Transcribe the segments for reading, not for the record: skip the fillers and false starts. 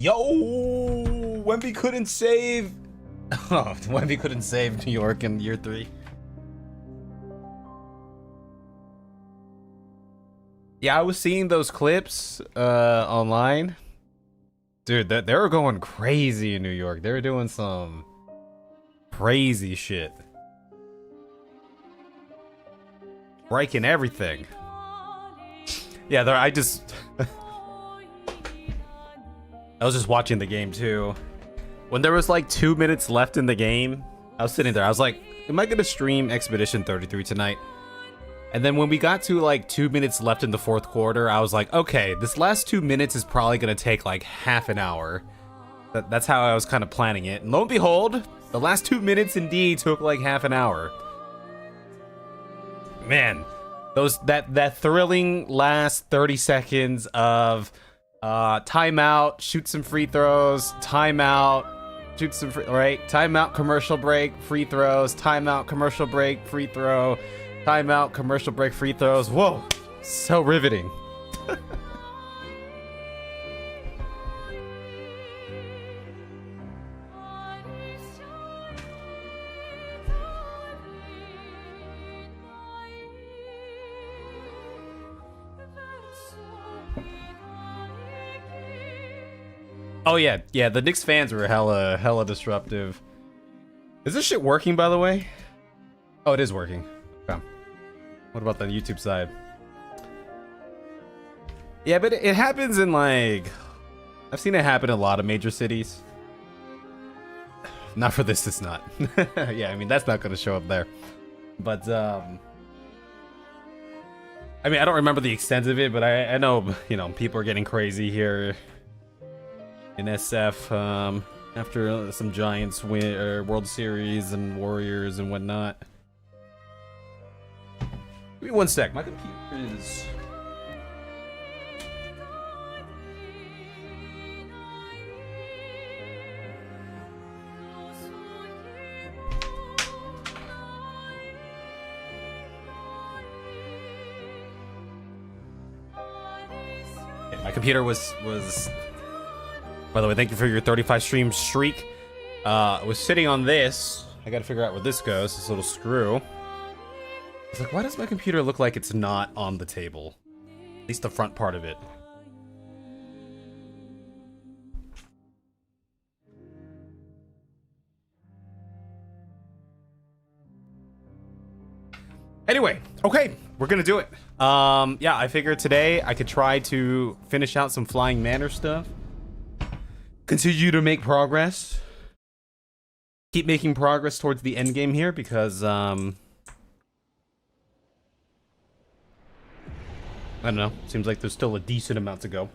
Yo, Wemby couldn't save. Oh, Wemby couldn't save New York in year 3. Yeah, I was seeing those clips online. Dude, they were going crazy in New York. They were doing some crazy shit. Breaking everything. Yeah, I was just watching the game too. When there was like 2 minutes left in the game, I was sitting there. I was like, am I gonna stream Expedition 33 tonight? And then when we got to like 2 minutes left in the 4th quarter, I was like, okay, this last 2 minutes is probably gonna take like half an hour. That's how I was kind of planning it. And lo and behold, the last 2 minutes indeed took like half an hour. Man, that thrilling last 30 seconds of timeout, shoot some free throws, timeout, shoot some free, right? Timeout, commercial break, free throws, timeout, commercial break, free throw, timeout, commercial break, free throws. Whoa, so riveting. Oh yeah, the Knicks fans were hella disruptive. Is this shit working, by the way? Oh, it is working. Okay. What about the YouTube side? Yeah, but it happens in like... I've seen it happen in a lot of major cities. Not for this, it's not. Yeah, I mean, that's not gonna show up there. But, I mean, I don't remember the extent of it, but I know, you know, people are getting crazy here in SF after some Giants win World Series and Warriors and whatnot. Give me 1 sec. My computer is... Okay, my computer was. By the way, thank you for your 35 stream streak. I was sitting on this I gotta figure out where this goes, this little screw. It's like, why does my computer look like it's not on the table? At least the front part of it. Anyway, okay, we're gonna do it. Yeah, I figured today I could try to finish out some Flying Manor stuff. Continue to make progress. Keep making progress towards the end game here because, I don't know, seems like there's still a decent amount to go.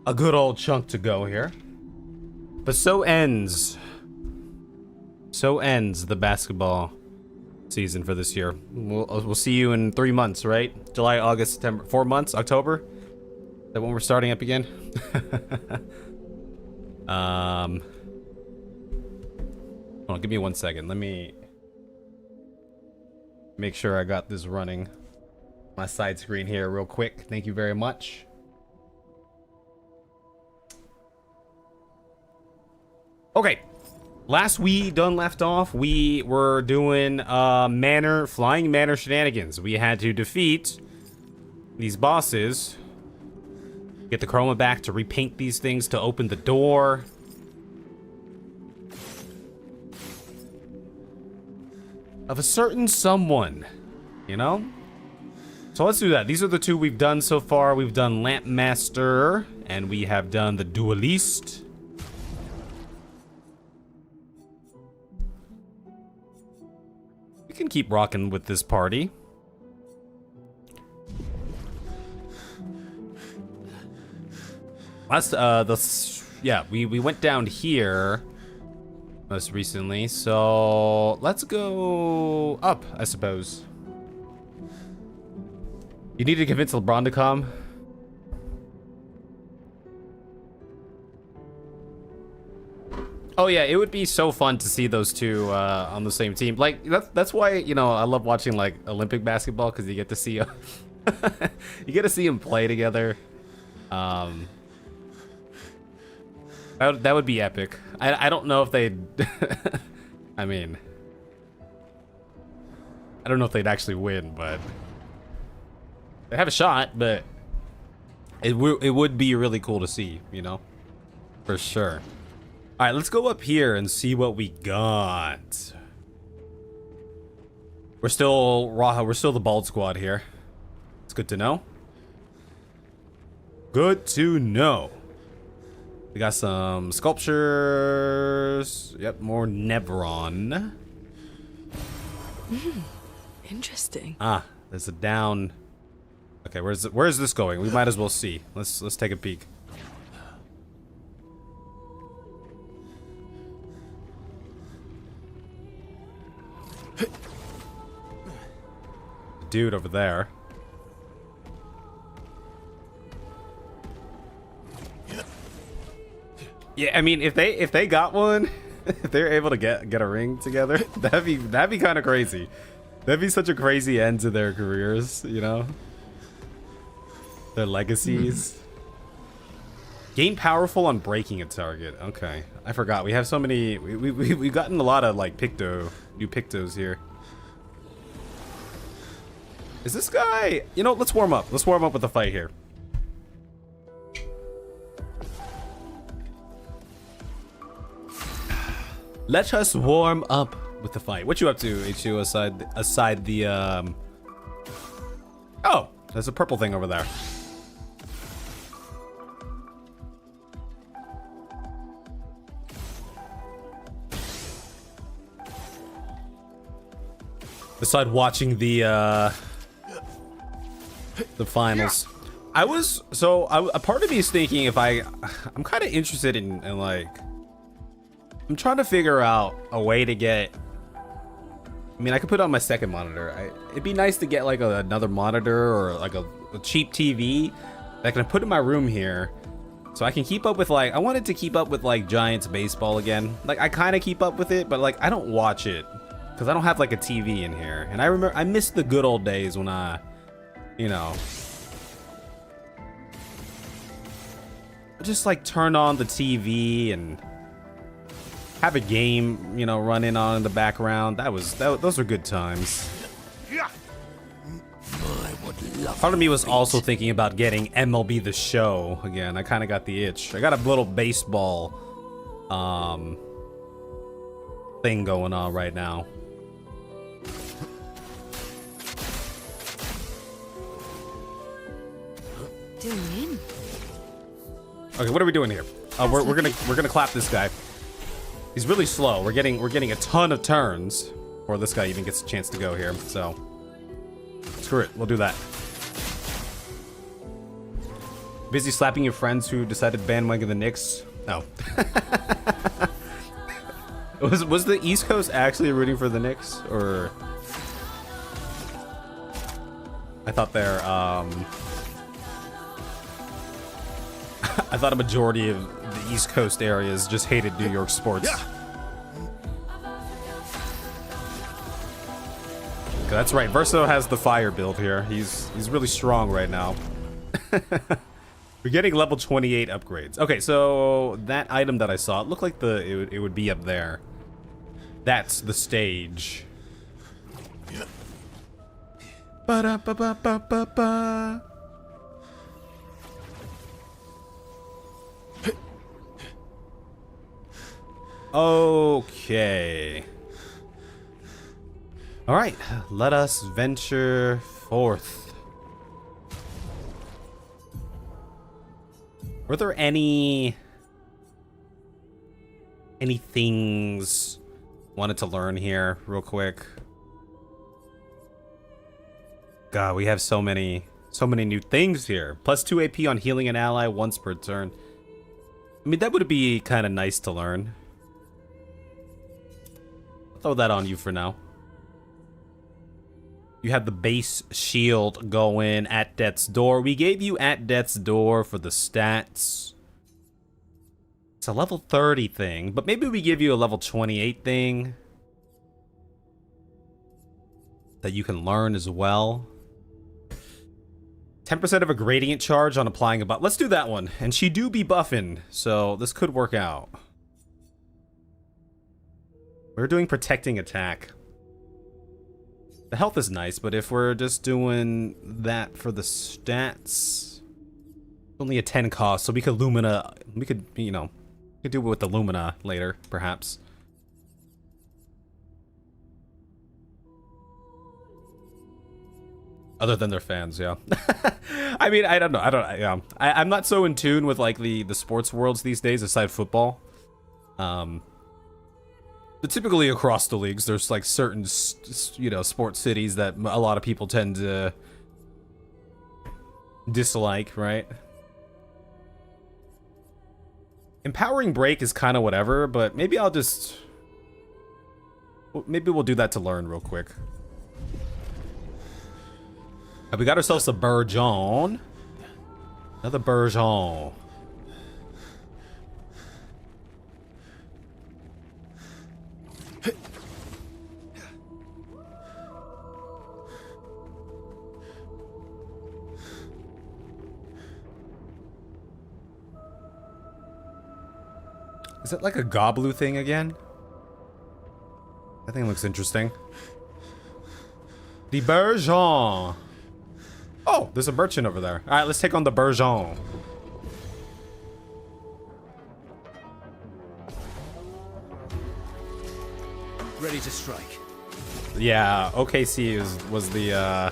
A good old chunk to go here. But so ends the basketball season for this year. We'll see you in 3 months, right? July, August, September, 4 months, October. Is that when we're starting up again? Hold on, give me 1 second. Let me make sure I got this running. My side screen here real quick. Thank you very much. Okay. Last we left off, we were doing Flying Manor shenanigans. We had to defeat these bosses, get the chroma back to repaint these things to open the door. Of a certain someone, you know? So let's do that. These are the 2 we've done so far. We've done Lamp Master, and we have done the Duelist. We can keep rocking with this party. We went down here most recently, so let's go up, I suppose. You need to convince LeBron to come. Oh yeah, it would be so fun to see those 2 on the same team. Like that's why, you know, I love watching like Olympic basketball, because you get to see you get to see them play together. That would be epic. I don't know if they'd I mean, I don't know if they'd actually win, but they have a shot. But it would be really cool to see, you know, for sure. All right, let's go up here and see what we got. We're still the bald squad here. It's good to know. Good to know. We got some sculptures. Yep, more Nebron. Interesting. Ah, there's a down. Okay, where's this going? We might as well see. Let's take a peek. Dude over there. Yeah, I mean, if they got one, if they're able to get a ring together, that'd be kind of crazy. That'd be such a crazy end to their careers, you know? Their legacies. Gain powerful on breaking a target. Okay, I forgot. We have so many. We've gotten a lot of like new Pictos here. Is this guy? You know, let's warm up. Let's warm up with the fight here. Let us warm up with the fight. What you up to, H2, aside the Oh, there's a purple thing over there. Beside watching the finals. A part of me is thinking if I'm kind of interested in like, I'm trying to figure out a way to get, I mean, I could put it on my second monitor. It'd be nice to get like another monitor or like a cheap TV that I can put in my room here, so I can keep up with like, I wanted to keep up with like Giants baseball again. Like I kind of keep up with it, but like I don't watch it because I don't have like a TV in here. And I miss the good old days when you know, just like turn on the TV and have a game, you know, running on in the background. Those were good times. Part of me was also thinking about getting MLB The Show again. I kind of got the itch. I got a little baseball thing going on right now. Doing in. Okay, what are we doing here? We're gonna clap this guy. He's really slow. We're getting a ton of turns before this guy even gets a chance to go here. So screw it, we'll do that. Busy slapping your friends who decided to bandwagon the Knicks? No. Was the East Coast actually rooting for the Knicks, or I thought they're I thought a majority of the East Coast areas just hated New York sports. Yeah. Okay, that's right. Verso has the fire build here. He's really strong right now. We're getting level 28 upgrades. Okay, so that item that I saw, it looked like it would be up there. That's the stage. Ba-da-ba-ba-ba-ba-ba. Okay. All right, let us venture forth. Were there any things wanted to learn here real quick? God, we have so many new things here. Plus 2 AP on healing an ally once per turn. I mean, that would be kind of nice to learn. I'll throw that on you for now. You have the base shield going at death's door. We gave you at death's door for the stats. It's a level 30 thing, but maybe we give you a level 28 thing that you can learn as well. 10% of a gradient charge on applying a buff. Let's do that one. And she do be buffing, so this could work out. We're doing protecting attack. The health is nice, but if we're just doing that for the stats, only a 10 cost, so we could Lumina, we could, you know, we could do it with the Lumina later, perhaps. Other than their fans, yeah. I mean, I don't know. I'm not so in tune with like the sports worlds these days, aside football. But typically across the leagues, there's like certain, you know, sports cities that a lot of people tend to dislike, right? Empowering break is kind of whatever, but maybe I'll just, maybe we'll do that to learn real quick. We got ourselves a Burgeon. Another Burgeon. Is it like a Goblu thing again? That thing looks interesting. The Burgeon. Oh, there's a merchant over there. All right, let's take on the Burgeon. Ready to strike. Yeah, OKC was the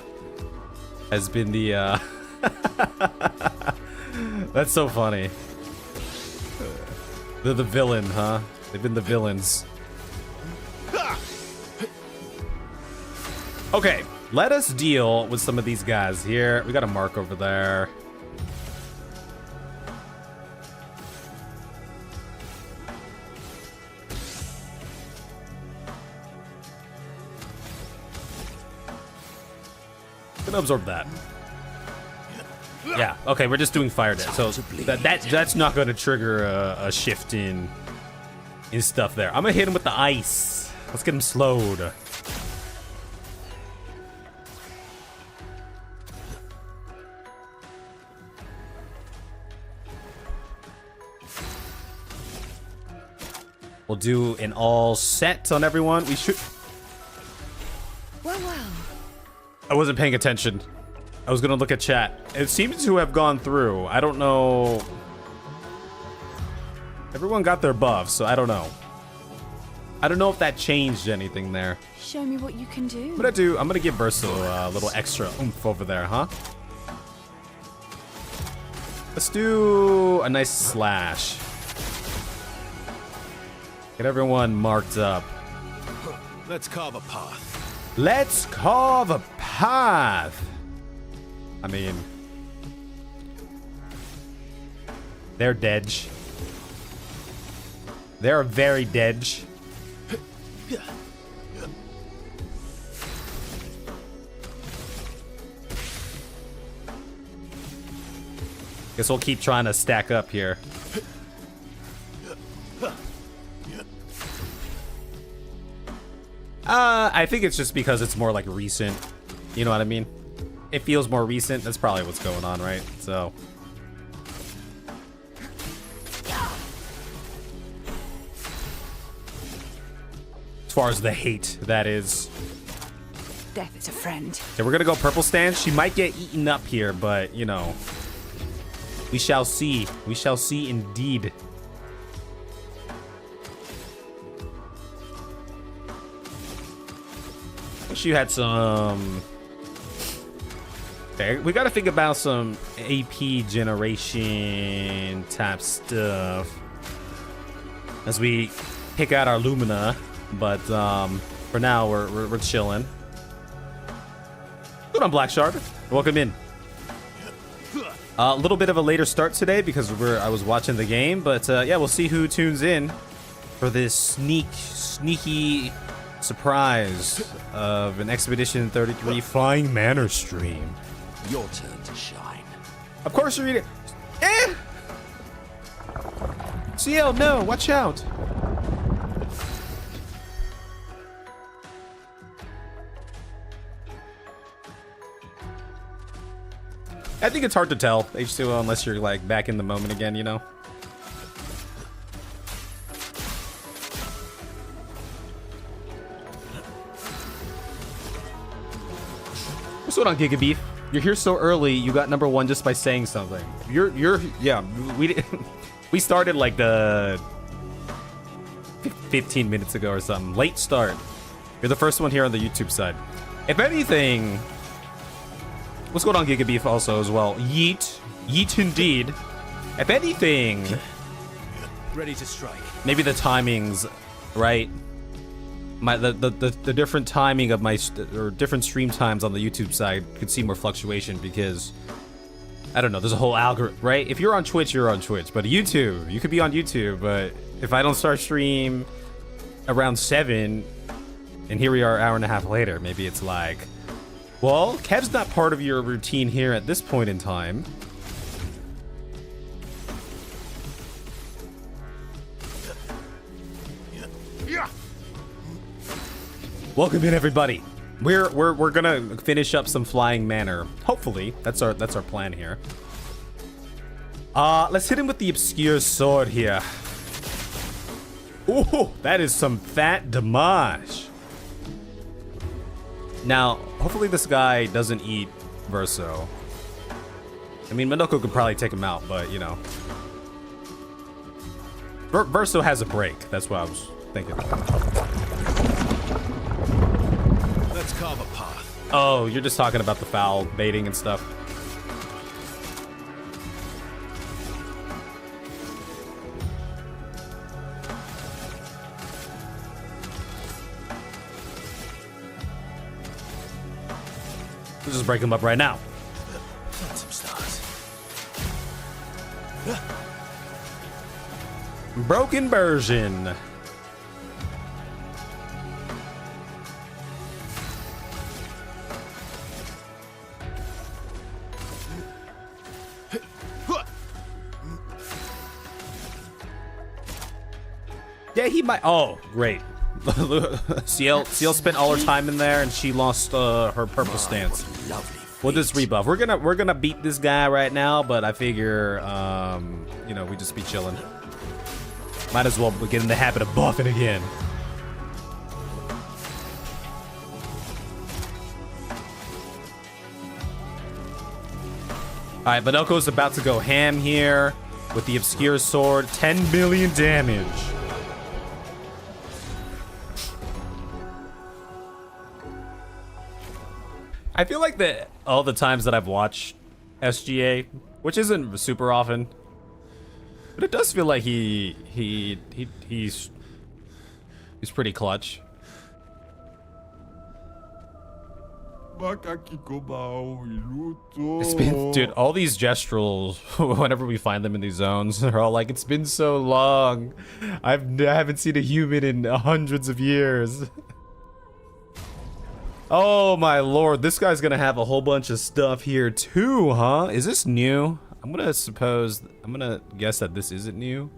has been the That's so funny. They're the villain, huh? They've been the villains. Okay, let us deal with some of these guys here. We got a mark over there. Gonna absorb that. Yeah, okay, we're just doing fire death. So that's not gonna trigger a shift in stuff there. I'm gonna hit him with the ice. Let's get him slowed. We'll do an all set on everyone. We should... Well, well. I wasn't paying attention. I was gonna look at chat. It seems to have gone through. I don't know. Everyone got their buffs, so I don't know. I don't know if that changed anything there. Show me what you can do. What I do, I'm gonna give Verso a little extra oomph over there, huh? Let's do a nice slash. Get everyone marked up. Let's carve a path. Let's carve a path. I mean, they're dead. They're very dead. Guess we'll keep trying to stack up here. I think it's just because it's more like recent. You know what I mean? It feels more recent. That's probably what's going on, right? So. As far as the hate, that is. Death is a friend. Okay, we're gonna go purple stance. She might get eaten up here, but you know. We shall see. We shall see indeed. Wish you had some... Okay, we gotta think about some AP generation type stuff as we pick out our Lumina, but for now we're chilling. Good on Black Shard. Welcome in. A little bit of a later start today because I was watching the game, but yeah, we'll see who tunes in for this sneaky surprise of an Expedition 33 Flying Manor stream. Your turn to shine. Of course you're eating. Eh! CL, no, watch out. I think it's hard to tell, H2O, unless you're like back in the moment again, you know? What's going on, Giga Beef? You're here so early, you got number 1 just by saying something. Yeah, we started like the 15 minutes ago or something. Late start. You're the first one here on the YouTube side. If anything, what's going on, Giga Beef also as well? Yeet indeed. If anything, Ready to strike. maybe the timings, right? The different timing of my or different stream times on the YouTube side could see more fluctuation because I don't know. There's a whole algorithm, right? If you're on Twitch, you're on Twitch, but YouTube, you could be on YouTube. But if I don't start stream around 7, and here we are, an hour and a half later, maybe it's like, well, Kev's not part of your routine here at this point in time. Welcome in, everybody. We're gonna finish up some Flying Manor. Hopefully, that's our plan here. Let's hit him with the Obscure sword here. Ooh, that is some fat damage. Now, hopefully this guy doesn't eat Verso. I mean, Minoko could probably take him out, but you know, Verso has a break. That's what I was thinking. Let's carve a path. Oh, you're just talking about the foul baiting and stuff. Let's just break him up right now. Plant some stars. Broken version. Yeah, he might. Oh, great. CL spent all her time in there, and she lost her purple stance. With this rebuff, we're gonna beat this guy right now, but I figure, you know, we just be chilling. Might as well get in the habit of buffing again. Alright, Minoko's about to go ham here with the Obscure Sword. 10 million damage. I feel like that all the times that I've watched SGA, which isn't super often, but it does feel like he's pretty clutch. It's been, dude, all these gestrels, whenever we find them in these zones, they're all like, it's been so long. I haven't seen a human in hundreds of years. Oh my lord, this guy's gonna have a whole bunch of stuff here too, huh? Is this new? I'm gonna guess that this isn't new.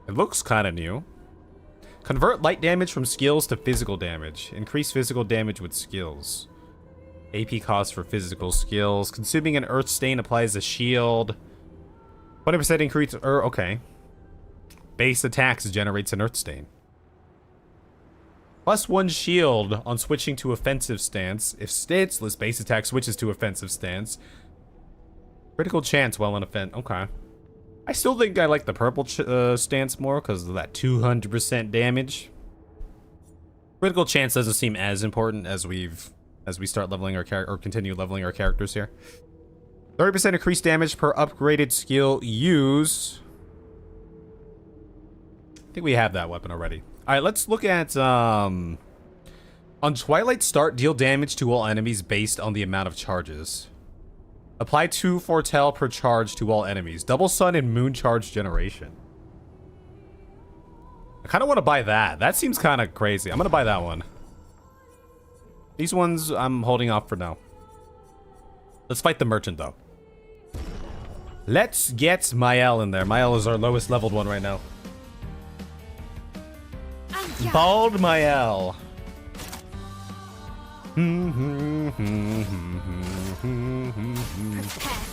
It looks kind of new. Convert light damage from skills to physical damage. Increase physical damage with skills. AP cost for physical skills. Consuming an earth stain applies a shield. 20% increase, okay. Base attacks generates an earth stain. +1 shield on switching to offensive stance. If stanceless, base attack switches to offensive stance. Critical chance while in offense. Okay. I still think I like the purple stance more because of that 200% damage. Critical chance doesn't seem as important as we start leveling our character or continue leveling our characters here. 30% increased damage per upgraded skill used. I think we have that weapon already. All right, let's look at on Twilight Start, deal damage to all enemies based on the amount of charges. Apply 2 foretell per charge to all enemies. Double sun and moon charge generation. I kind of want to buy that. That seems kind of crazy. I'm going to buy that one. These ones I'm holding off for now. Let's fight the merchant though. Let's get Mael in there. Mael is our lowest leveled one right now. Bald Mael. Prepare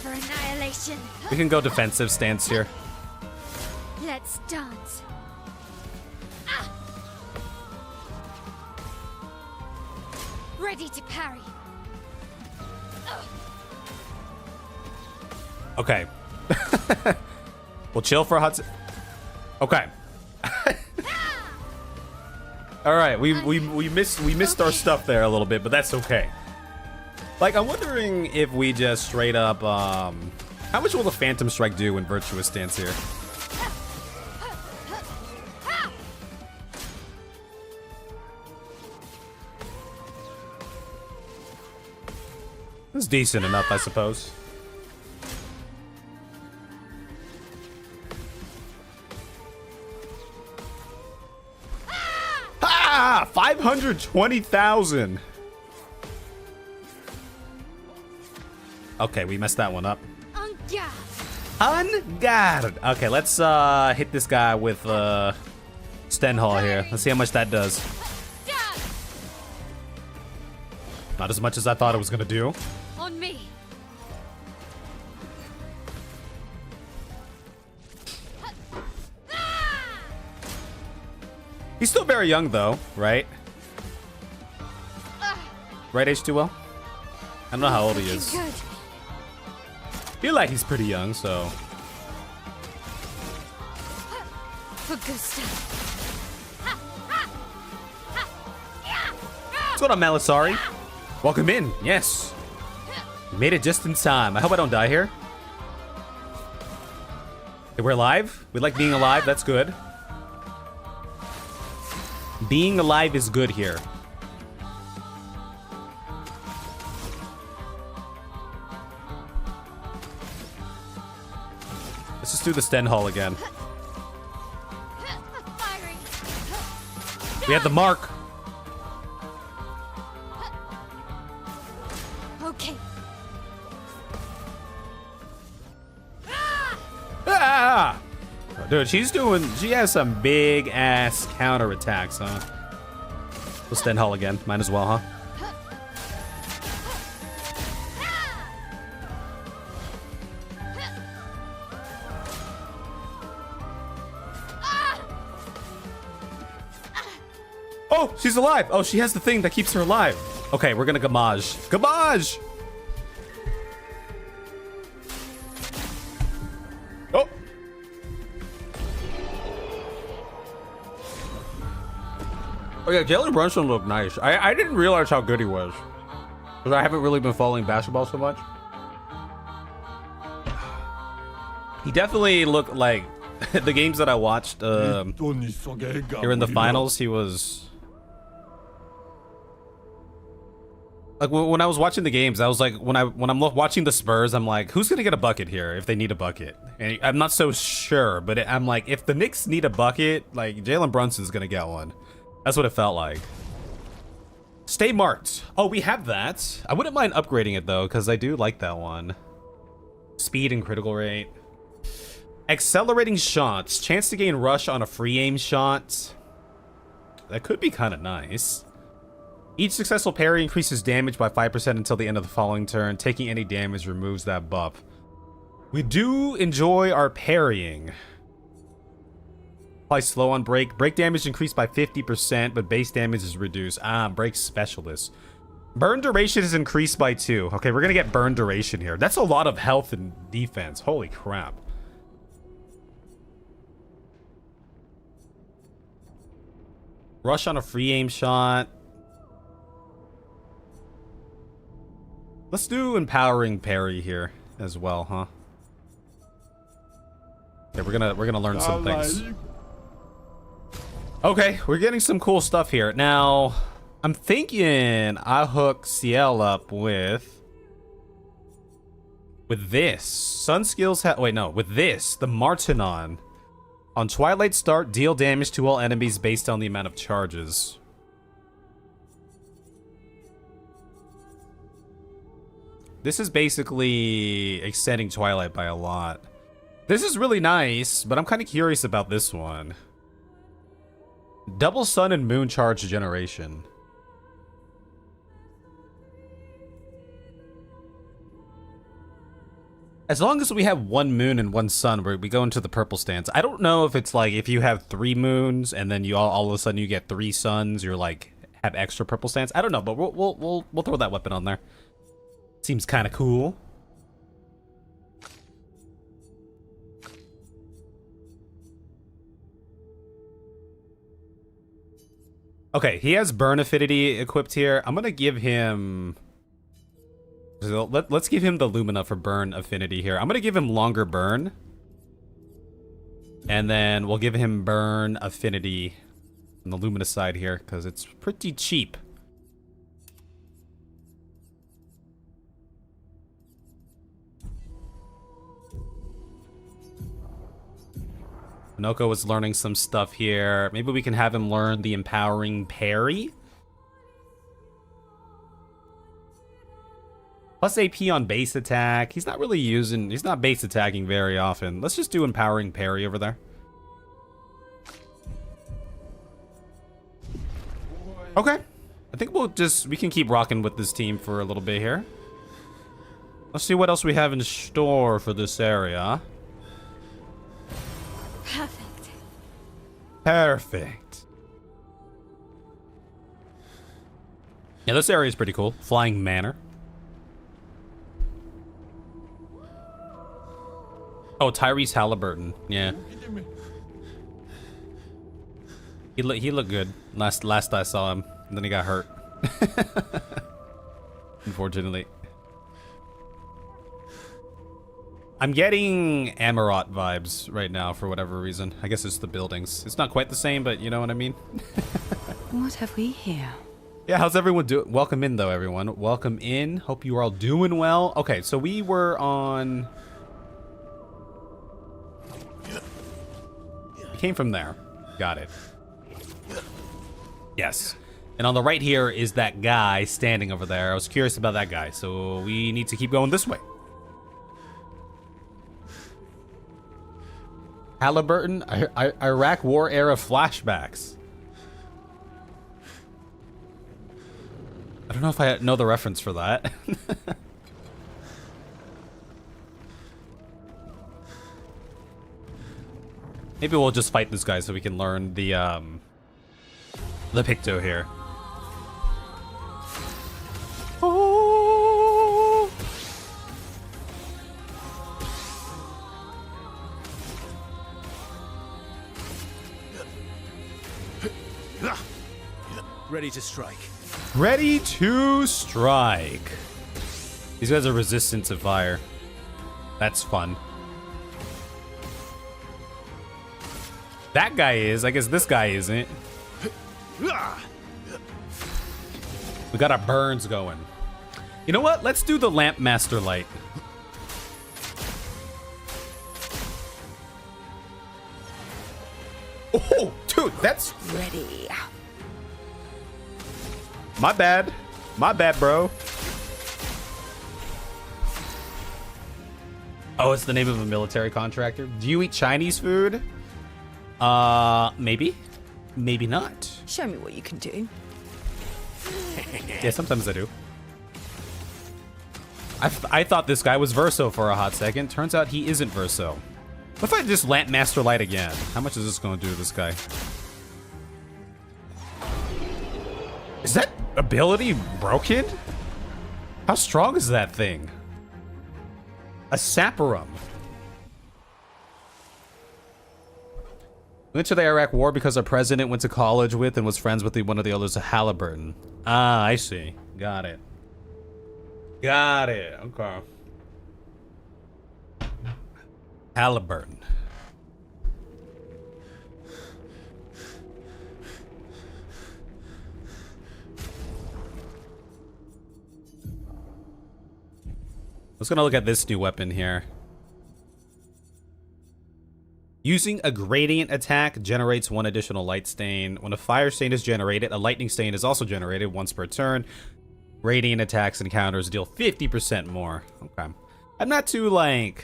for annihilation. We can go defensive stance here. Let's dance. Ready to parry. Okay. We'll chill for a hot Okay. All right, we missed our stuff there a little bit, but that's okay. Like, I'm wondering if we just straight up how much will the Phantom Strike do when Virtuous stands here? It's decent enough, I suppose. Ah, 520,000. Okay, we messed that one up. Unguard. Okay, let's hit this guy with Stenhall here. Let's see how much that does. Not as much as I thought it was gonna do. On me. He's still very young though, right? Right, H2O? I don't know how old he is. Good. Feel like he's pretty young, so. For good stuff. What's going on, Malasari? Welcome in. Yes. You made it just in time. I hope I don't die here. Okay, we're alive. We like being alive. That's good. Being alive is good here. Let's just do the Stenhall again. Firing. We have the mark. Okay. Ah! Dude, she has some big ass counter attacks, huh? We'll Stenhall again. Might as well, huh? Oh, she's alive. Oh, she has the thing that keeps her alive. Okay, we're gonna gamage. Gamage! Oh! Oh yeah, Jalen Brunson looked nice. I didn't realize how good he was. Because I haven't really been following basketball so much. He definitely looked like the games that I watched here in the finals, he was like when I was watching the games, I was like when I'm watching the Spurs, I'm like, who's gonna get a bucket here if they need a bucket? And I'm not so sure, but I'm like, if the Knicks need a bucket, like Jalen Brunson's gonna get one. That's what it felt like. Stay marked. Oh, we have that. I wouldn't mind upgrading it though, because I do like that one. Speed and critical rate. Accelerating shots. Chance to gain rush on a free aim shot. That could be kind of nice. Each successful parry increases damage by 5% until the end of the following turn. Taking any damage removes that buff. We do enjoy our parrying. Apply slow on break. Break damage increased by 50%, but base damage is reduced. Ah, break specialist. Burn duration is increased by 2. Okay, we're gonna get burn duration here. That's a lot of health and defense. Holy crap. Rush on a free aim shot. Let's do empowering parry here as well, huh? Okay, we're gonna learn some things. Okay, we're getting some cool stuff here. Now, I'm thinking I hook CL up with this. Sun skills wait, no, with this, the Martinon. On Twilight start, deal damage to all enemies based on the amount of charges. This is basically extending Twilight by a lot. This is really nice, but I'm kind of curious about this one. Double sun and moon charge generation. As long as we have one moon and one sun, we go into the purple stance. I don't know if it's like if you have 3 moons and then you all of a sudden you get 3 suns, you're like have extra purple stance. I don't know, but we'll throw that weapon on there. Seems kind of cool. Okay, he has burn affinity equipped here. I'm gonna give him. Let's give him the Lumina for burn affinity here. I'm gonna give him longer burn. And then we'll give him burn affinity on the Lumina side here, because it's pretty cheap. Pinocchio is learning some stuff here. Maybe we can have him learn the empowering parry. Plus AP on base attack. He's not base attacking very often. Let's just do empowering parry over there. Okay. I think we can keep rocking with this team for a little bit here. Let's see what else we have in store for this area. Perfect. Perfect. Yeah, this area is pretty cool. Flying Manor. Oh, Tyrese Halliburton. Yeah. He looked good last I saw him, and then he got hurt. Unfortunately. I'm getting Amarot vibes right now for whatever reason. I guess it's the buildings. It's not quite the same, but you know what I mean? What have we here? Yeah, how's everyone doing? Welcome in, though, everyone. Welcome in. Hope you are all doing well. Okay, so we were on... Came from there. Got it. Yes. And on the right here is that guy standing over there. I was curious about that guy, so we need to keep going this way. Halliburton, Iraq War era flashbacks. I don't know if I know the reference for that. Maybe we'll just fight this guy so we can learn the the Picto here. Oh. Ready to strike. Ready to strike. These guys are resistant to fire. That's fun. That guy is. I guess this guy isn't. We got our burns going. You know what? Let's do the Lamp Master Light. Oh, dude, that's Ready. my bad. My bad, bro. Oh, it's the name of a military contractor. Do you eat Chinese food? Maybe. Maybe not. Show me what you can do. Yeah, sometimes I do. I thought this guy was Verso for a hot second. Turns out he isn't Verso. What if I just Lamp Master Light again? How much is this going to do to this guy? Is that ability broken? How strong is that thing? A Saparum. We went to the Iraq War because our president went to college with and was friends with one of the elders of Halliburton. Ah, I see. Got it. Got it. Okay. Halliburton. Let's gonna look at this new weapon here. Using a gradient attack generates one additional light stain. When a fire stain is generated, a lightning stain is also generated once per turn. Gradient attacks and counters deal 50% more. Okay. I'm not too like...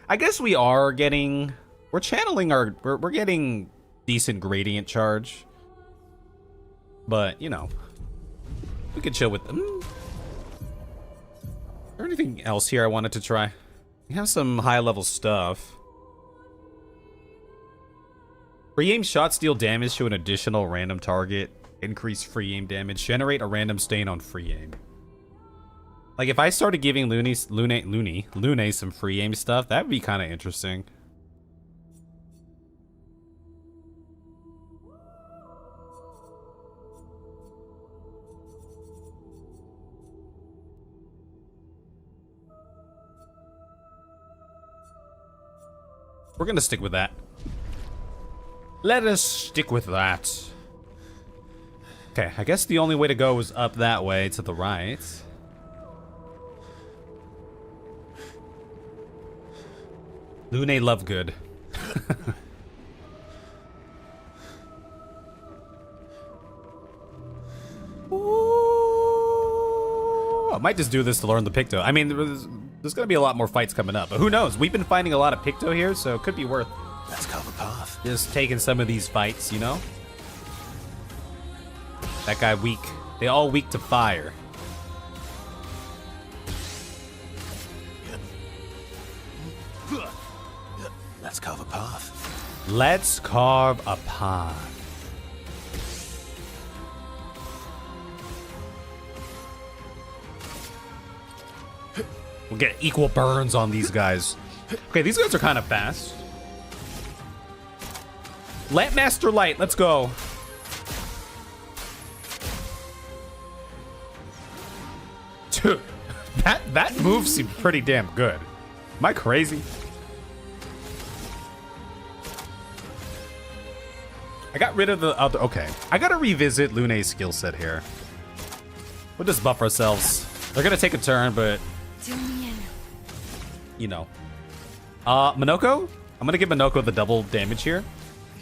I guess we are getting... We're channeling our... We're getting decent gradient charge. But, you know. We could chill with them. Is there anything else here I wanted to try? We have some high-level stuff. Free aim shots deal damage to an additional random target. Increase free aim damage. Generate a random stain on free aim. Like, if I started giving Lune some free aim stuff, that would be kind of interesting. We're gonna stick with that. Let us stick with that. Okay, I guess the only way to go is up that way to the right. Lune Lovegood. Ooh, I might just do this to learn the Picto. I mean, there's gonna be a lot more fights coming up, but who knows? We've been finding a lot of Picto here, so it could be worth Let's carve a path. just taking some of these fights, you know? That guy weak. They all weak to fire. Let's carve a path. Let's carve a path. We'll get equal burns on these guys. Okay, these guys are kind of fast. Lamp Master Light, let's go. Dude, that move seemed pretty damn good. Am I crazy? I got rid of the other. Okay, I gotta revisit Lune's skill set here. We'll just buff ourselves. They're gonna take a turn, but you know. Minoko? I'm gonna give Minoko the double damage here.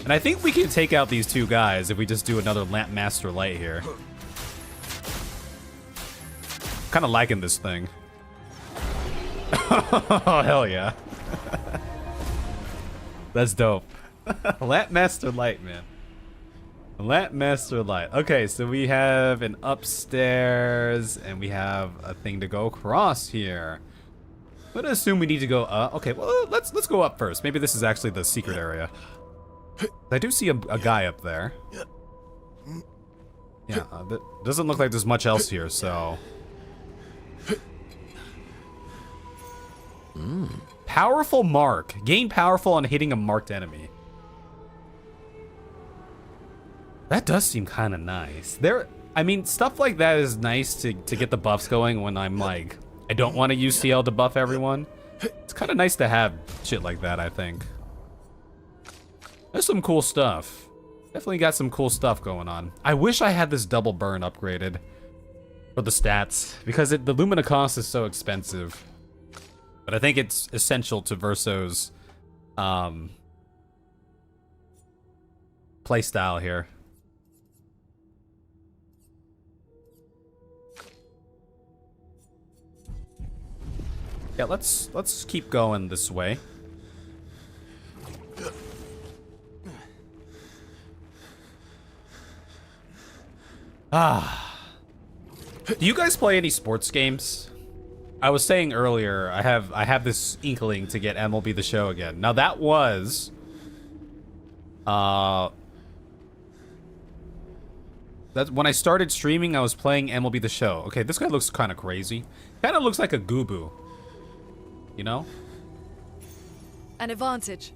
And I think we can take out these two guys if we just do another Lamp Master Light here. Kind of liking this thing. Oh, hell yeah. That's dope. Lamp Master Light, man. Lamp Master Light. Okay, so we have an upstairs, and we have a thing to go across here. I'm gonna assume we need to go up. Okay, well, let's go up first. Maybe this is actually the secret area. I do see a guy up there. Yeah, doesn't look like there's much else here, so... Powerful mark. Gain powerful on hitting a marked enemy. That does seem kind of nice. I mean, stuff like that is nice to get the buffs going when I'm like, I don't want to use CL to buff everyone. It's kind of nice to have shit like that, I think. There's some cool stuff. Definitely got some cool stuff going on. I wish I had this double burn upgraded for the stats, because the Lumina cost is so expensive. But I think it's essential to Verso's playstyle here. Yeah, let's keep going this way. Do you guys play any sports games? I was saying earlier, I have this inkling to get MLB The Show again. Now that was that's when I started streaming. I was playing MLB The Show. Okay, this guy looks kind of crazy. Kind of looks like a Goobu. You know? An advantage.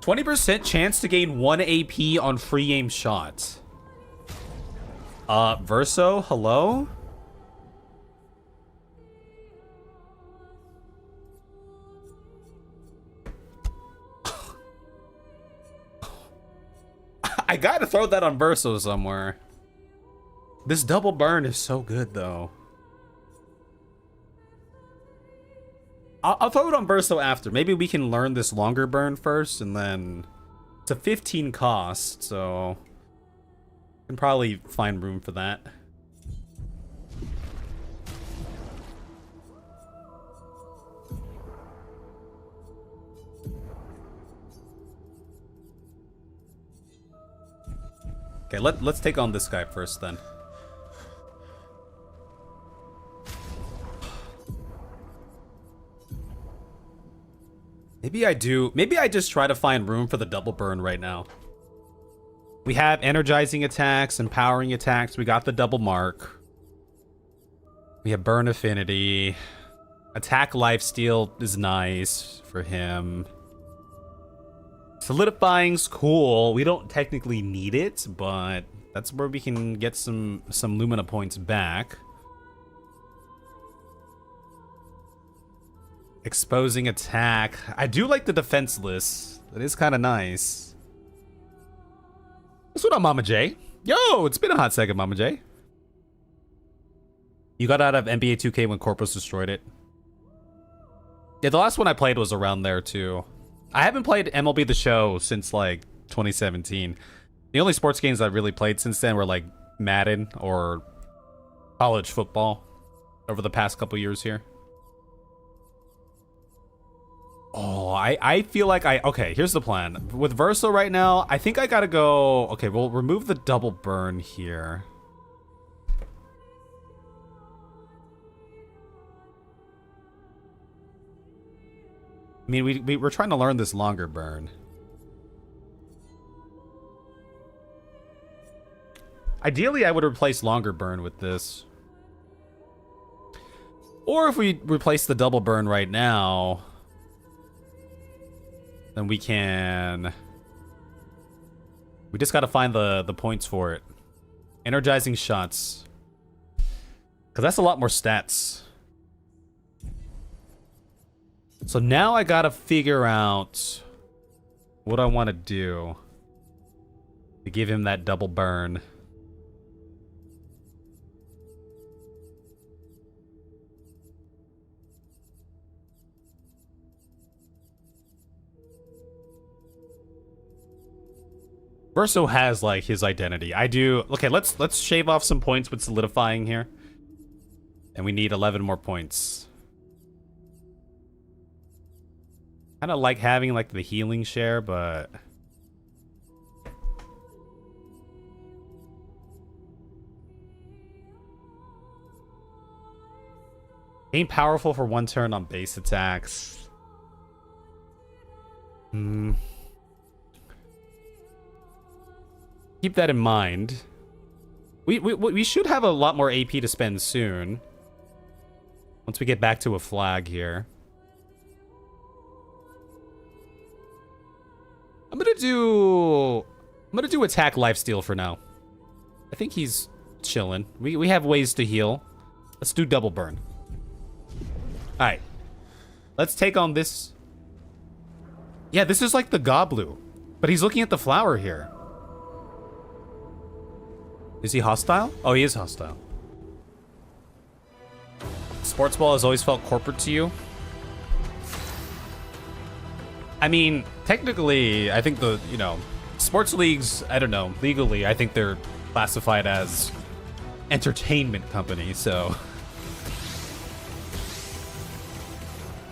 20% chance to gain 1 AP on free aim shots. Verso, hello? I gotta throw that on Verso somewhere. This double burn is so good, though. I'll throw it on Verso after. Maybe we can learn this longer burn first, and then... It's a 15 cost, so... Can probably find room for that. Okay, let's take on this guy first then. Maybe I do. Maybe I just try to find room for the double burn right now. We have energizing attacks, empowering attacks. We got the double mark. We have burn affinity. Attack lifesteal is nice for him. Solidifying's cool. We don't technically need it, but that's where we can get some Lumina points back. Exposing attack. I do like the defenseless. That is kind of nice. What's up, Mama J? Yo, it's been a hot second, Mama J. You got out of NBA 2K when Corpus destroyed it. Yeah, the last one I played was around there too. I haven't played MLB The Show since like 2017. The only sports games I've really played since then were like Madden or college football over the past couple years here. Oh, I feel like okay, here's the plan. With Verso right now, I think I gotta go... Okay, we'll remove the double burn here. I mean, we're trying to learn this longer burn. Ideally, I would replace longer burn with this. Or if we replace the double burn right now... Then we can... We just gotta find the points for it. Energizing shots. Because that's a lot more stats. So now I gotta figure out what I want to do to give him that double burn. Verso has like his identity. I do. Okay, let's shave off some points with solidifying here. And we need 11 more points. Kind of like having like the healing share, but ain't powerful for one turn on base attacks. Keep that in mind. We should have a lot more AP to spend soon. Once we get back to a flag here. I'm gonna do attack lifesteal for now. I think he's chilling. We have ways to heal. Let's do double burn. Alright. Let's take on this. Yeah, this is like the Goblu. But he's looking at the flower here. Is he hostile? Oh, he is hostile. Sports ball has always felt corporate to you? I mean, technically, I think the, sports leagues, I don't know, legally, I think they're classified as entertainment companies, so.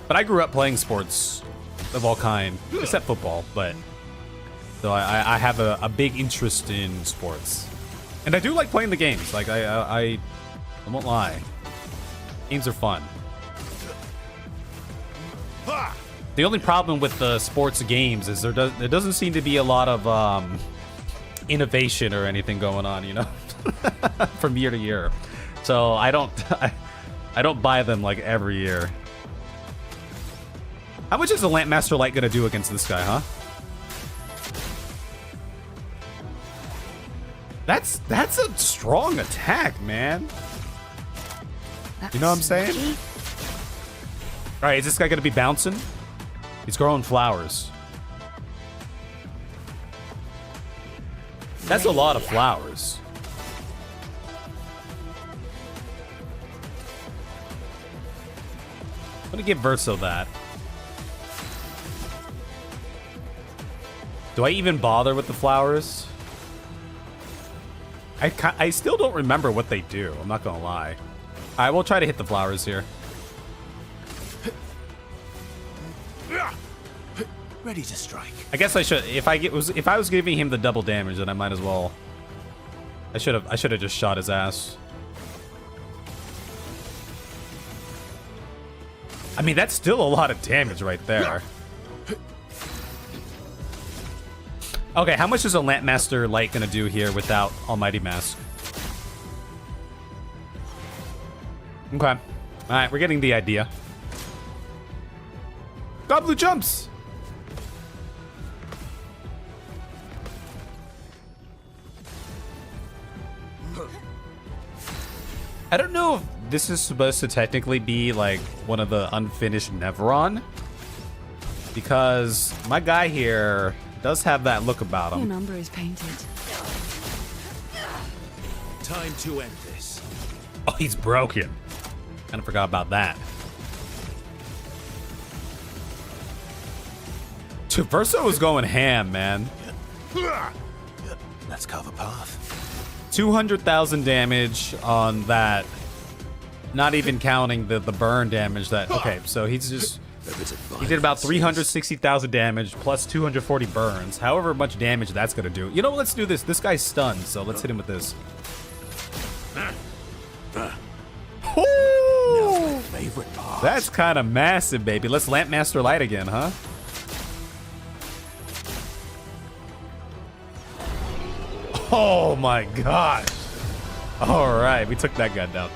But I grew up playing sports of all kind, except football, but. So I have a big interest in sports. And I do like playing the games, like I won't lie. Games are fun. The only problem with the sports games is there doesn't seem to be a lot of innovation or anything going on, from year to year. So I don't buy them like every year. How much is a Lampmaster Light gonna do against this guy, huh? That's a strong attack, man. You know what I'm saying? All right, is this guy gonna be bouncing? He's growing flowers. That's a lot of flowers. I'm gonna give Verso that. Do I even bother with the flowers? I still don't remember what they do. I'm not gonna lie. All right, we'll try to hit the flowers here. Ready to strike. I guess I should. If I was giving him the double damage, then I might as well. I should have just shot his ass. I mean, that's still a lot of damage right there. Okay, how much is a Lampmaster Light gonna do here without Almighty Mask? Okay. Alright, we're getting the idea. Goblu jumps! I don't know if this is supposed to technically be like one of the unfinished Nevron. Because my guy here does have that look about him. Your number is painted. Time to end this. Oh, he's broken. Kind of forgot about that. Verso was going ham, man. Let's carve a path. 200,000 damage on that. Not even counting the burn damage that. Okay, so he's just. He did about 360,000 damage plus 240 burns. However much damage that's gonna do. You know, let's do this. This guy's stunned, so let's hit him with this. Ooh, Favorite part. that's kind of massive, baby. Let's Lampmaster Light again, huh? Oh my gosh. All right, we took that guy down.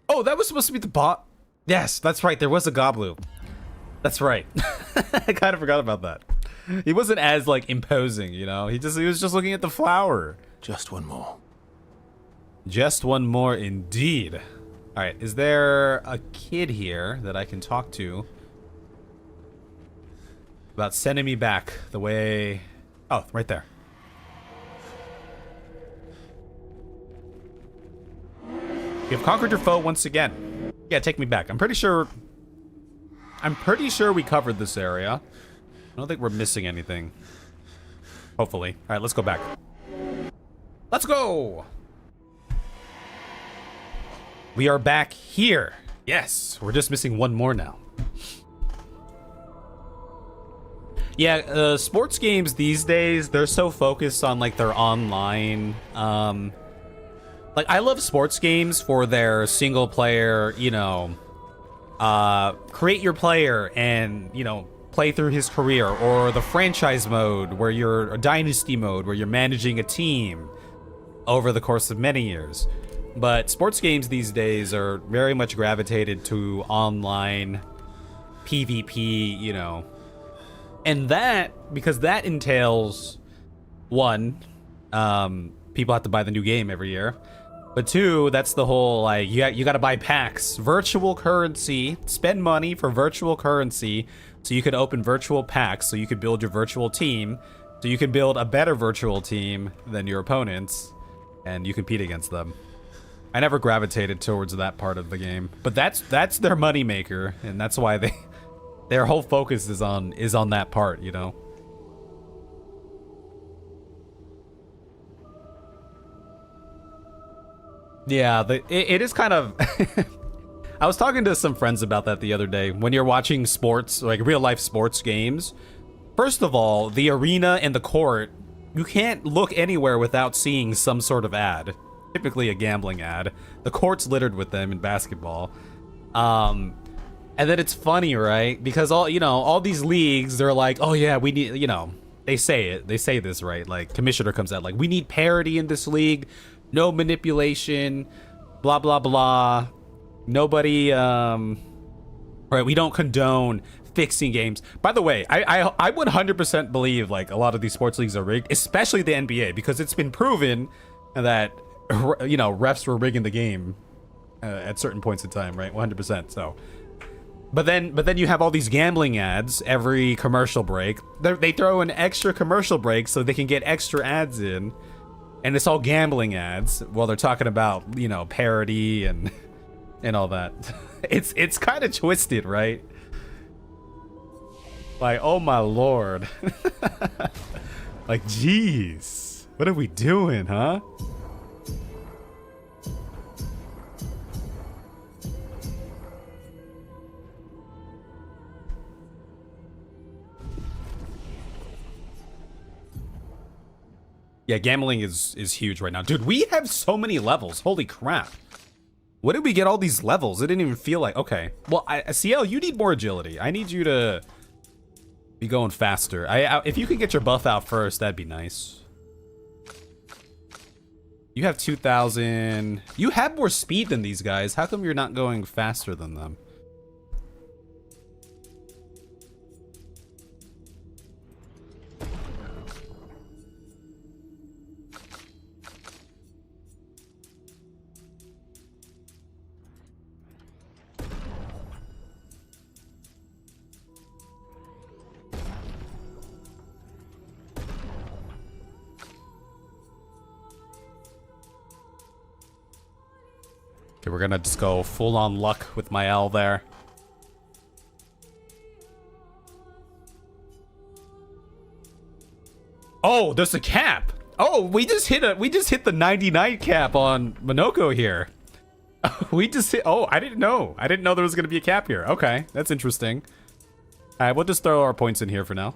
Oh, that was supposed to be the bot. Yes, that's right. There was a Goblu. That's right. I kind of forgot about that. He wasn't as like imposing, He was just looking at the flower. Just one more. Just one more, indeed. All right, is there a kid here that I can talk to about sending me back the way? Oh, right there. You have conquered your foe once again. Yeah, take me back. I'm pretty sure we covered this area. I don't think we're missing anything. Hopefully. All right, let's go back. Let's go. We are back here. Yes, we're just missing one more now. Yeah, sports games these days, they're so focused on like their online. Like, I love sports games for their single player, create your player and, play through his career, or the franchise mode where you're a dynasty mode where you're managing a team over the course of many years. But sports games these days are very much gravitated to online PvP, you know. And that, because that entails, one, people have to buy the new game every year. But two, that's the whole, like, you got to buy packs, virtual currency, spend money for virtual currency so you could open virtual packs, so you could build your virtual team, so you can build a better virtual team than your opponents, and you compete against them. I never gravitated towards that part of the game, but that's their moneymaker, and that's why their whole focus is on that part, you know. Yeah, it is kind of. I was talking to some friends about that the other day. When you're watching sports, like real life sports games, first of all, the arena and the court, you can't look anywhere without seeing some sort of ad. Typically a gambling ad. The court's littered with them in basketball. And then it's funny, right? Because all these leagues, they're like, oh yeah, we need, they say this, right? Like, commissioner comes out like, we need parity in this league, no manipulation, blah blah blah. Nobody, right? We don't condone fixing games. By the way, I 100% believe like a lot of these sports leagues are rigged, especially the NBA, because it's been proven that refs were rigging the game at certain points in time, right? 100%. So, but then you have all these gambling ads every commercial break. They throw an extra commercial break so they can get extra ads in, and it's all gambling ads while they're talking about parity and all that. It's kind of twisted, right? Like, oh my lord. Like, jeez, what are we doing, huh? Yeah, gambling is huge right now. Dude, we have so many levels. Holy crap. What did we get all these levels? It didn't even feel like... Okay. Well, CL, you need more agility. I need you to be going faster. If you could get your buff out first, that'd be nice. You have 2,000... You have more speed than these guys. How come you're not going faster than them? Okay, we're gonna just go full on luck with my L there. Oh, there's a cap. Oh, we just hit the 99 cap on Monoko here. We just hit. Oh, I didn't know there was gonna be a cap here. Okay, that's interesting. All right, we'll just throw our points in here for now.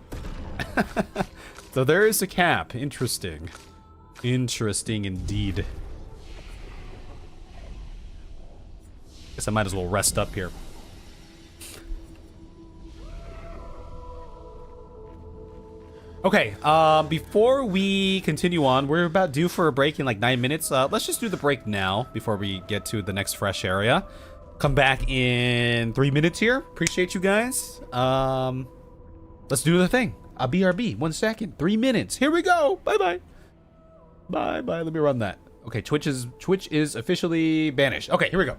So there is a cap. Interesting. Interesting indeed. Guess I might as well rest up here. Okay, before we continue on, we're about due for a break in like 9 minutes. Let's just do the break now before we get to the next fresh area. Come back in 3 minutes here. Appreciate you guys. Let's do the thing. BRB, 1 second, 3 minutes. Here we go. Bye-bye. Bye-bye. Let me run that. Okay, Twitch is officially banished. Okay, here we go.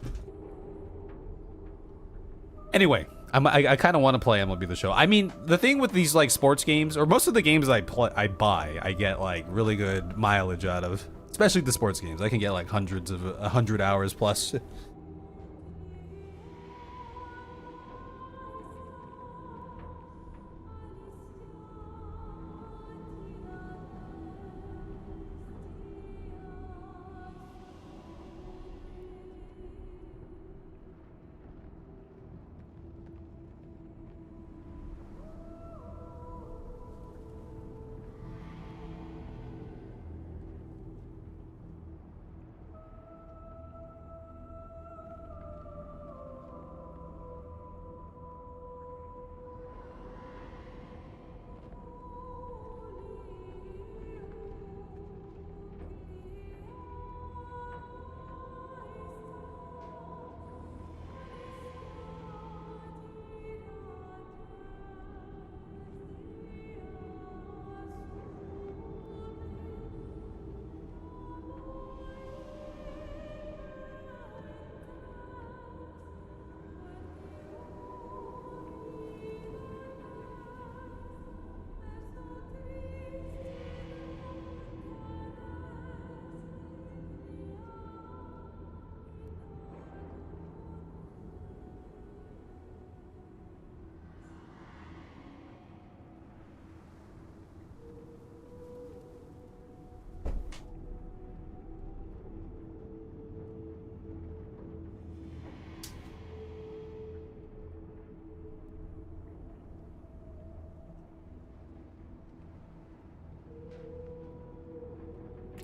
Anyway, I kind of want to play MLB The Show. I mean, the thing with these like sports games, or most of the games I buy, I get like really good mileage out of. Especially the sports games. I can get like hundreds of 100 hours plus.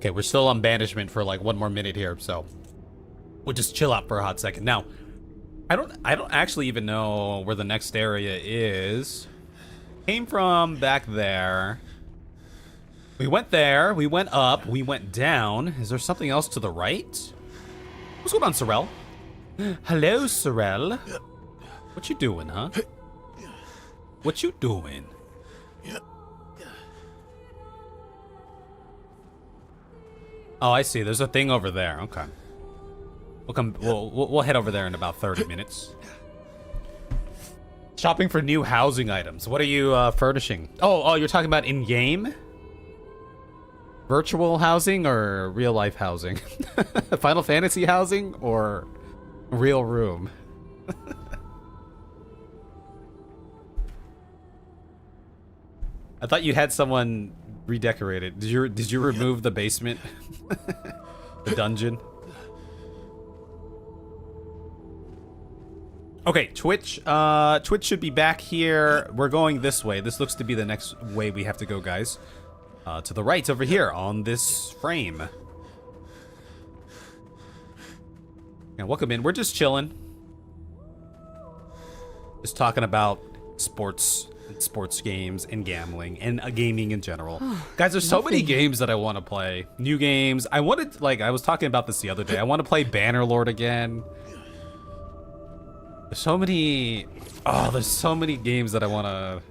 Okay, we're still on banishment for like 1 more minute here, so we'll just chill out for a hot second. Now, I don't actually even know where the next area is. Came from back there. We went there, we went up, we went down. Is there something else to the right? What's going on, Sorrel? Hello, Sorrel. What you doing, huh? What you doing? Oh, I see. There's a thing over there. Okay. We'll come. We'll head over there in about 30 minutes. Shopping for new housing items. What are you furnishing? Oh, you're talking about in-game? Virtual housing or real life housing? Final Fantasy housing or real room? I thought you had someone redecorate it. Did you remove the basement? The dungeon? Okay, Twitch. Twitch should be back here. We're going this way. This looks to be the next way we have to go, guys. To the right over here on this frame. And welcome in. We're just chilling. Just talking about sports games and gambling and gaming in general. Guys, there's so many games that I want to play. New games. I wanted, like, I was talking about this the other day. I want to play Bannerlord again. There's so many. Oh, there's so many games that I want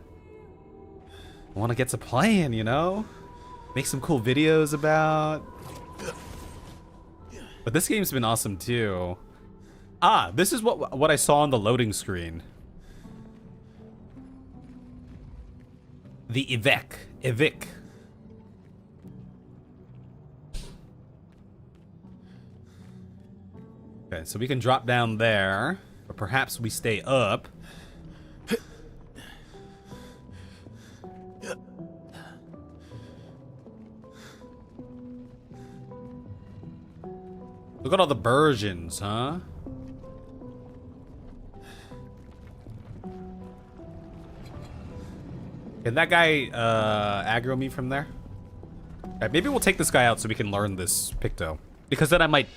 to get to playing, you know? Make some cool videos about. But this game's been awesome too. Ah, this is what I saw on the loading screen. The Evic. Okay, so we can drop down there, or perhaps we stay up. Look at all the versions, huh? Can that guy aggro me from there? Right, maybe we'll take this guy out so we can learn this Picto. Because then I might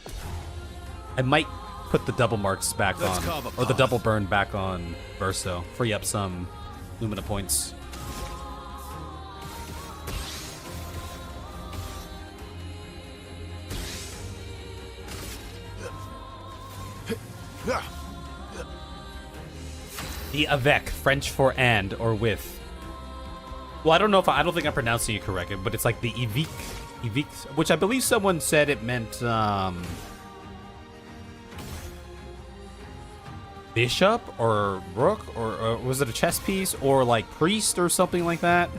put the double marks back on, or the double burn back on Verso. Free up some Lumina points. The avec, French for and or with. Well, I don't think I'm pronouncing it correctly, but it's like the Evic, which I believe someone said it meant bishop or rook, or was it a chess piece, or like priest or something like that?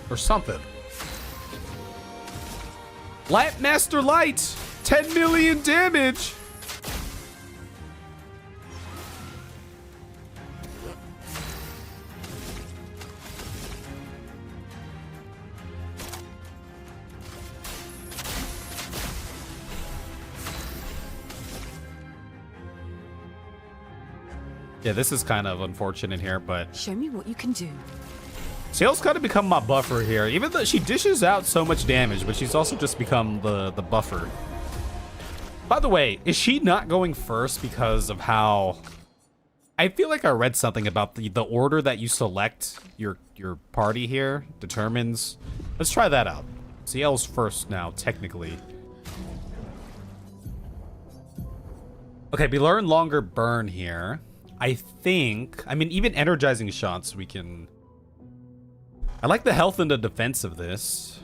Or something. Light Master Light! 10 million damage! Yeah, this is kind of unfortunate here, but Show me what you can do. Sail's kind of become my buffer here. Even though she dishes out so much damage, but she's also just become the buffer. By the way, is she not going first because of how... I feel like I read something about the order that you select your party here determines... Let's try that out. Sail's first now, technically. Okay, we learn longer burn here. I think... I mean, even energizing shots we can... I like the health and the defense of this.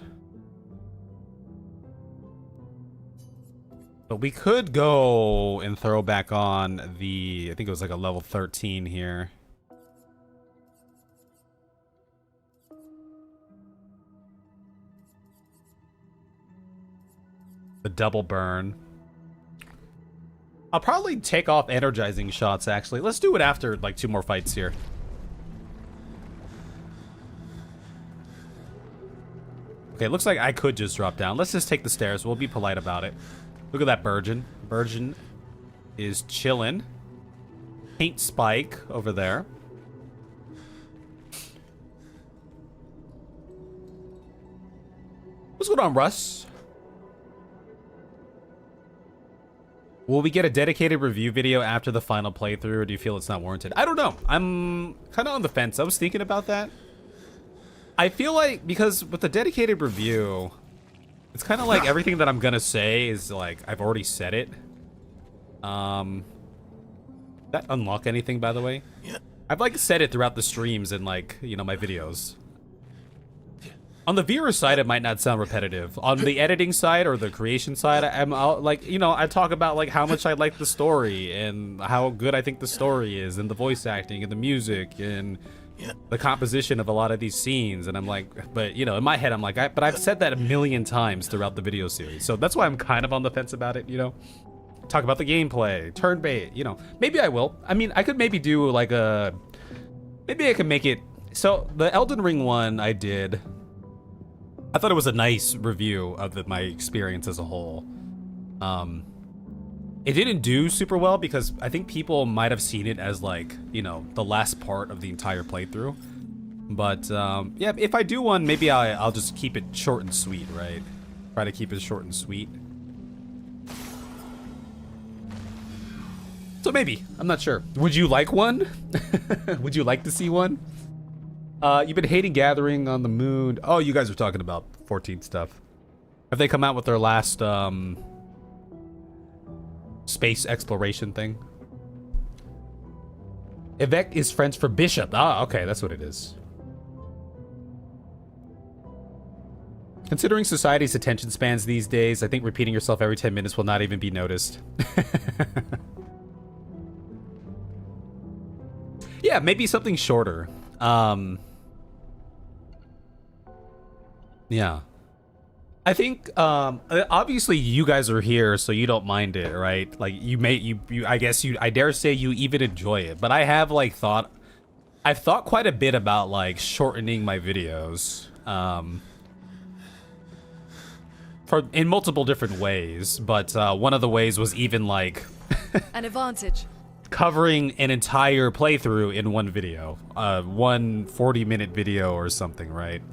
But we could go and throw back on the... I think it was like a level 13 here. The double burn. I'll probably take off energizing shots, actually. Let's do it after, like, 2 more fights here. Okay, looks like I could just drop down. Let's just take the stairs. We'll be polite about it. Look at that Burgeon. Burgeon is chilling. Paint spike over there. What's going on, Russ? Will we get a dedicated review video after the final playthrough, or do you feel it's not warranted? I don't know. I'm kind of on the fence. I was thinking about that. I feel like, because with the dedicated review, it's kind of like everything that I'm gonna say is like, I've already said it. That unlock anything, by the way? Yeah. I've like said it throughout the streams and like, you know, my videos. On the viewer side, it might not sound repetitive. On the editing side or the creation side, I'm like, you know, I talk about like how much I like the story and how good I think the story is, and the voice acting and the music and the composition of a lot of these scenes. And I'm like, but you know, in my head, I'm like, but I've said that a million times throughout the video series. So that's why I'm kind of on the fence about it, you know? Talk about the gameplay, turn bait, you know. Maybe I will. I mean, I could maybe do like a, maybe I can make it. So the Elden Ring one I did, I thought it was a nice review of my experience as a whole. It didn't do super well because I think people might have seen it as like, you know, the last part of the entire playthrough. But yeah, if I do one, maybe I'll just keep it short and sweet, right? Try to keep it short and sweet. So maybe, I'm not sure. Would you like one? Would you like to see one? You've been hating Gathering on the Moon. Oh, you guys are talking about 14 stuff. Have they come out with their last space exploration thing? Evec is French for bishop. Ah, okay, that's what it is. Considering society's attention spans these days, I think repeating yourself every 10 minutes will not even be noticed. Yeah, maybe something shorter. Yeah. I think obviously you guys are here, so you don't mind it, right? Like I guess I dare say you even enjoy it. But I have like I've thought quite a bit about like shortening my videos in multiple different ways, but one of the ways was even like An advantage. covering an entire playthrough in one video, one 40-minute video or something, right?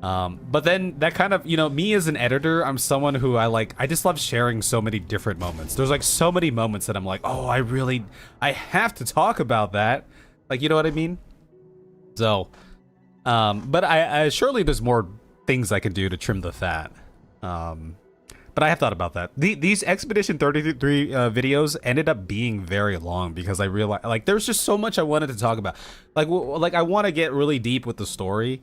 But then that kind of, you know, me as an editor, I'm someone who I just love sharing so many different moments. There's like so many moments that I'm like, oh, I have to talk about that. Like, you know what I mean? So, but I surely there's more things I can do to trim the fat. But I have thought about that. These Expedition 33 videos ended up being very long because I realized, like, there's just so much I wanted to talk about. Like I want to get really deep with the story.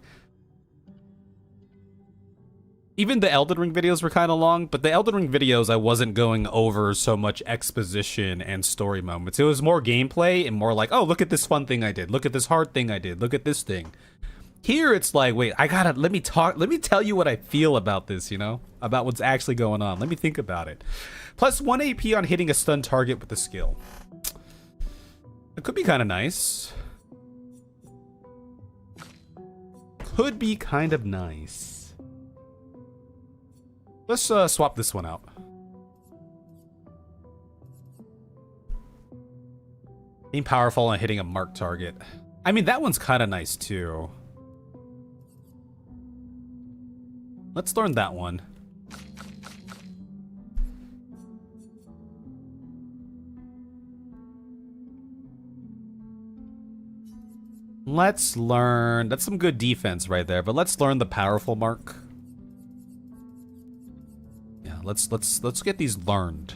Even the Elden Ring videos were kind of long, but the Elden Ring videos, I wasn't going over so much exposition and story moments. It was more gameplay and more like, oh, look at this fun thing I did. Look at this hard thing I did. Look at this thing. Here it's like, wait, let me tell you what I feel about this, you know? About what's actually going on. Let me think about it. Plus 1 AP on hitting a stun target with a skill. It could be kind of nice. Could be kind of nice. Let's swap this one out. Being powerful and hitting a marked target. I mean, that one's kind of nice too. Let's learn that one. Let's learn. That's some good defense right there, but let's learn the powerful mark. Yeah, let's get these learned.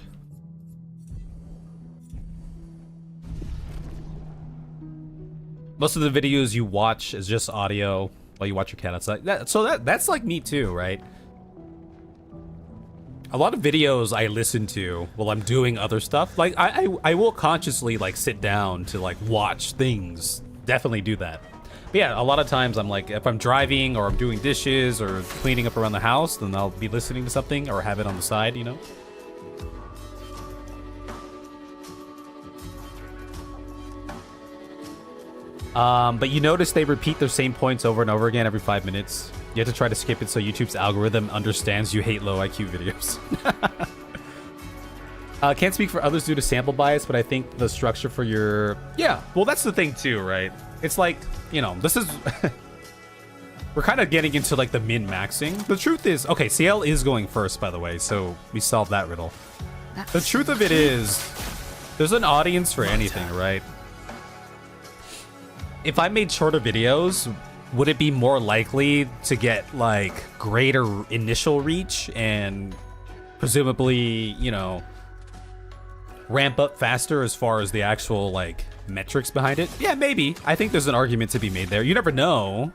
Most of the videos you watch is just audio while you watch your cat outside. That's like me too, right? A lot of videos I listen to while I'm doing other stuff. Like I will consciously like sit down to like watch things. Definitely do that. But yeah, a lot of times I'm like, if I'm driving or I'm doing dishes or cleaning up around the house, then I'll be listening to something or have it on the side, you know? But you notice they repeat their same points over and over again every 5 minutes. You have to try to skip it so YouTube's algorithm understands you hate low IQ videos. Can't speak for others due to sample bias, but I think the structure for your... Yeah, well, that's the thing too, right? It's like, you know, this is... We're kind of getting into like the min-maxing. The truth is... Okay, CL is going first, by the way, so we solved that riddle. The truth of it is, there's an audience for anything, right? If I made shorter videos, would it be more likely to get like greater initial reach and presumably, you know, ramp up faster as far as the actual like metrics behind it? Yeah, maybe. I think there's an argument to be made there. You never know.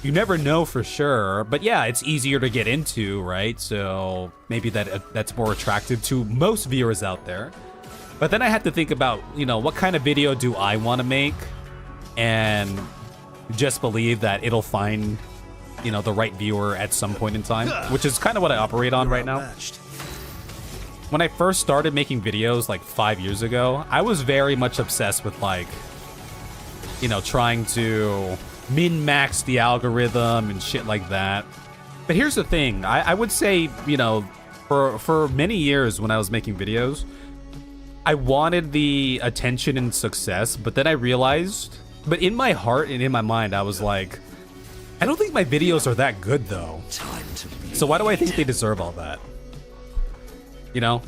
You never know for sure, but yeah, it's easier to get into, right? So maybe that's more attractive to most viewers out there. But then I had to think about, you know, what kind of video do I want to make, and just believe that it'll find, you know, the right viewer at some point in time, which is kind of what I operate on right now. When I first started making videos like 5 years ago, I was very much obsessed with like, you know, trying to min-max the algorithm and shit like that. But here's the thing, I would say, you know, for many years when I was making videos, I wanted the attention and success, but then I realized, but in my heart and in my mind, I was like, I don't think my videos are that good though. So why do I think they deserve all that? You know?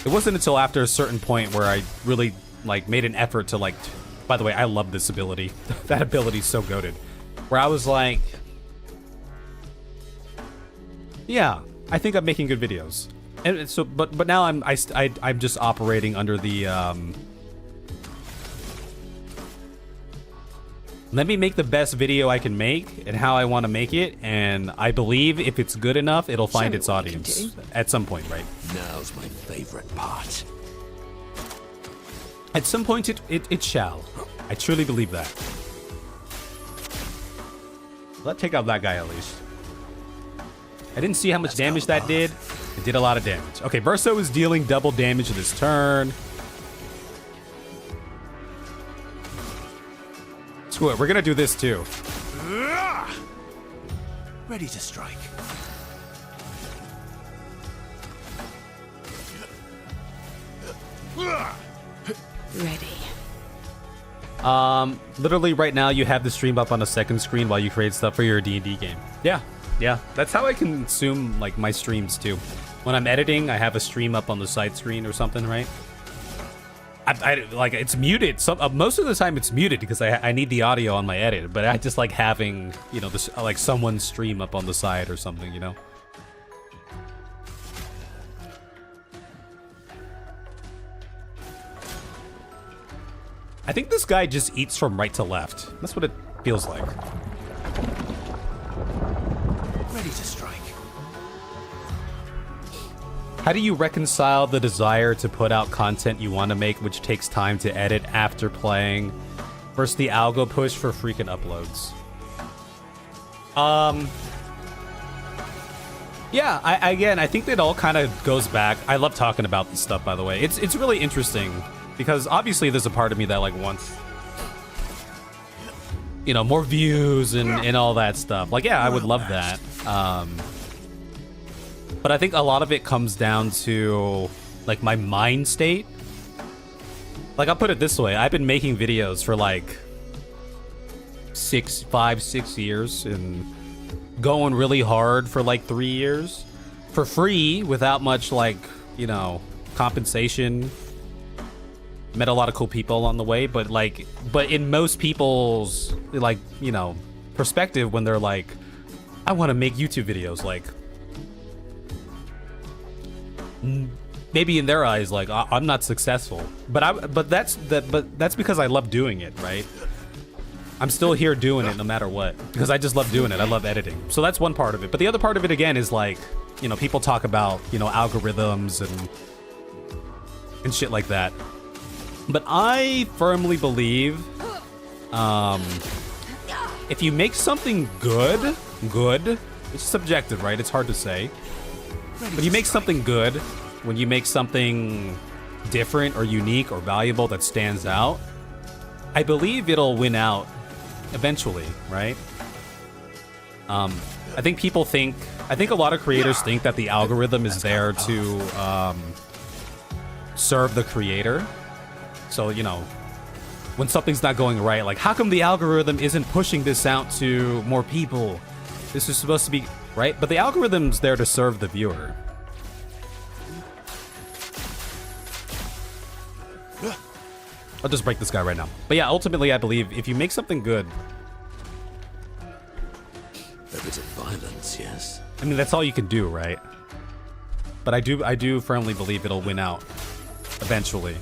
It wasn't until after a certain point where I really like made an effort to like, by the way, I love this ability. That ability is so goated. Where I was like, yeah, I think I'm making good videos. And so, but now I'm just operating under the let me make the best video I can make and how I want to make it, and I believe if it's good enough, it'll find its audience at some point, right? Now's my favorite part. At some point, it shall. I truly believe that. Let's take out that guy at least. I didn't see how much damage that did. It did a lot of damage. Okay, Verso is dealing double damage this turn. Screw it, we're gonna do this too. Ready to strike. Ready. Literally right now you have the stream up on a second screen while you create stuff for your D&D game. Yeah, that's how I consume like my streams too. When I'm editing, I have a stream up on the side screen or something, right? I like it's muted. Most of the time it's muted because I need the audio on my edit, but I just like having, you know, this like someone's stream up on the side or something, you know. I think this guy just eats from right to left. That's what it feels like. Ready to strike. How do you reconcile the desire to put out content you want to make, which takes time to edit after playing, versus the algo push for freaking uploads? Yeah, I think that all kind of goes back. I love talking about this stuff, by the way. It's really interesting because obviously there's a part of me that like wants, you know, more views and all that stuff. Like, yeah, I would love that. But I think a lot of it comes down to like my mind state. Like, I'll put it this way. I've been making videos for like 5-6 years and going really hard for like 3 years for free without much like, you know, compensation. Met a lot of cool people on the way, but in most people's like, you know, perspective, when they're like, I want to make YouTube videos, like maybe in their eyes, like I'm not successful, but that's because I love doing it, right? I'm still here doing it no matter what because I just love doing it. I love editing, so that's one part of it. But the other part of it again is like, you know, people talk about, you know, algorithms and shit like that. But I firmly believe, if you make something good, it's subjective, right? It's hard to say. But you make something good, when you make something different or unique or valuable that stands out, I believe it'll win out eventually, right? I think people think I think a lot of creators think that the algorithm is there to serve the creator. So, you know, when something's not going right, like, how come the algorithm isn't pushing this out to more people? This is supposed to be, right? But the algorithm's there to serve the viewer. I'll just break this guy right now. But yeah, ultimately, I believe if you make something good... A bit of violence, yes. I mean, that's all you can do, right? But I do firmly believe it'll win out eventually.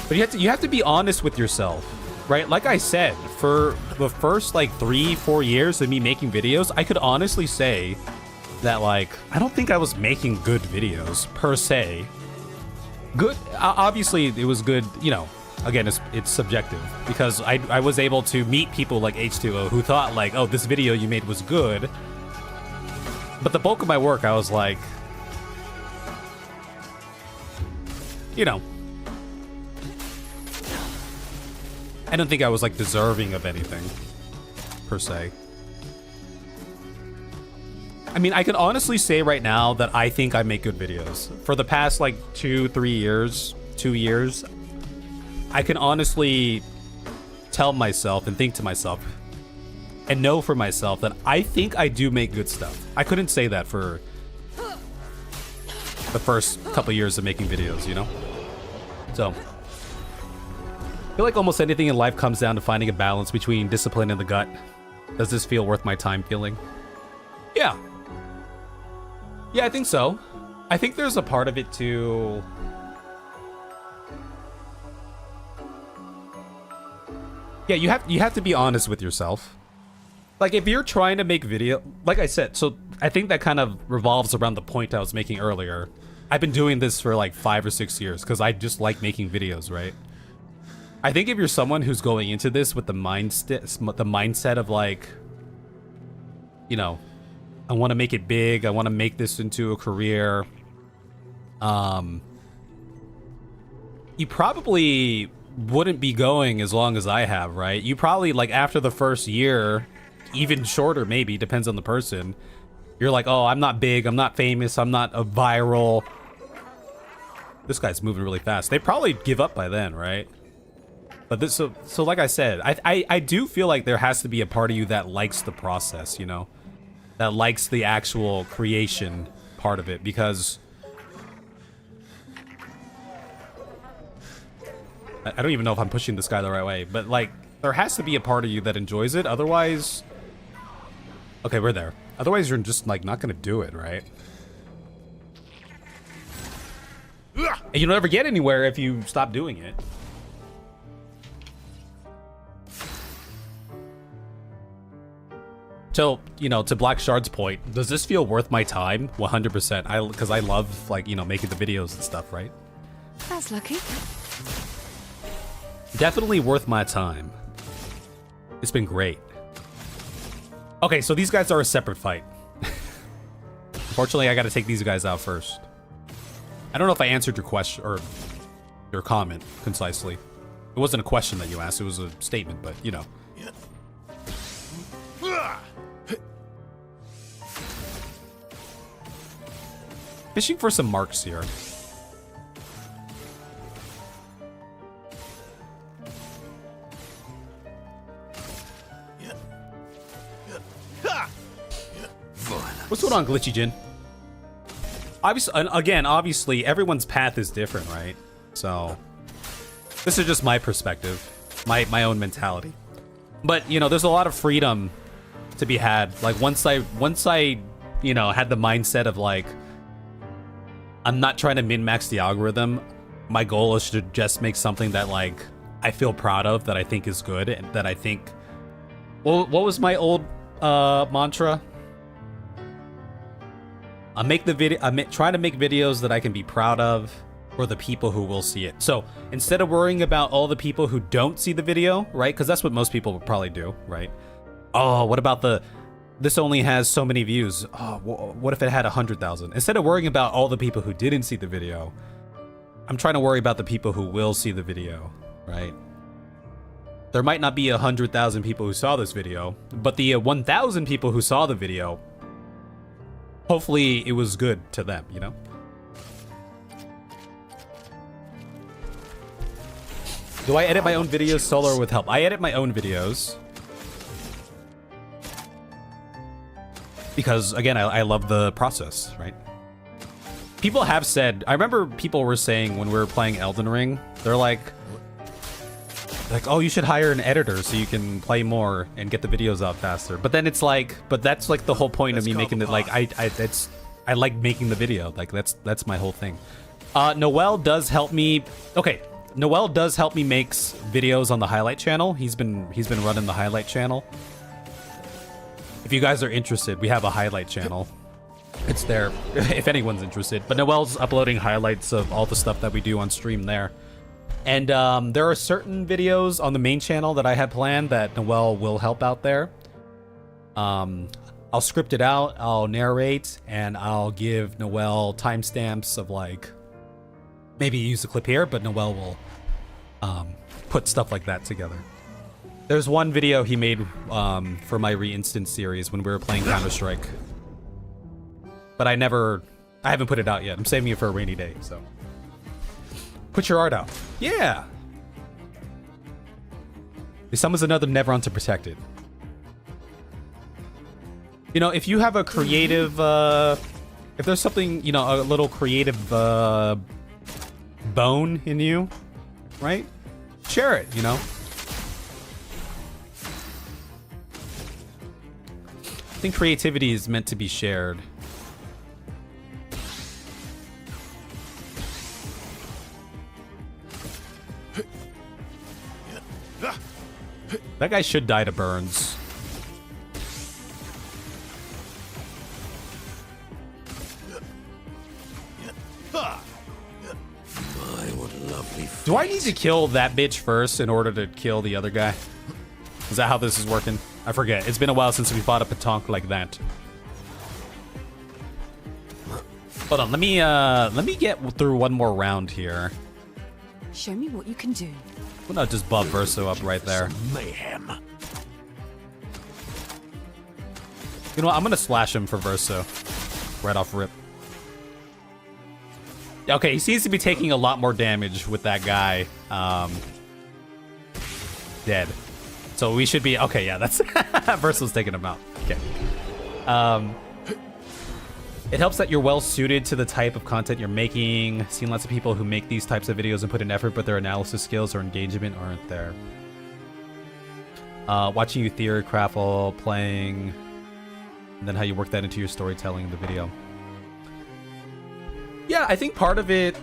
But you have to be honest with yourself, right? Like I said, for the first like 3-4 years of me making videos, I could honestly say that like I don't think I was making good videos per se. Good, obviously it was good, you know. Again, it's subjective because I was able to meet people like H2O who thought like, oh, this video you made was good. But the bulk of my work, I was like, you know, I don't think I was like deserving of anything per se. I mean, I can honestly say right now that I think I make good videos. For the past like 2 years, I can honestly tell myself and think to myself and know for myself that I think I do make good stuff. I couldn't say that for the first couple years of making videos, you know? So, I feel like almost anything in life comes down to finding a balance between discipline and the gut. Does this feel worth my time feeling? Yeah. Yeah, I think so. I think there's a part of it too. Yeah, you have to be honest with yourself. Like if you're trying to make video, like I said, so I think that kind of revolves around the point I was making earlier. I've been doing this for like 5 or 6 years because I just like making videos, right? I think if you're someone who's going into this with the mindset of like, you know, I want to make it big, I want to make this into a career, you probably wouldn't be going as long as I have, right? You probably, like, after the first year, even shorter maybe, depends on the person, you're like, oh, I'm not big, I'm not famous, I'm not a viral. This guy's moving really fast. They probably give up by then, right? But this, so like I said, I do feel like there has to be a part of you that likes the process, you know? That likes the actual creation part of it, because I don't even know if I'm pushing this guy the right way, but like there has to be a part of you that enjoys it. Otherwise, okay, we're there. Otherwise, you're just like not gonna do it, right? And you'll never get anywhere if you stop doing it. So, you know, to Black Shard's point, does this feel worth my time? 100%. Because I love, like, you know, making the videos and stuff, right? That's lucky. Definitely worth my time. It's been great. Okay, so these guys are a separate fight. Unfortunately, I gotta take these guys out first. I don't know if I answered your question or your comment concisely. It wasn't a question that you asked, it was a statement, but, you know. Fishing for some marks here. What's going on, Glitchy Jin? Obviously, everyone's path is different, right? So, this is just my perspective, my own mentality. But you know, there's a lot of freedom to be had. Like once I, you know, had the mindset of like, I'm not trying to min-max the algorithm. My goal is to just make something that like I feel proud of, that I think is good, and that I think. Well, what was my old mantra? I try to make videos that I can be proud of for the people who will see it. So instead of worrying about all the people who don't see the video, right? Because that's what most people would probably do, right? Oh, what about this only has so many views. Oh, what if it had 100,000? Instead of worrying about all the people who didn't see the video, I'm trying to worry about the people who will see the video, right? There might not be 100,000 people who saw this video, but the 1,000 people who saw the video hopefully it was good to them, you know? Do I edit my own videos solo or with help? I edit my own videos. Because, again, I love the process, right? People have said, I remember people were saying when we were playing Elden Ring, they're like, oh, you should hire an editor so you can play more and get the videos out faster. But then it's like, but that's like the whole point of me making it. Like, I like making the video. Like, that's my whole thing. Noel does help me. Okay, Noel does help me makes videos on the highlight channel. He's been running the highlight channel. If you guys are interested, we have a highlight channel. It's there if anyone's interested. But Noel's uploading highlights of all the stuff that we do on stream there. And there are certain videos on the main channel that I had planned that Noel will help out there. I'll script it out, I'll narrate, and I'll give Noel timestamps of like, maybe use a clip here, but Noel will put stuff like that together. There's one video he made for my re-instance series when we were playing Counter-Strike. But I haven't put it out yet. I'm saving it for a rainy day, so. Put your art out. Yeah! Someone's another never on to protect it. You know, if you have a creative, if there's something, you know, a little creative bone in you, right? Share it, you know? I think creativity is meant to be shared. That guy should die to burns. Do I need to kill that bitch first in order to kill the other guy? Is that how this is working? I forget. It's been a while since we fought a Patonk like that. Hold on, let me get through one more round here. Show me what you can do. Why not just buff Verso up right there? Mayhem. You know what? I'm gonna slash him for Verso. Right off rip. Okay, he seems to be taking a lot more damage with that guy. Dead. So we should be okay. Yeah, that's Verso's taking him out. Okay. It helps that you're well suited to the type of content you're making. Seen lots of people who make these types of videos and put in effort, but their analysis skills or engagement aren't there. Watching you theory craft while playing, and then how you work that into your storytelling in the video. Yeah, I think part of it.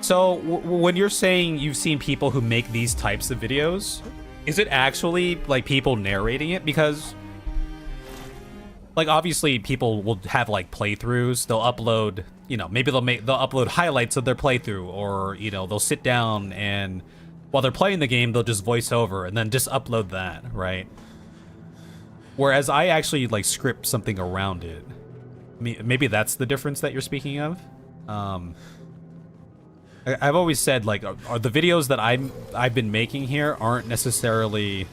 So when you're saying you've seen people who make these types of videos, is it actually like people narrating it? Because like obviously people will have like playthroughs. They'll upload, you know, maybe they'll upload highlights of their playthrough, or you know, they'll sit down and while they're playing the game, they'll just voice over and then just upload that, right? Whereas I actually like script something around it. Maybe that's the difference that you're speaking of. I've always said like are the videos that I've been making here aren't necessarily,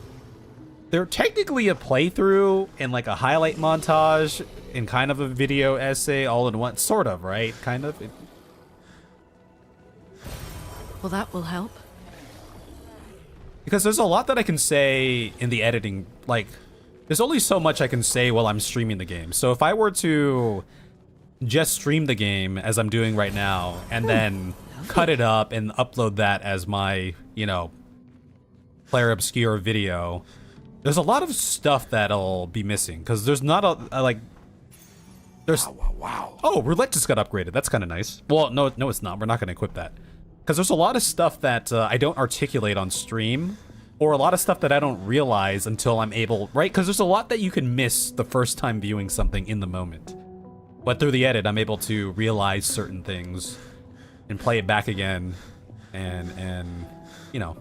they're technically a playthrough and like a highlight montage and kind of a video essay all in one, sort of, right? Kind of. Well, that will help. Because there's a lot that I can say in the editing, like there's only so much I can say while I'm streaming the game. So if I were to just stream the game as I'm doing right now and then cut it up and upload that as my, you know, Clair Obscur video, there's a lot of stuff that'll be missing because there's not a like there's Wow. oh, roulette just got upgraded. That's kind of nice. Well, no it's not. We're not going to equip that because there's a lot of stuff that I don't articulate on stream, or a lot of stuff that I don't realize until I'm able, right? Because there's a lot that you can miss the first time viewing something in the moment, but through the edit I'm able to realize certain things and play it back again and you know,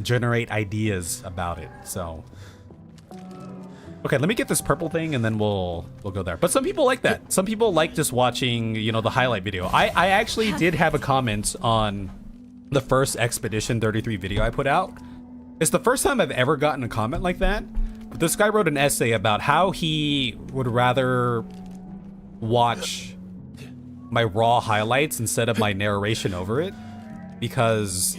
generate ideas about it. So okay, let me get this purple thing and then we'll go there. But some people like that. Some people like just watching, you know, the highlight video. I actually did have a comment on the first Expedition 33 video I put out. It's the first time I've ever gotten a comment like that. But this guy wrote an essay about how he would rather watch my raw highlights instead of my narration over it. Because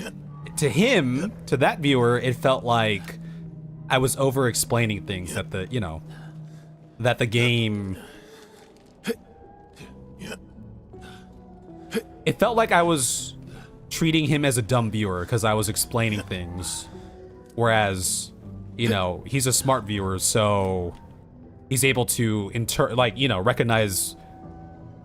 to him, to that viewer, it felt like I was over explaining things that the, you know, that the game, it felt like I was treating him as a dumb viewer because I was explaining things. Whereas, you know, he's a smart viewer, so he's able to recognize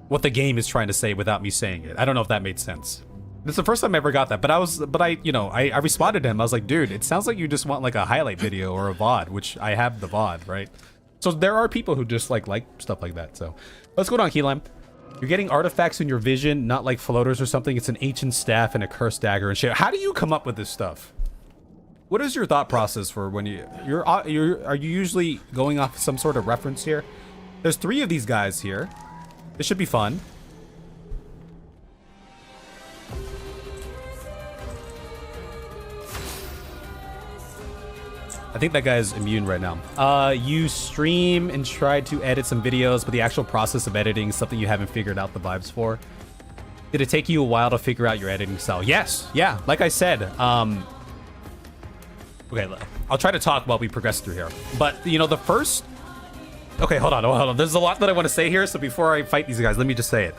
what the game is trying to say without me saying it. I don't know if that made sense. It's the first time I ever got that, but I responded to him. I was like, dude, it sounds like you just want like a highlight video or a VOD, which I have the VOD, right? So there are people who just like stuff like that. So let's go on, Keylime. You're getting artifacts in your vision, not like floaters or something. It's an ancient staff and a cursed dagger and shit. How do you come up with this stuff? What is your thought process for when are you usually going off some sort of reference here? There's 3 of these guys here. This should be fun. I think that guy's immune right now. You stream and tried to edit some videos, but the actual process of editing is something you haven't figured out the vibes for. Did it take you a while to figure out your editing style? Yes. Yeah. Like I said, okay, I'll try to talk while we progress through here. But, you know, the first... Okay, hold on. There's a lot that I want to say here, so before I fight these guys, let me just say it.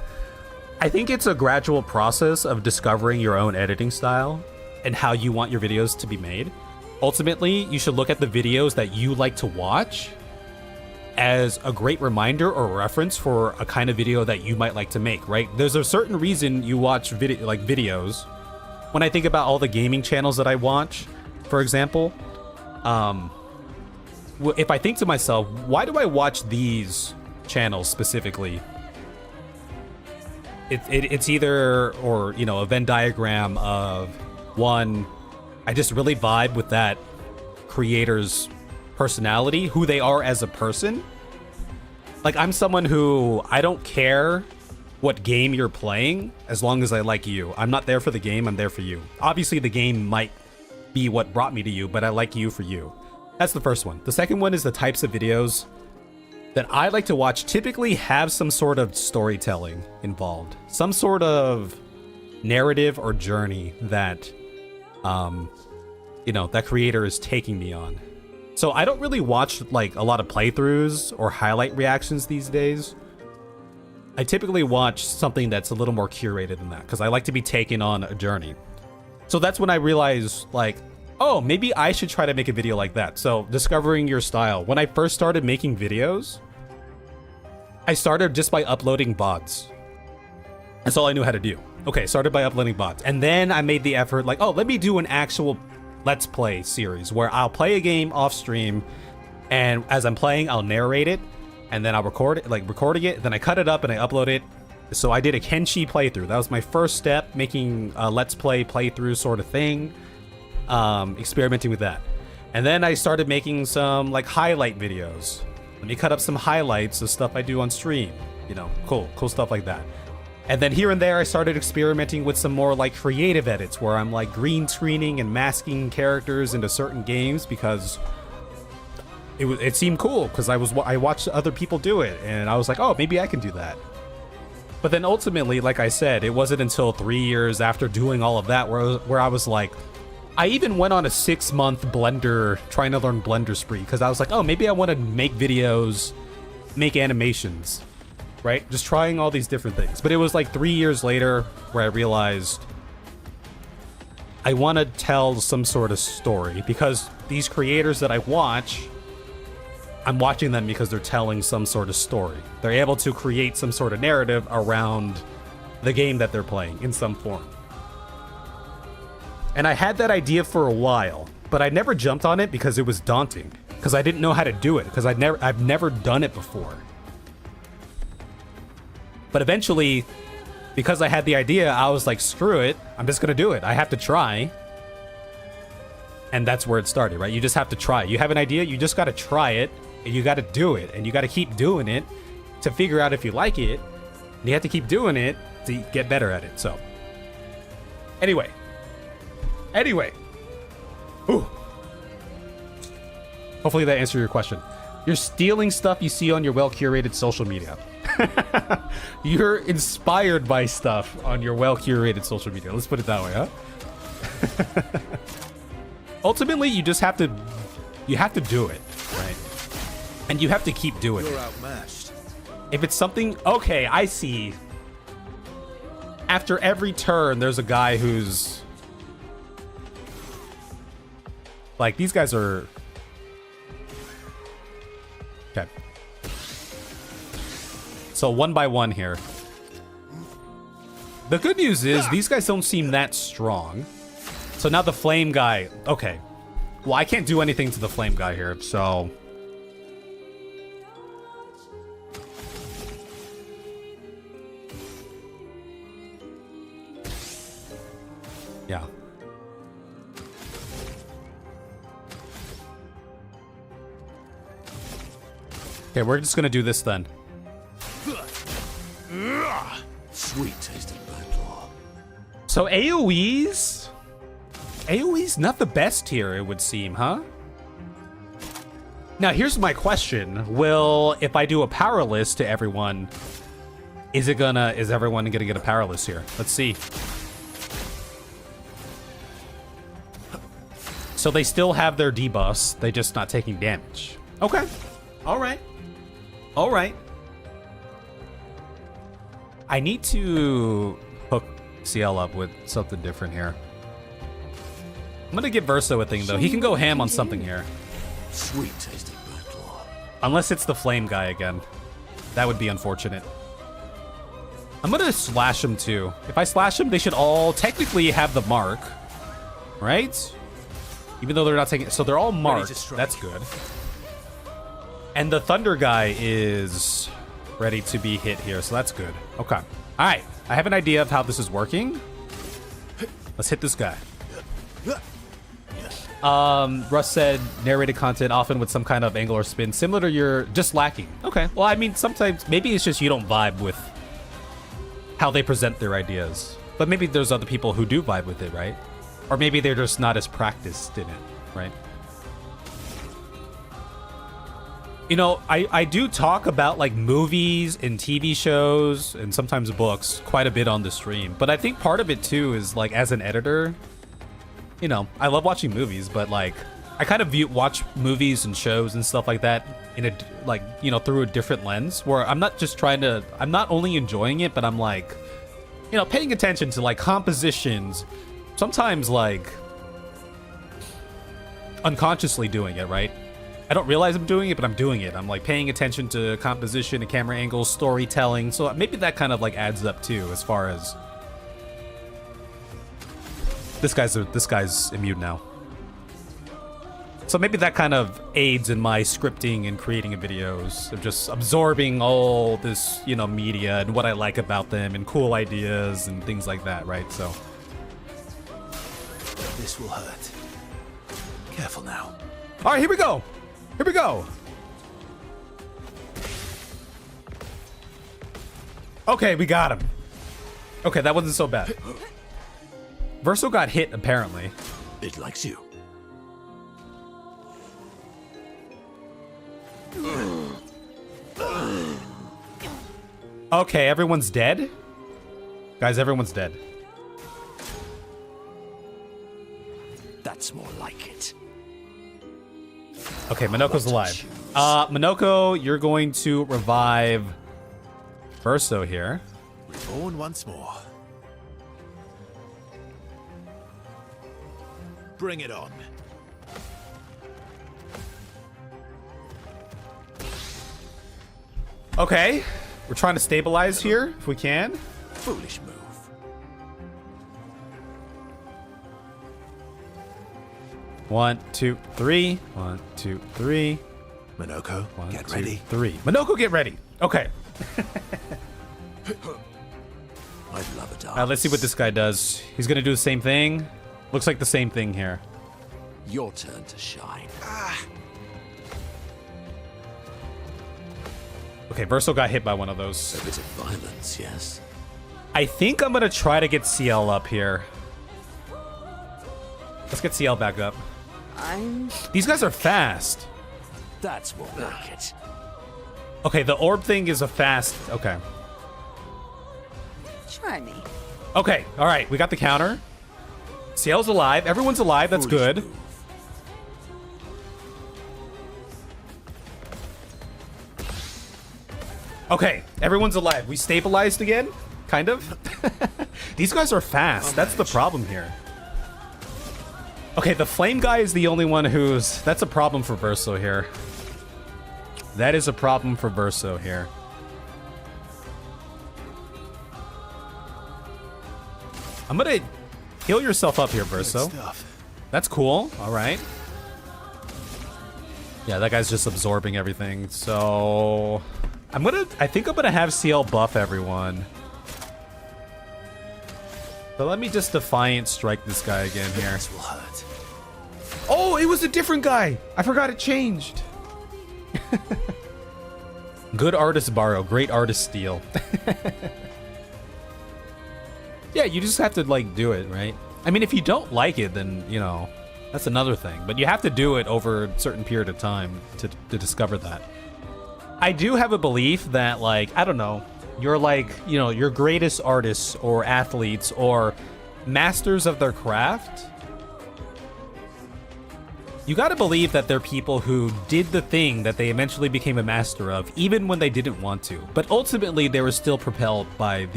I think it's a gradual process of discovering your own editing style and how you want your videos to be made. Ultimately, you should look at the videos that you like to watch as a great reminder or reference for a kind of video that you might like to make, right? There's a certain reason you watch videos. When I think about all the gaming channels that I watch, for example, if I think to myself, why do I watch these channels specifically? It's either, or, you know, a Venn diagram of one, I just really vibe with that creator's personality, who they are as a person. Like, I'm someone who, I don't care what game you're playing as long as I like you. I'm not there for the game, I'm there for you. Obviously, the game might be what brought me to you, but I like you for you. That's the first one. The second one is the types of videos that I like to watch typically have some sort of storytelling involved. Some sort of narrative or journey that, you know, that creator is taking me on. So I don't really watch like a lot of playthroughs or highlight reactions these days. I typically watch something that's a little more curated than that because I like to be taken on a journey. So that's when I realized, like, oh, maybe I should try to make a video like that. So discovering your style. When I first started making videos, I started just by uploading VODs. That's all I knew how to do. Okay, started by uploading VODs. And then I made the effort, like, oh, let me do an actual Let's Play series where I'll play a game off stream, and as I'm playing, I'll narrate it, and then I'll record it, like recording it, then I cut it up and I upload it. So I did a Kenshi playthrough. That was my first step, making a Let's Play playthrough sort of thing, experimenting with that. And then I started making some like highlight videos. Let me cut up some highlights of stuff I do on stream. You know, cool stuff like that. And then here and there, I started experimenting with some more like creative edits where I'm like green screening and masking characters into certain games because it seemed cool because I watched other people do it and I was like, oh, maybe I can do that. But then ultimately, like I said, it wasn't until 3 years after doing all of that where I was like, I even went on a 6-month Blender, trying to learn Blender spree because I was like, oh, maybe I want to make videos, make animations. Right? Just trying all these different things. But it was like 3 years later where I realized I want to tell some sort of story because these creators that I watch, I'm watching them because they're telling some sort of story. They're able to create some sort of narrative around the game that they're playing in some form. And I had that idea for a while, but I never jumped on it because it was daunting. Because I didn't know how to do it. Because I've never done it before. But eventually, because I had the idea, I was like, screw it. I'm just going to do it. I have to try. And that's where it started, right? You just have to try. You have an idea, you just got to try it. And you got to do it. And you got to keep doing it to figure out if you like it. And you have to keep doing it to get better at it. So, anyway, Anyway. Ooh. Hopefully that answered your question. You're stealing stuff you see on your well-curated social media. You're inspired by stuff on your well-curated social media. Let's put it that way, huh? Ultimately, you just have to do it, right? And you have to keep doing it. Outmatched. If it's something, okay, I see. After every turn, there's a guy who's like, these guys are okay. So 1 by 1 here. The good news is these guys don't seem that strong. So now the flame guy, okay. Well, I can't do anything to the flame guy here, so yeah. Okay, we're just gonna do this then. Sweet tasting battle. So AoE's not the best here, it would seem, huh? Now here's my question. If I do a powerless to everyone, is everyone gonna get a powerless here? Let's see. So they still have their debuffs, they just not taking damage. Okay. Alright. Alright. I need to hook CL up with something different here. I'm gonna give Verso a thing though. He can go ham on something here. Sweet tasting battle. Unless it's the flame guy again. That would be unfortunate. I'm gonna slash him too. If I slash him, they should all technically have the mark. Right? Even though they're not taking, so they're all marked. That's good. And the thunder guy is ready to be hit here, so that's good. Okay. All right. I have an idea of how this is working. Let's hit this guy. Russ said narrated content often with some kind of angle or spin similar to your just lacking. Okay. Well, I mean, sometimes maybe it's just you don't vibe with how they present their ideas, but maybe there's other people who do vibe with it, right? Or maybe they're just not as practiced in it, right? You know, I do talk about like movies and TV shows and sometimes books quite a bit on the stream, but I think part of it too is like as an editor, you know, I love watching movies, but like I kind of watch movies and shows and stuff like that in a like, you know, through a different lens where I'm not just I'm not only enjoying it, but I'm like, you know, paying attention to like compositions, sometimes like unconsciously doing it, right? I don't realize I'm doing it, but I'm doing it. I'm like paying attention to composition and camera angles, storytelling. So maybe that kind of like adds up too, as far as this guy's immune now. So maybe that kind of aids in my scripting and creating of videos, of just absorbing all this, you know, media and what I like about them and cool ideas and things like that, right? So This will hurt. Careful now. all right, here we go. Here we go. Okay, we got him. Okay, that wasn't so bad. Verso got hit, apparently. It likes you. Okay, everyone's dead? Guys, everyone's dead. That's more like it. Okay, Minoko's alive. Minoko, you're going to revive Verso here. Reborn once more. Bring it on. Okay, we're trying to stabilize here, if we can. Foolish move. One, two, three. One, two, three. Minoko, One, get two, ready. three. Minoko, get ready. Okay. I'd love a dance. Let's see what this guy does. He's gonna do the same thing. Looks like the same thing here. Your turn to shine. Okay, Verso got hit by one of those. A bit of violence, yes. I think I'm gonna try to get CL up here. Let's get CL back up. I'm... These guys are fast. That's more like it. Okay, the orb thing is a fast... Okay. Try me. Okay, all right. We got the counter. CL's alive. Everyone's alive. That's Foolish good. move. Okay, everyone's alive. We stabilized again? Kind of. These guys are fast. That's the problem here. Okay, the flame guy is the only one who's... That's a problem for Verso here. That is a problem for Verso here. I'm gonna heal yourself up here, Verso. That's cool. All right. Yeah, that guy's just absorbing everything. So I think I'm gonna have CL buff everyone. But let me just Defiant Strike this guy again here. This will hurt. Oh, it was a different guy. I forgot it changed. Good artist borrow, great artist steal. Yeah, you just have to like do it, right? I mean, if you don't like it, then, you know, that's another thing. But you have to do it over a certain period of time to discover that. I do have a belief that, like, I don't know, you're like, you know, your greatest artists or athletes or masters of their craft. You gotta believe that they're people who did the thing that they eventually became a master of, even when they didn't want to. But ultimately, they were still propelled by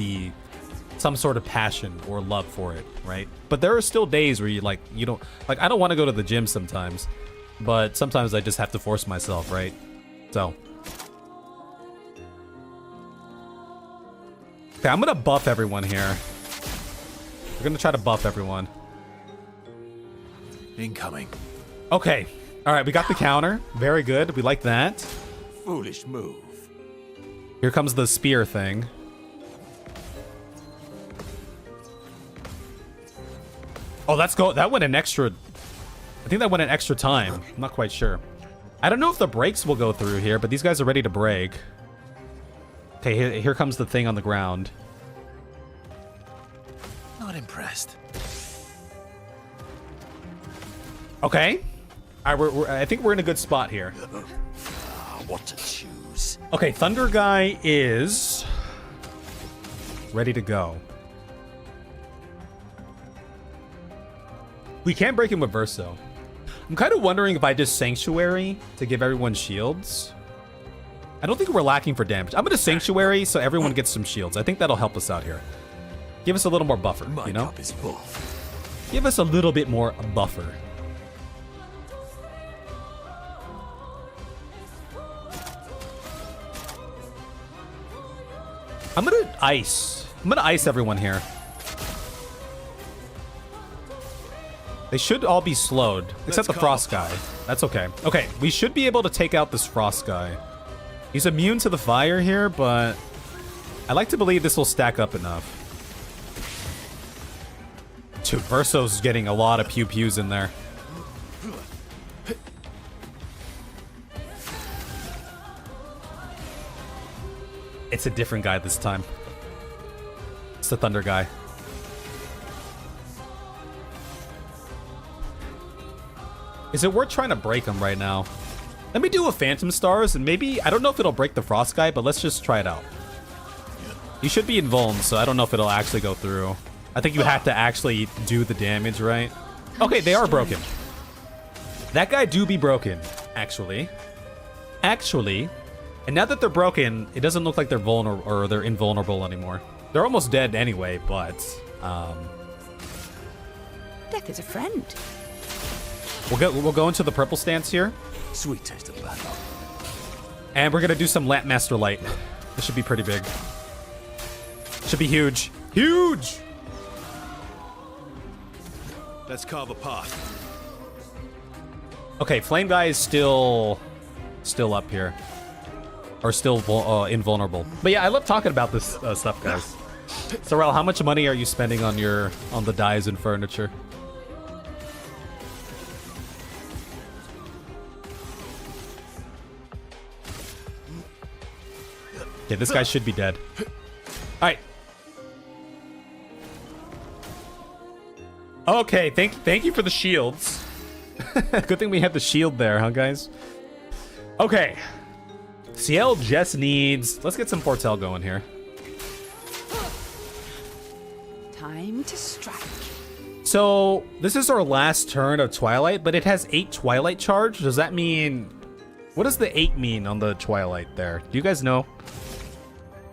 some sort of passion or love for it, right? But there are still days where you don't, like, I don't want to go to the gym sometimes, but sometimes I just have to force myself, right? So. Okay, I'm gonna buff everyone here. We're gonna try to buff everyone. Incoming. Okay. All right, we got the counter. Very good. We like that. Foolish move. Here comes the spear thing. Oh, that went an extra... I think that went an extra time. I'm not quite sure. I don't know if the brakes will go through here, but these guys are ready to brake. Okay, here comes the thing on the ground. Not impressed. Okay. All right, I think we're in a good spot here. What to choose? Okay, Thunder Guy is ready to go. We can't break him with Verso. I'm kind of wondering if I just Sanctuary to give everyone shields. I don't think we're lacking for damage. I'm going to Sanctuary so everyone gets some shields. I think that'll help us out here. Give us a little more buffer, My you know? cup is full. Give us a little bit more buffer. I'm going to ice everyone here. They should all be slowed, except the Frost guy. That's okay. Okay, we should be able to take out this Frost guy. He's immune to the fire here, but I like to believe this will stack up enough. Dude, Verso's getting a lot of pew-pews in there. It's a different guy this time. It's the Thunder guy. Is it worth trying to break him right now? Let me do a Phantom Stars, and maybe... I don't know if it'll break the Frost guy, but let's just try it out. You should be invuln, so I don't know if it'll actually go through. I think you have to actually do the damage, right? Okay, they are broken. That guy do be broken, actually. Actually. And now that they're broken, it doesn't look like they're vulnerable or they're invulnerable anymore. They're almost dead anyway, but... Death is a friend. We'll go into the purple stance here. Sweet taste of battle. And we're gonna do some Lamp Master Light. This should be pretty big. Should be huge. Huge! Let's carve a path. Okay, Flame Guy is still up here. Or still invulnerable. But yeah, I love talking about this stuff, guys. Sorrel, how much money are you spending on the dyes and furniture? Okay, this guy should be dead. Alright. Okay, thank you for the shields. Good thing we had the shield there, huh, guys? Okay. Ciel just needs... Let's get some Portel going here. Time to strike. So, this is our last turn of Twilight, but it has 8 Twilight charge. Does that mean... What does the 8 mean on the Twilight there? Do you guys know?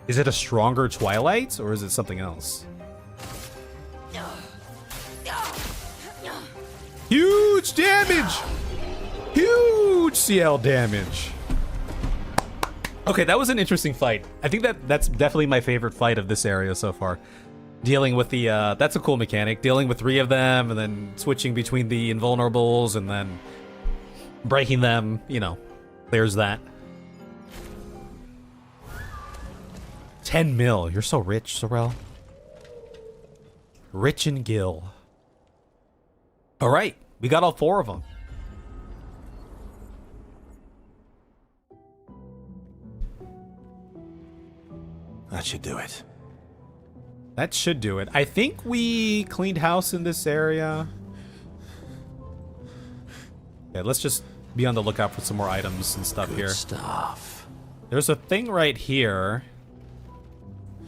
Is it a stronger Twilight, or is it something else? Huge damage! Huge CL damage. Okay, that was an interesting fight. I think that's definitely my favorite fight of this area so far. Dealing with the, that's a cool mechanic. Dealing with 3 of them, and then switching between the invulnerables, and then breaking them, you know. There's that. 10 mil. You're so rich, Sorrel. Rich and Gil. All right. We got all 4 of them. That should do it. That should do it. I think we cleaned house in this area. Okay, let's just be on the lookout for some more items and stuff here. Stuff. There's a thing right here.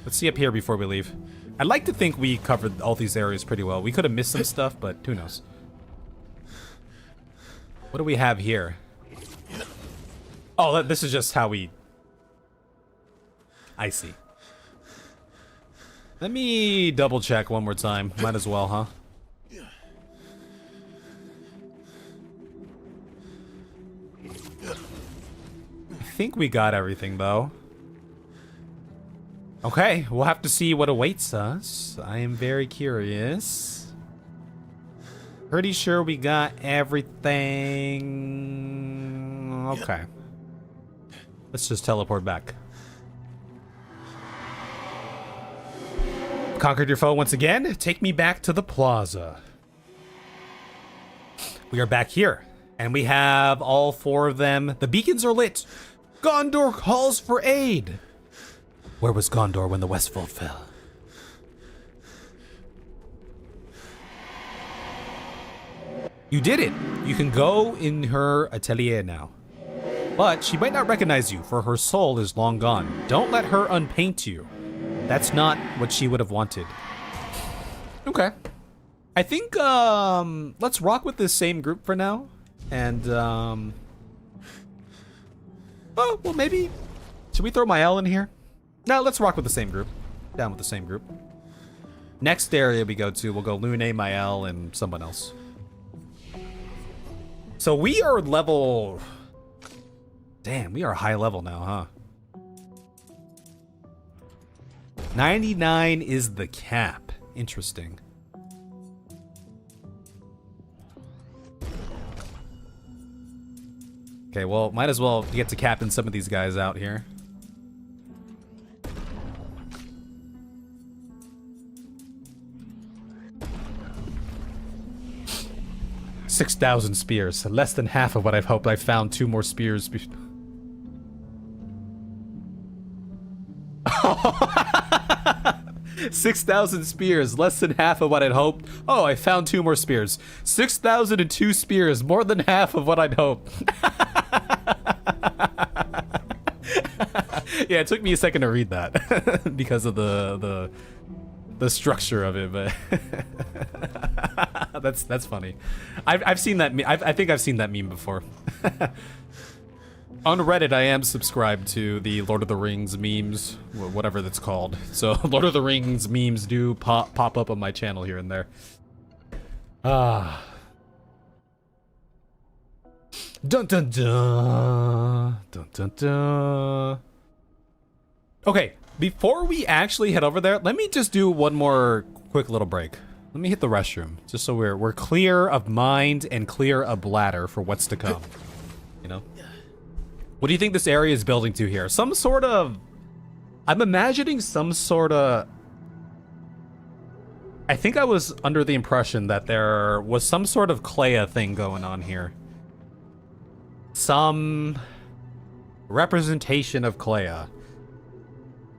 Let's see up here before we leave. I'd like to think we covered all these areas pretty well. We could have missed some stuff, but who knows. What do we have here? Oh, this is just how we... I see. Let me double check one more time. Might as well, huh? I think we got everything, though. Okay, we'll have to see what awaits us. I am very curious. Pretty sure we got everything. Okay. Let's just teleport back. Conquered your foe once again. Take me back to the plaza. We are back here, and we have all 4 of them. The beacons are lit. Gondor calls for aid. Where was Gondor when the Westfold fell? You did it. You can go in her atelier now. But she might not recognize you, for her soul is long gone. Don't let her unpaint you. That's not what she would have wanted. Okay. I think, let's rock with this same group for now. And, oh, well, maybe... Should we throw Mael in here? No, let's rock with the same group. Down with the same group. Next area we go to, we'll go Lune, Mael, and someone else. So we are level... Damn, we are high level now, huh? 99 is the cap. Interesting. Okay, well, might as well get to capping some of these guys out here. $6,000 spears. Less than half of what I've hoped. I found 2 more spears. 6,000 spears, less than half of what I'd hoped. Oh, I found 2 more spears. 6,002 spears, more than half of what I'd hoped. Yeah, it took me a second to read that because of the structure of it, but that's funny. I've seen that. I think I've seen that meme before. On Reddit, I am subscribed to the Lord of the Rings memes, whatever that's called. So Lord of the Rings memes do pop up on my channel here and there. Ah. Dun dun dun. Dun dun dun. Okay, before we actually head over there, let me just do one more quick little break. Let me hit the restroom, just so we're clear of mind and clear of bladder for what's to come. You know? What do you think this area is building to here? Some sort of... I'm imagining some sort of... I think I was under the impression that there was some sort of Clair thing going on here. Some representation of Clair.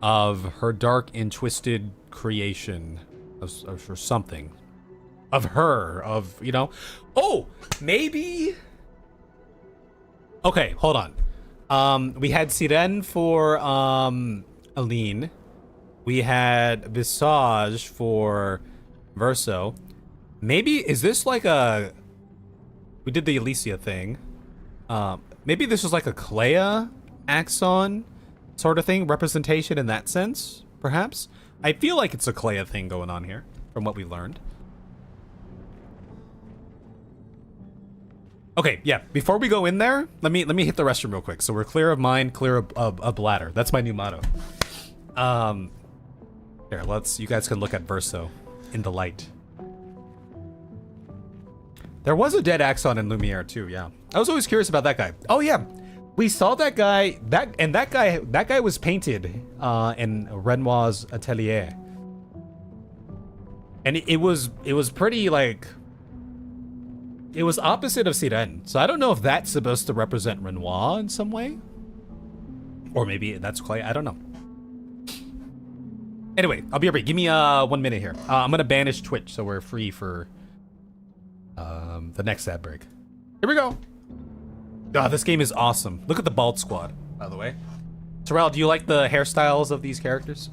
Of her dark and twisted creation. Or something. of her, of, you know. Oh, maybe. Okay, hold on. We had Siren for Aline. We had Visage for Verso. Maybe is this like a? We did the Alicia thing. Maybe this was like a Clair Axon sort of thing, representation in that sense, perhaps. I feel like it's a Clair thing going on here, from what we learned. Okay, yeah. Before we go in there, let me hit the restroom real quick. So we're clear of mind, clear of bladder. That's my new motto. Here, you guys can look at Verso in the light. There was a dead Axon in Lumiere too, yeah. I was always curious about that guy. Oh yeah, we saw that guy. That guy was painted in Renoir's atelier, and it was pretty like. It was opposite of Siren, so I don't know if that's supposed to represent Renoir in some way, or maybe that's Clay. I don't know. Anyway, I'll be right back. Give me 1 minute here. I'm gonna banish Twitch so we're free for the next ad break. Here we go. God, this game is awesome. Look at the bald squad, by the way. Terrell, do you like the hairstyles of these characters?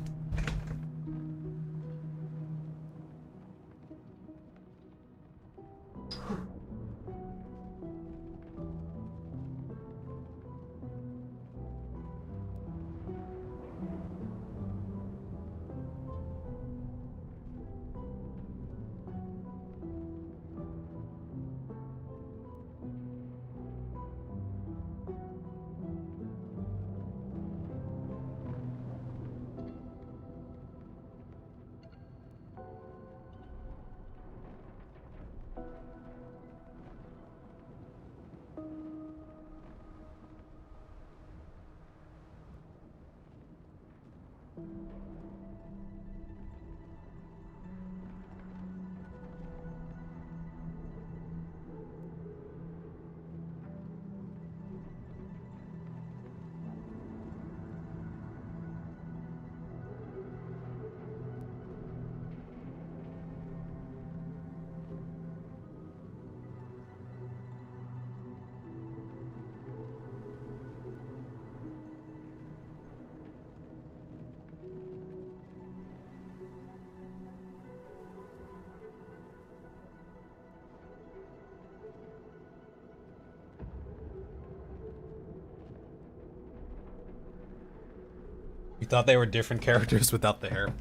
You thought they were different characters without the hair.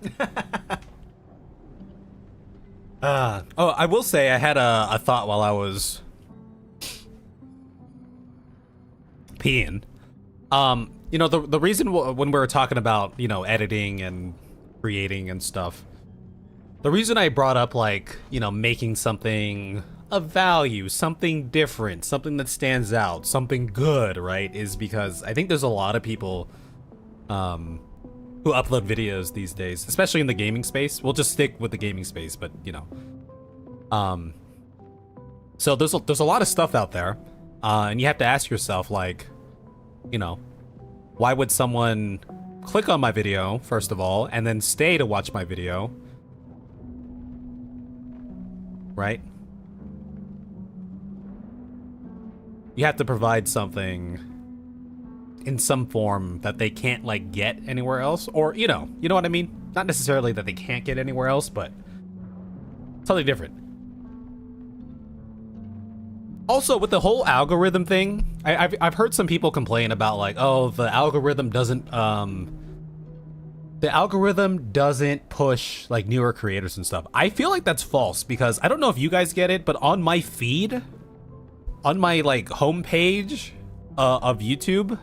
Oh, I will say I had a thought while I was peeing. You know, the reason when we were talking about, you know, editing and creating and stuff, the reason I brought up, like, you know, making something of value, something different, something that stands out, something good, right, is because I think there's a lot of people who upload videos these days, especially in the gaming space. We'll just stick with the gaming space, but you know, so there's a lot of stuff out there, and you have to ask yourself, like, you know, why would someone click on my video first of all, and then stay to watch my video, right? You have to provide something in some form that they can't, like, get anywhere else, or you know what I mean? Not necessarily that they can't get anywhere else, but something different. Also, with the whole algorithm thing, I've heard some people complain about, like, oh, the algorithm doesn't push, like, newer creators and stuff. I feel like that's false, because I don't know if you guys get it, but on my feed, on my, like, homepage of YouTube,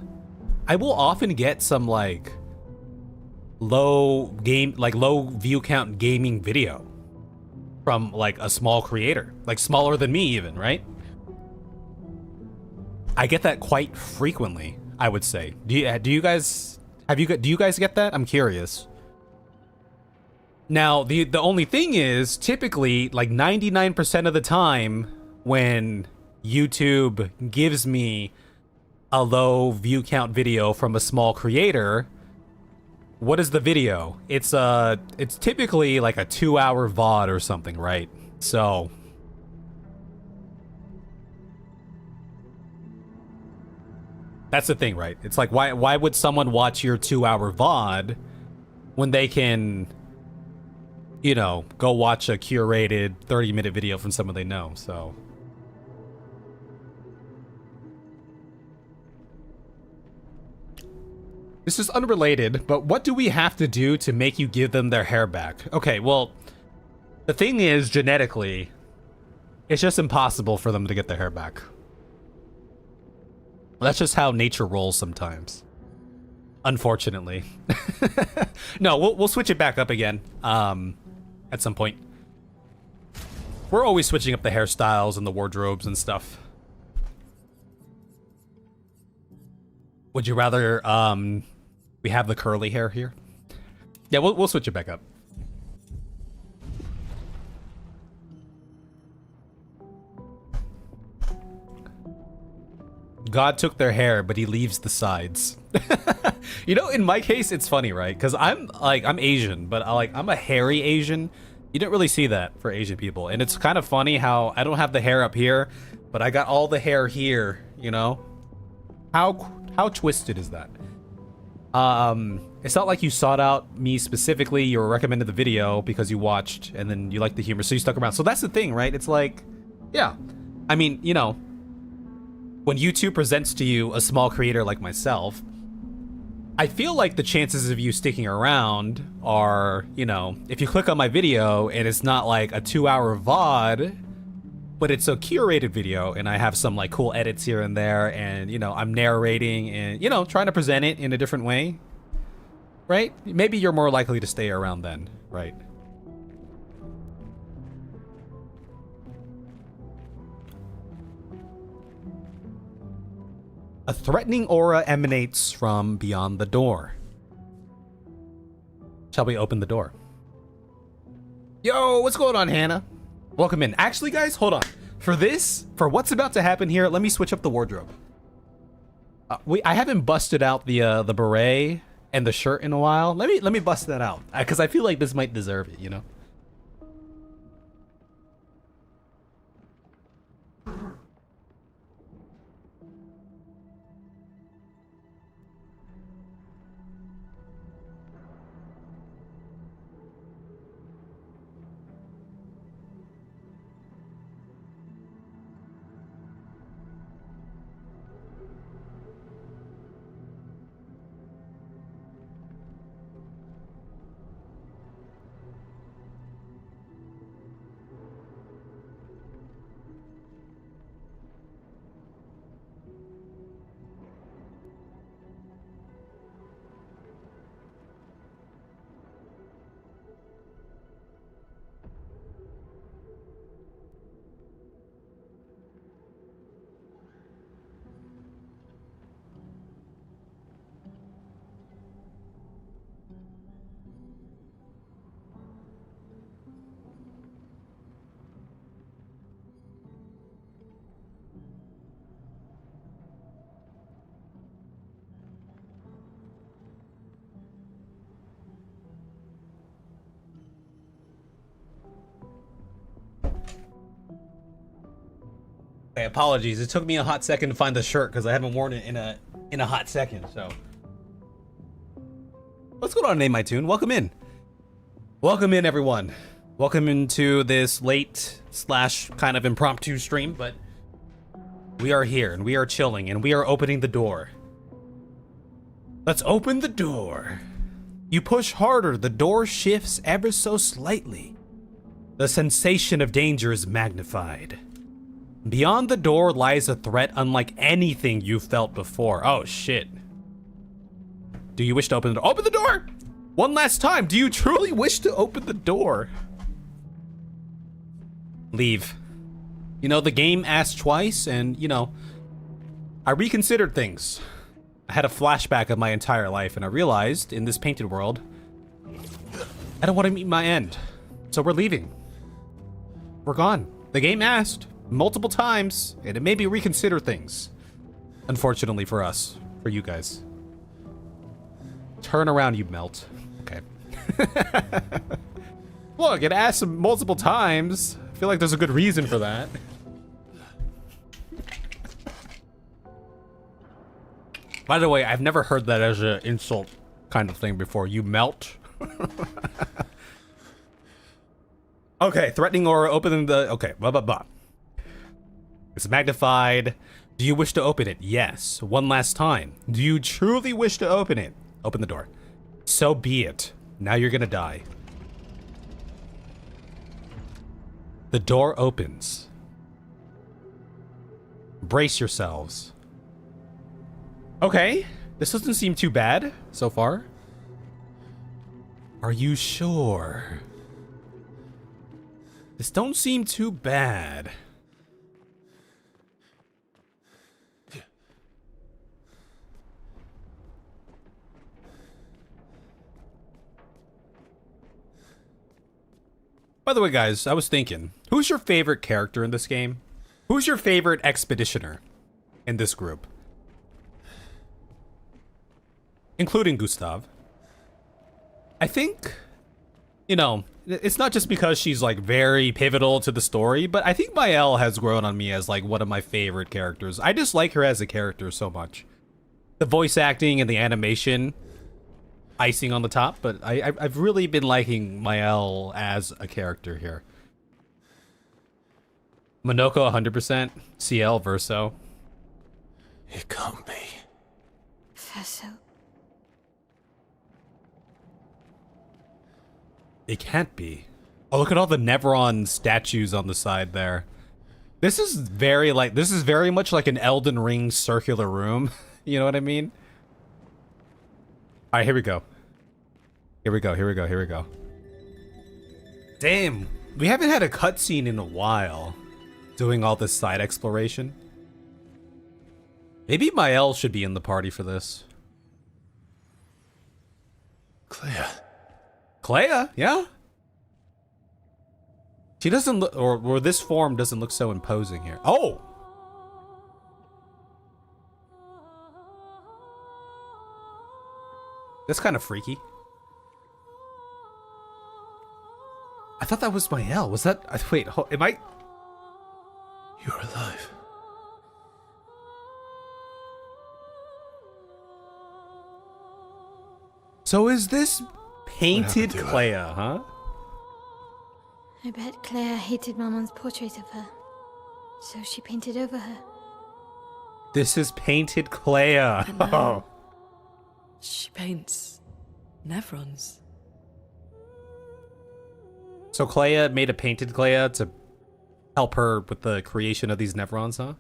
I will often get some, like, low view count gaming video from, like, a small creator, like smaller than me even, right? I get that quite frequently, I would say. Do you guys get that? I'm curious. Now, the only thing is, typically, like 99% of the time when YouTube gives me a low view count video from a small creator, what is the video? It's typically like a 2-hour VOD or something, right? So that's the thing, right? It's like, why would someone watch your 2-hour VOD when they can, you know, go watch a curated 30-minute video from someone they know? So this is unrelated, but what do we have to do to make you give them their hair back? Okay, well, the thing is, genetically, it's just impossible for them to get their hair back. That's just how nature rolls sometimes. Unfortunately. No, we'll switch it back up again at some point. We're always switching up the hairstyles and the wardrobes and stuff. Would you rather we have the curly hair here? Yeah, we'll switch it back up. God took their hair, but he leaves the sides. You know, in my case, it's funny, right? Because I'm Asian, but I'm a hairy Asian. You don't really see that for Asian people. And it's kind of funny how I don't have the hair up here, but I got all the hair here, you know? How twisted is that? It's not like you sought out me specifically. You were recommended the video because you watched and then you liked the humor, so you stuck around. So that's the thing, right? It's like, yeah. I mean, you know, when YouTube presents to you a small creator like myself, I feel like the chances of you sticking around are, you know, if you click on my video and it's not like a 2-hour VOD, but it's a curated video and I have some like cool edits here and there and, you know, I'm narrating and, you know, trying to present it in a different way, right? Maybe you're more likely to stay around then, right? A threatening aura emanates from beyond the door. Shall we open the door? Yo, what's going on, Hannah? Welcome in. Actually, guys, hold on. For what's about to happen here, let me switch up the wardrobe. I haven't busted out the beret and the shirt in a while. Let me bust that out because I feel like this might deserve it, you know? Okay, apologies. It took me a hot second to find the shirt because I haven't worn it in a hot second. So, what's going on, Name My Tune? Welcome in. Welcome in, everyone. Welcome into this late / kind of impromptu stream, but we are here and we are chilling and we are opening the door. Let's open the door. You push harder, the door shifts ever so slightly. The sensation of danger is magnified. Beyond the door lies a threat unlike anything you've felt before. Oh, shit. Do you wish to open the door? Open the door! One last time. Do you truly wish to open the door? Leave. You know, the game asked twice, and, you know, I reconsidered things. I had a flashback of my entire life, and I realized, in this painted world, I don't want to meet my end. So we're leaving. We're gone. The game asked multiple times, and it made me reconsider things. Unfortunately for us, for you guys. Turn around, you melt. Okay. Look, it asked multiple times feel like there's a good reason for that. By the way, I've never heard that as an insult kind of thing before. You melt. Okay, threatening aura, opening the... Okay, blah, blah, blah. It's magnified. Do you wish to open it? Yes. One last time. Do you truly wish to open it? Open the door. So be it. Now you're gonna die. The door opens. Brace yourselves. Okay, this doesn't seem too bad so far. Are you sure? This don't seem too bad. By the way, guys, I was thinking, who's your favorite character in this game? Who's your favorite expeditioner in this group? Including Gustav. I think, you know, it's not just because she's like very pivotal to the story, but I think Mael has grown on me as like one of my favorite characters. I just like her as a character so much. The voice acting and the animation, icing on the top, but I've really been liking Mael as a character here. Monoko 100%, CL Verso. It can't be. Verso. It can't be. Oh, look at all the Nevron statues on the side there. This is very much like an Elden Ring circular room. You know what I mean? All right, here we go. Here we go. Damn, we haven't had a cutscene in a while doing all this side exploration. Maybe Mael should be in the party for this. Clair, yeah? She doesn't look, or this form doesn't look so imposing here. Oh! That's kind of freaky. I thought that was Mael. Was that, wait, am I? You're alive. So is this painted to her? Clair, huh? I bet Claire hated Maman's portrait of her, so she painted over her. This is painted Clair. And now she paints Nevrons. So Clair made a painted Clair to help her with the creation of these Nevrons, huh?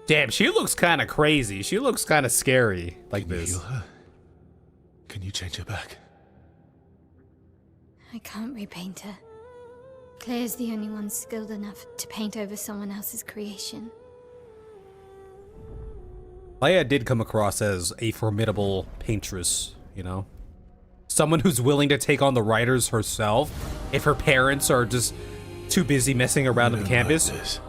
Damn, she looks kind of crazy. She looks kind of scary like Can you this. heal her? Can you change her back? I can't repaint her. Claire's the only one skilled enough to paint over someone else's creation. Clair did come across as a formidable paintress, you know? Someone who's willing to take on the writers herself if her parents are just too busy messing around on the campus. This.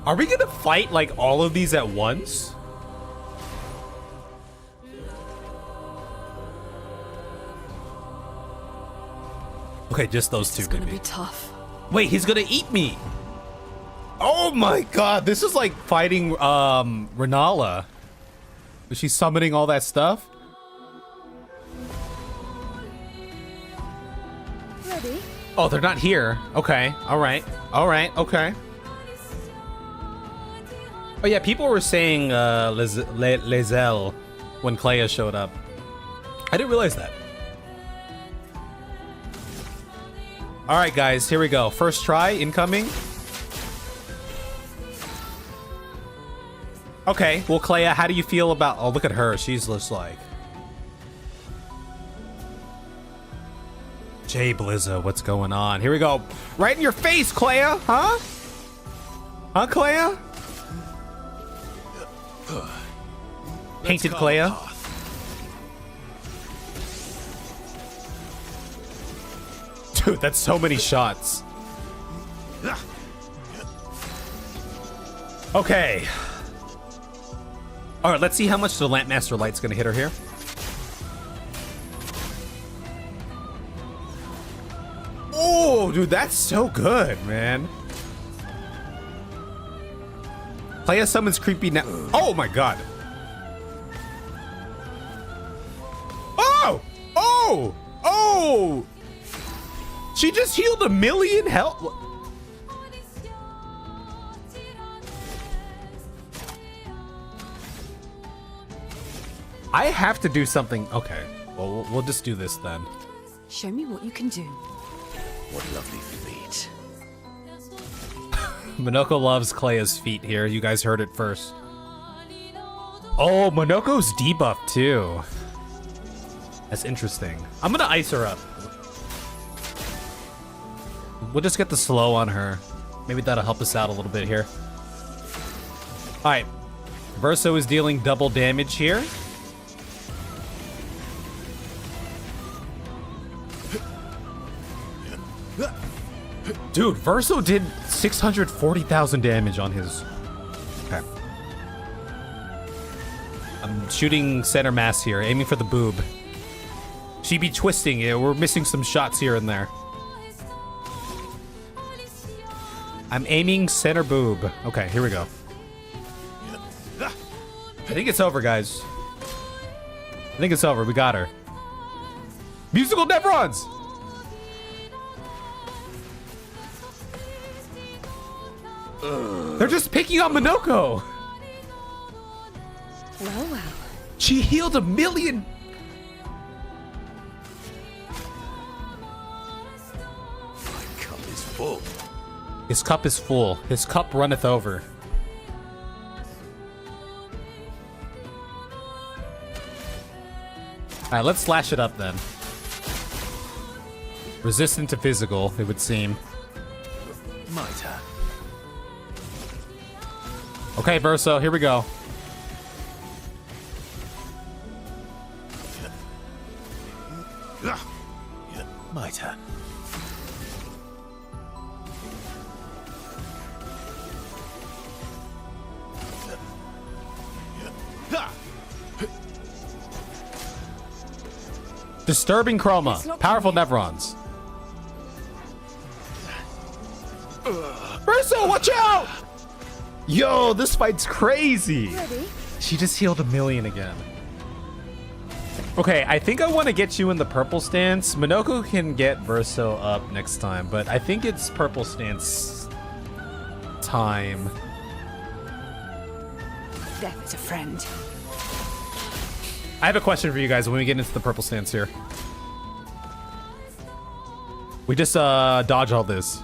Are we gonna fight like all of these at once? Okay, just those two, It's gonna maybe. be tough. Wait, he's gonna eat me. Oh my god, this is like fighting Renala. Is she summoning all that stuff? Ready? Oh, they're not here. Okay, alright. Alright, okay. Oh yeah, people were saying Lae'zel when Clair showed up. I didn't realize that. Alright guys, here we go. First try, incoming. Okay, well Clair, how do you feel about... Oh, look at her. She's just like... Jay Blizza, what's going on? Here we go. Right in your face, Clair, huh? Huh, Clair? Painted Clair. Dude, that's so many shots. Okay. All right, let's see how much the Lampmaster Light's gonna hit her here. dude, that's so good, man. Clair summons creepy now. Oh my god. Oh! Oh! Oh! She just healed 1,000,000 health. I have to do something. Okay. Well, we'll just do this then. Show me what you can do. What lovely feet. Minoko loves Clair's feet here. You guys heard it first. Oh, Minoko's debuffed too. That's interesting. I'm gonna ice her up. We'll just get the slow on her. Maybe that'll help us out a little bit here. Alright. Verso is dealing double damage here. Dude, Verso did 640,000 damage on his... Okay. I'm shooting center mass here, aiming for the boob. She be twisting it. We're missing some shots here and there. I'm aiming center boob. Okay, here we go. I think it's over, guys. I think it's over. We got her. Musical Nevrons! They're just picking on Minoko. Well, well. She healed 1,000,000. My cup is full. His cup is full. His cup runneth over. Alright, let's slash it up then. Resistant to physical, it would seem. My turn. Okay, Verso, here we go. My turn. Disturbing Chroma. Powerful Nevrons. Verso, watch out! Yo, this fight's crazy. Ready? She just healed 1,000,000 again. Okay, I think I want to get you in the purple stance. Minoko can get Verso up next time, but I think it's purple stance time. Death is a friend. I have a question for you guys when we get into the purple stance here. We just dodge all this.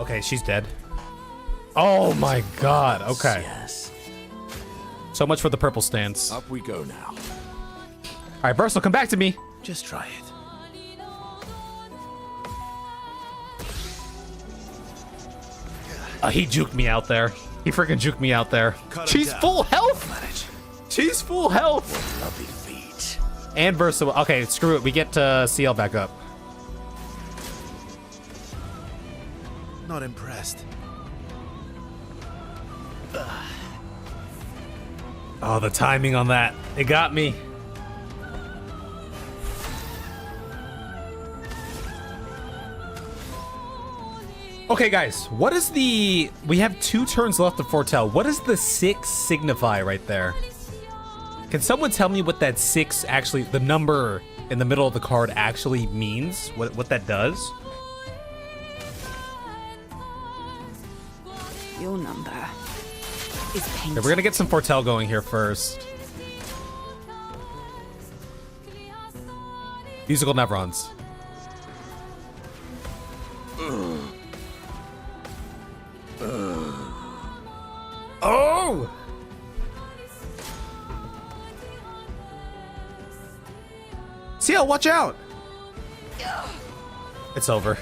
Okay, she's dead. Oh my god. Okay. Yes. So much for the purple stance. Up we go now. All right, Verso, come back to me. Just try it. He juked me out there. He freaking juked me out there. Cut him She's down. full health. Manage. She's full health. What lovely feet. And Verso. Okay, screw it. We get CL back up. Not impressed. Oh, the timing on that. It got me. Okay, guys. What is the... We have 2 turns left to foretell. What does the 6 signify right there? Can someone tell me what that 6 actually... The number in the middle of the card actually means? What that does? Your number is painted. Okay, we're gonna get some foretell going here first. Musical Nevrons. Oh! CL, watch out! It's over.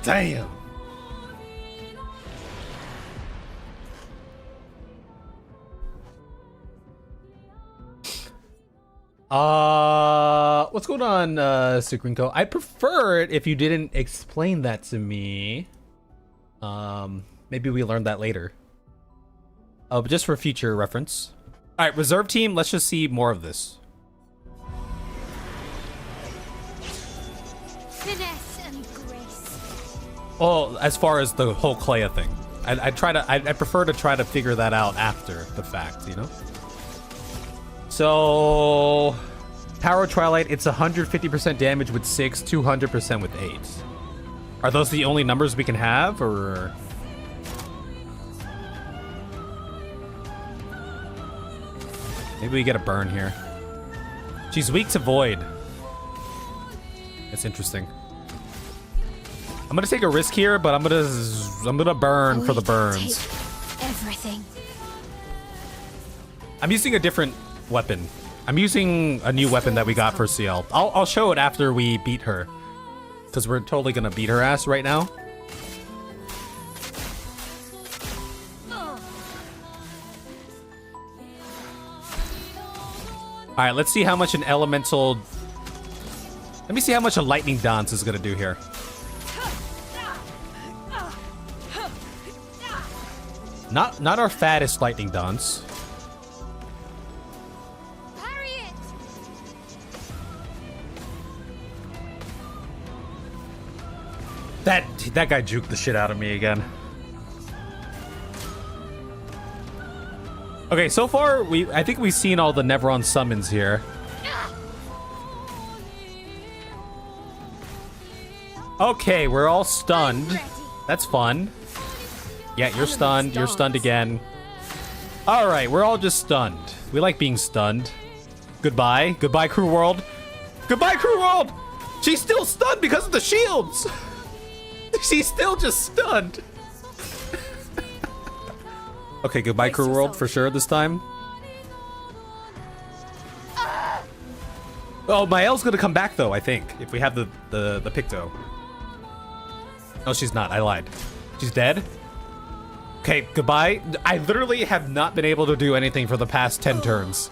Damn. What's going on, Sukrinko? I prefer it if you didn't explain that to me. Maybe we learned that later. just for future reference. All right, reserve team. Let's just see more of this. Finesse and grace. Oh, as far as the whole Clair thing, I prefer to try to figure that out after the fact, you know. So, Power Twilight, it's 150% damage with 6, 200% with 8. Are those the only numbers we can have, or? Maybe we get a burn here. She's weak to Void. That's interesting. I'm gonna take a risk here, but I'm gonna burn for the burns. Take everything. I'm using a different weapon. I'm using a new weapon that we got for CL. I'll show it after we beat her, because we're totally gonna beat her ass right now. All right, let's see how much an elemental. Let me see how much a lightning dance is gonna do here. Not our fattest lightning dance. Parry it. That guy juked the shit out of me again. Okay, so far I think we've seen all the Nevron summons here. Okay, we're all stunned. That's fun. Yeah, you're stunned. You're stunned again. All right, we're all just stunned. We like being stunned. Goodbye. Goodbye, Crew World. Goodbye, Crew World. She's still stunned because of the shields. She's still just stunned. Okay, goodbye, Crew World, for sure this time. Oh, Mael's gonna come back though, I think, if we have the Picto. No, she's not. I lied. She's dead. Okay, goodbye. I literally have not been able to do anything for the past 10 turns.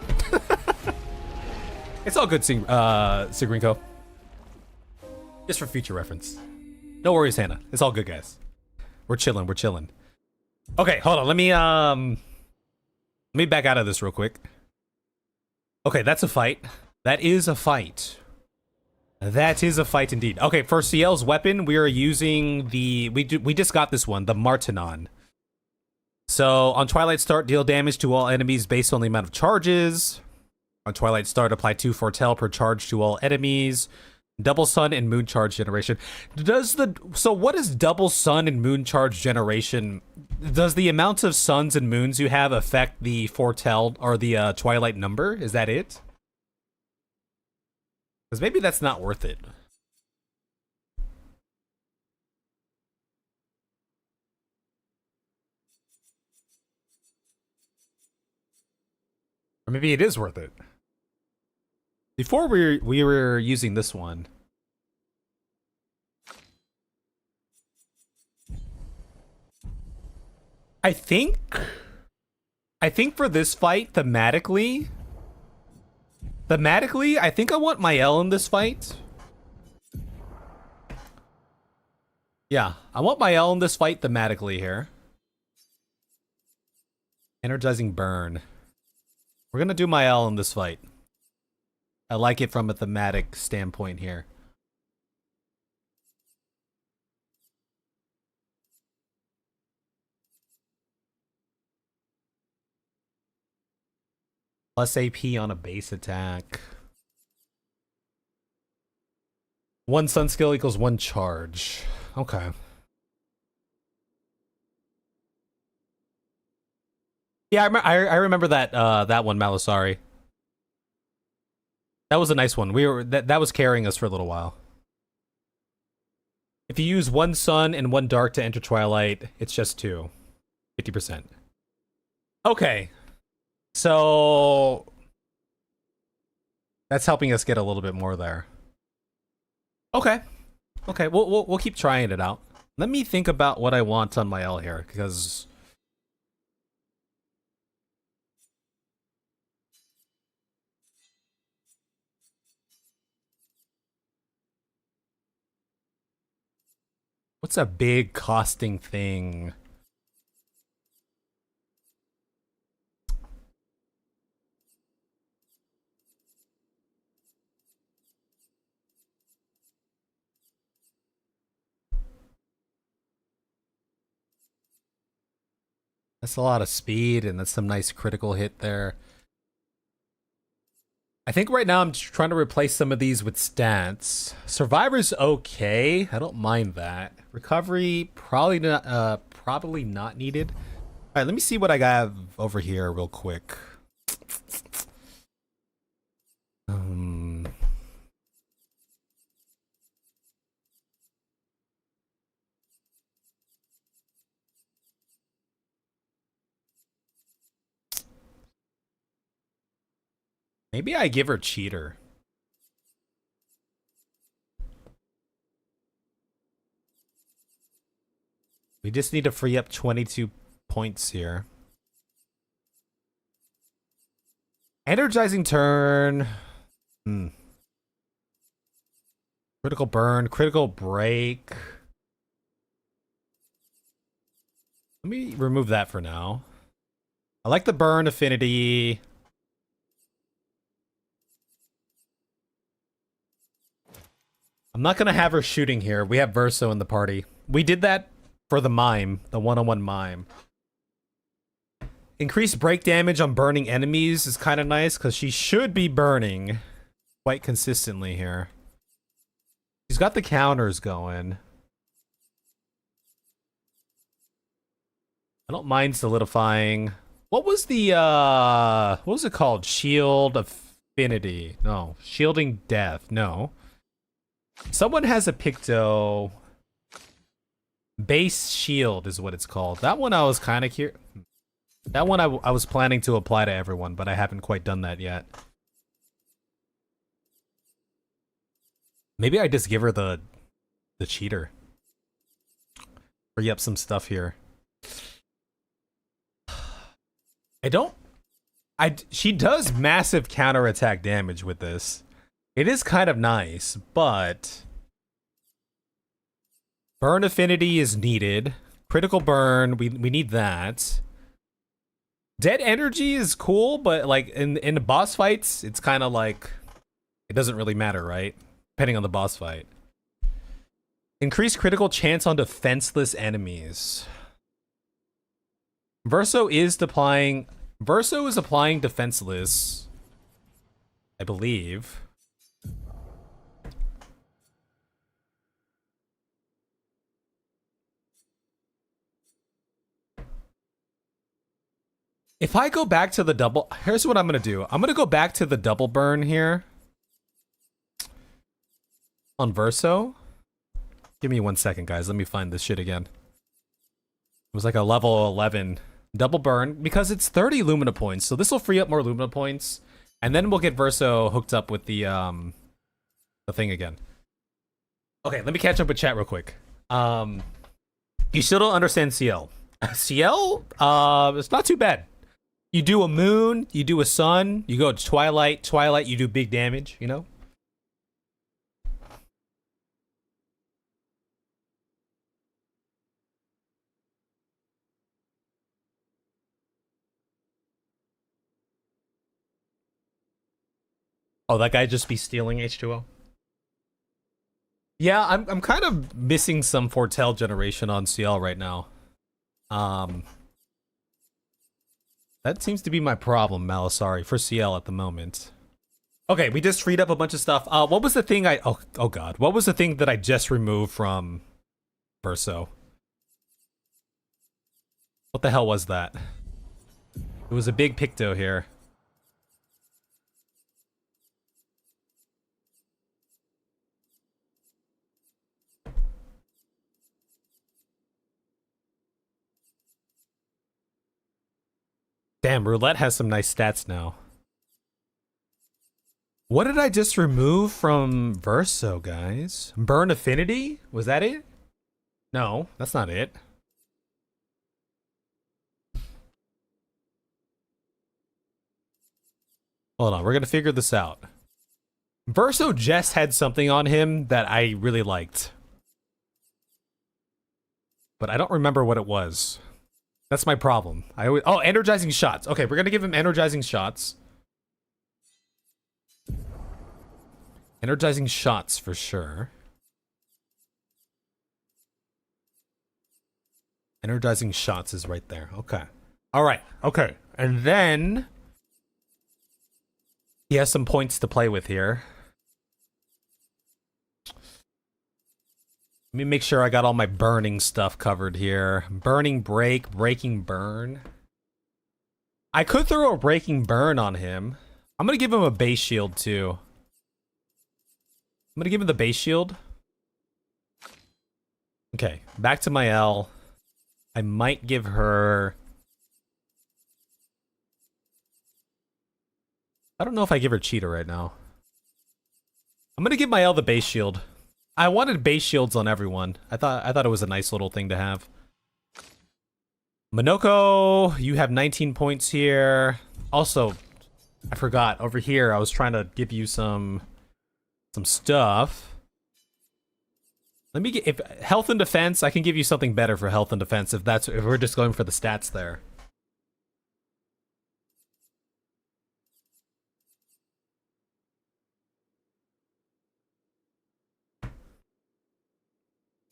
It's all good, Sigrinko. Just for future reference. No worries, Hannah. It's all good, guys. We're chilling. We're chilling. Okay, hold on. Let me back out of this real quick. Okay, that's a fight. That is a fight. That is a fight indeed. Okay, for CL's weapon, we are using the we just got this one, the Martinon. So on Twilight Start, deal damage to all enemies based on the amount of charges. On Twilight Start, apply 2 foretell per charge to all enemies. Double sun and moon charge generation. So what is double sun and moon charge generation? Does the amount of suns and moons you have affect the foretell or the Twilight number? Is that it? Because maybe that's not worth it. Or maybe it is worth it. Before we were using this one. I think for this fight, thematically, I think I want Mael in this fight. Yeah, I want Mael in this fight thematically here. Energizing burn. We're gonna do Mael in this fight. I like it from a thematic standpoint here. Plus AP on a base attack. 1 sun skill equals 1 charge. Okay. Yeah, I remember that that one, Malasari. That was a nice one. That was carrying us for a little while. If you use 1 sun and 1 dark to enter Twilight, it's just 2. 50%. Okay. So that's helping us get a little bit more there. Okay. Okay, we'll keep trying it out. Let me think about what I want on my L here, because what's a big costing thing? That's a lot of speed, and that's some nice critical hit there. I think right now I'm just trying to replace some of these with stats. Survivor's okay. I don't mind that. Recovery, probably not needed. All right, let me see what I got over here real quick. Maybe I give her cheater. We just need to free up 22 points here. Energizing turn. Critical burn, critical break. Let me remove that for now. I like the burn affinity. I'm not gonna have her shooting here. We have Verso in the party. We did that for the mime, the one-on-one mime. Increased break damage on burning enemies is kind of nice because she should be burning quite consistently here. She's got the counters going. I don't mind solidifying. What was the what was it called? Shield affinity. No. Shielding death. No. Someone has a Picto. Base shield is what it's called. That one I was kind of curious. That one I was planning to apply to everyone, but I haven't quite done that yet. Maybe I just give her the cheater. Free up some stuff here. She does massive counterattack damage with this. It is kind of nice, but burn affinity is needed. Critical burn, we need that. Dead energy is cool, but like in the boss fights, it's kind of like it doesn't really matter, right? Depending on the boss fight. Increased critical chance on defenseless enemies. Verso is applying defenseless, I believe. If I go back to the double, here's what I'm gonna do. I'm gonna go back to the double burn here on Verso. Give me 1 second, guys. Let me find this shit again. It was like a level 11 double burn because it's 30 Lumina points. So this will free up more Lumina points, and then we'll get Verso hooked up with the thing again. Okay, let me catch up with chat real quick. You still don't understand CL. CL, it's not too bad. You do a moon, you do a sun, you go to Twilight, you do big damage, you know? Oh, that guy just be stealing H2O? Yeah, I'm kind of missing some Foretell generation on CL right now. That seems to be my problem, Malasari, for CL at the moment. Okay, we just freed up a bunch of stuff. What was the thing oh god, what was the thing that I just removed from Verso? What the hell was that? It was a big Picto here. Damn, Roulette has some nice stats now. What did I just remove from Verso, guys? Burn affinity? Was that it? No, that's not it. Hold on, we're gonna figure this out. Verso just had something on him that I really liked, but I don't remember what it was. That's my problem. Oh, energizing shots. Okay, we're gonna give him energizing shots. Energizing shots for sure. Energizing shots is right there. Okay. All right. Okay. And then he has some points to play with here. Let me make sure I got all my burning stuff covered here. Burning break, breaking burn. I could throw a breaking burn on him. I'm going to give him a base shield too. I'm going to give him the base shield. Okay, back to my L. I might give her... I don't know if I give her Cheetah right now. I'm going to give my L the base shield. I wanted base shields on everyone. I thought it was a nice little thing to have. Monoko, you have 19 points here. Also, I forgot over here. I was trying to give you some stuff. Let me get if health and defense. I can give you something better for health and defense if we're just going for the stats there.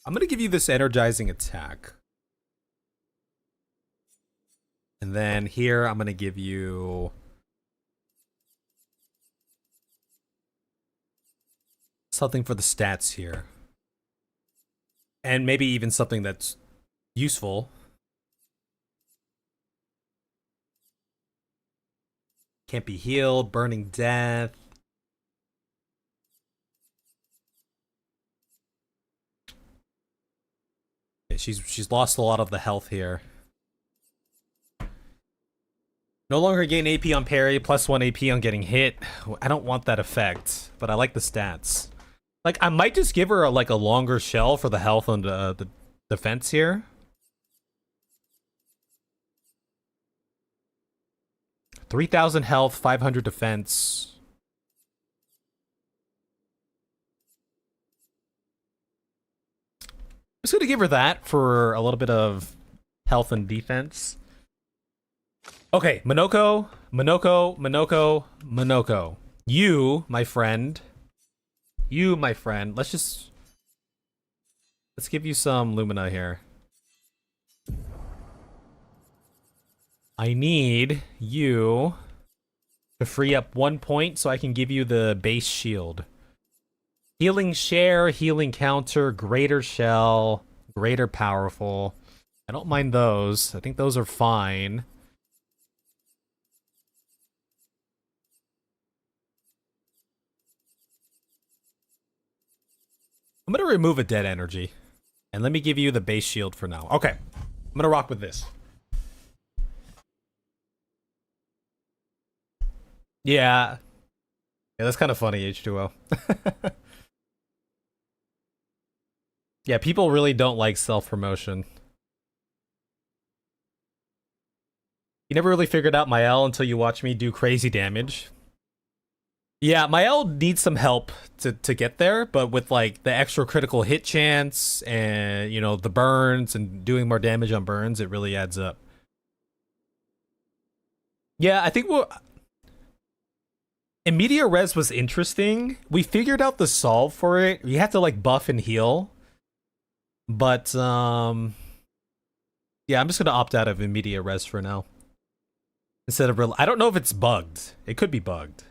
I'm going to give you this energizing attack. And then here, I'm going to give you... something for the stats here. And maybe even something that's useful. Can't be healed, burning death. She's lost a lot of the health here. No longer gain AP on parry, plus 1 AP on getting hit. I don't want that effect, but I like the stats. Like, I might just give her a longer shell for the health and the defense here. $3,000 health, 500 defense. I'm just gonna give her that for a little bit of health and defense. Okay, Monoko. You, my friend. Let's give you some Lumina here. I need you to free up 1 point so I can give you the base shield. Healing share, healing counter, greater shell, greater powerful. I don't mind those. I think those are fine. I'm going to remove a dead energy. And let me give you the base shield for now. Okay. I'm going to rock with this. Yeah. Yeah, that's kind of funny, H2O. Yeah, people really don't like self-promotion. You never really figured out my L until you watch me do crazy damage. Yeah, my L needs some help to get there, but with like the extra critical hit chance and, you know, the burns and doing more damage on burns, it really adds up. Yeah, I think Immediate Res was interesting. We figured out the solve for it. You have to like buff and heal. But, yeah, I'm just gonna opt out of Immediate Res for now. Instead of I don't know if it's bugged. It could be bugged.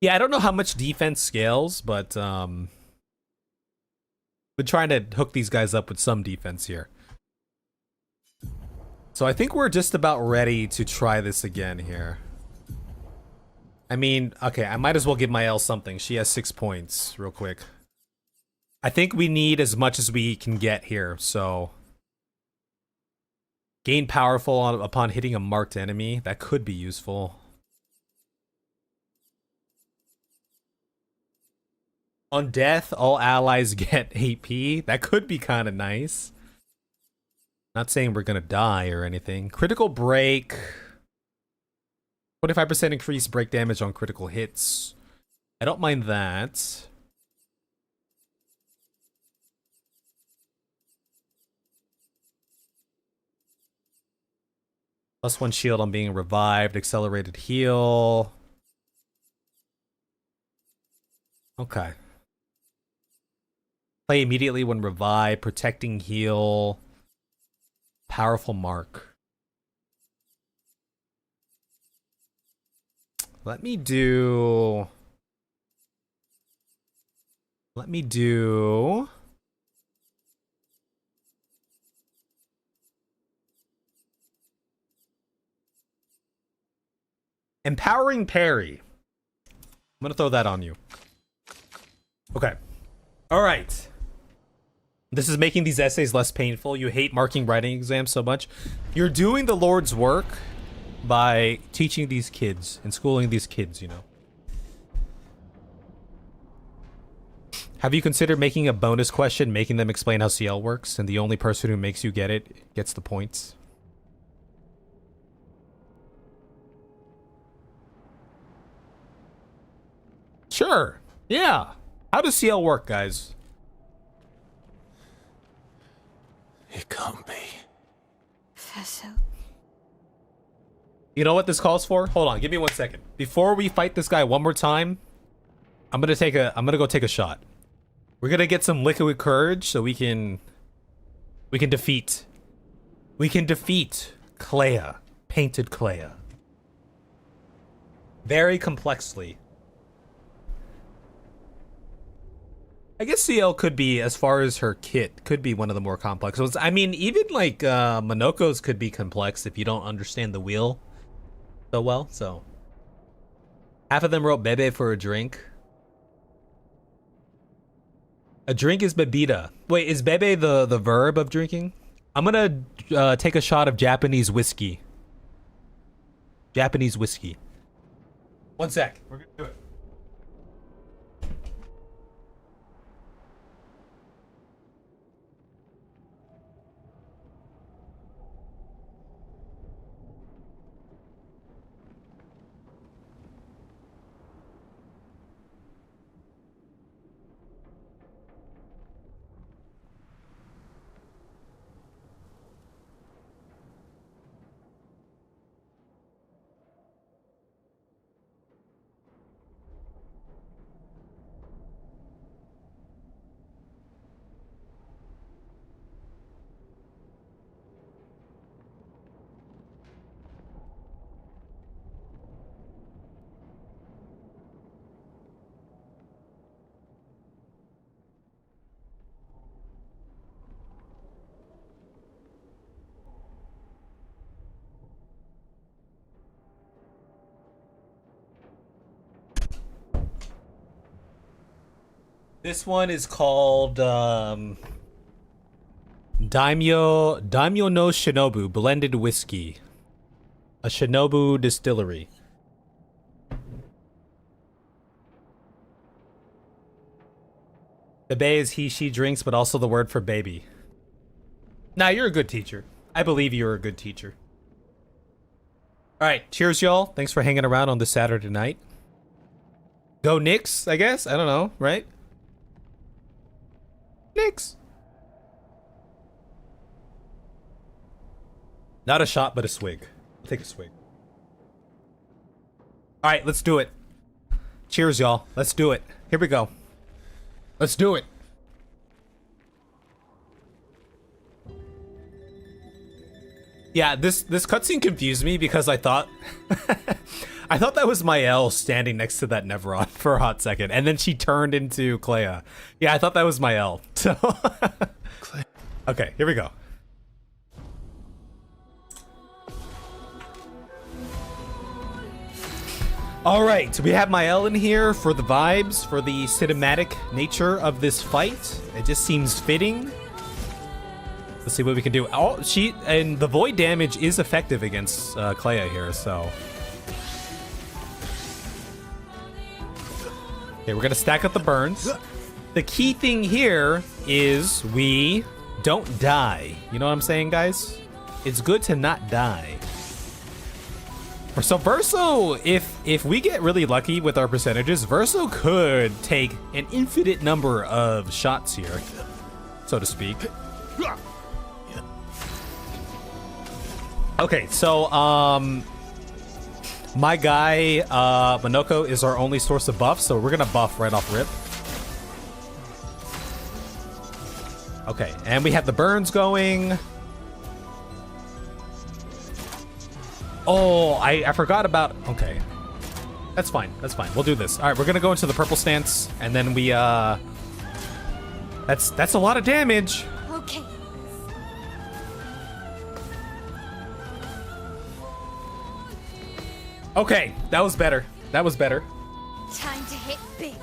Yeah, I don't know how much defense scales, but we're trying to hook these guys up with some defense here. So I think we're just about ready to try this again here. I mean, okay, I might as well give my L something. She has 6 points real quick. I think we need as much as we can get here, so... Gain powerful upon hitting a marked enemy. That could be useful. On death, all allies get AP. That could be kind of nice. Not saying we're gonna die or anything. Critical break. 25% increased break damage on critical hits. I don't mind that. Plus 1 shield on being revived. Accelerated heal. Okay. Play immediately when revived. Protecting heal. Powerful mark. Let me do... Empowering Parry. I'm gonna throw that on you. Okay. All right. This is making these essays less painful. You hate marking writing exams so much. You're doing the Lord's work by teaching these kids and schooling these kids, you know. Have you considered making a bonus question, making them explain how CL works, and the only person who makes you get it gets the points? Sure. Yeah. How does CL work, guys? It can't be. Professor. You know what this calls for? Hold on, give me 1 second. Before we fight this guy one more time, I'm gonna go take a shot. We're gonna get some liquid courage so we can defeat Clair, painted Clair. Very complexly. I guess CL could be, as far as her kit, could be one of the more complex ones. I mean, even like Monoko's could be complex if you don't understand the wheel so well. So half of them wrote bebe for a drink. A drink is bebida. Wait, is bebe the verb of drinking? I'm gonna take a shot of Japanese whiskey. Japanese whiskey. 1 sec. We're gonna do it. This one is called Daimyo no Shinobu blended whiskey, a Shinobu distillery. Bebe is he, she drinks, but also the word for baby. Nah, you're a good teacher. I believe you're a good teacher. All right, cheers, y'all. Thanks for hanging around on this Saturday night. Go Knicks, I guess. I don't know, right? Knicks. Not a shot, but a swig. I'll take a swig. All right, let's do it. Cheers, y'all. Let's do it. Here we go. Let's do it. Yeah, this cutscene confused me because I thought I thought that was Mael standing next to that Nevron for a hot second, and then she turned into Clair. Yeah, I thought that was Mael. So okay, here we go. All right, we have Mael in here for the vibes, for the cinematic nature of this fight. It just seems fitting. Let's see what we can do. Oh, and the void damage is effective against Clair here, so. Okay, we're gonna stack up the burns. The key thing here is we don't die. You know what I'm saying, guys? It's good to not die. So Verso, if we get really lucky with our percentages, Verso could take an infinite number of shots here, so to speak. Okay, so my guy Monoko is our only source of buff, so we're gonna buff right off rip. Okay, and we have the burns going. Oh, I forgot about. Okay, That's fine. That's fine. We'll do this. All right, we're gonna go into the purple stance, and then we That's a lot of damage. Okay. Okay, that was better. That was better. Time to hit big.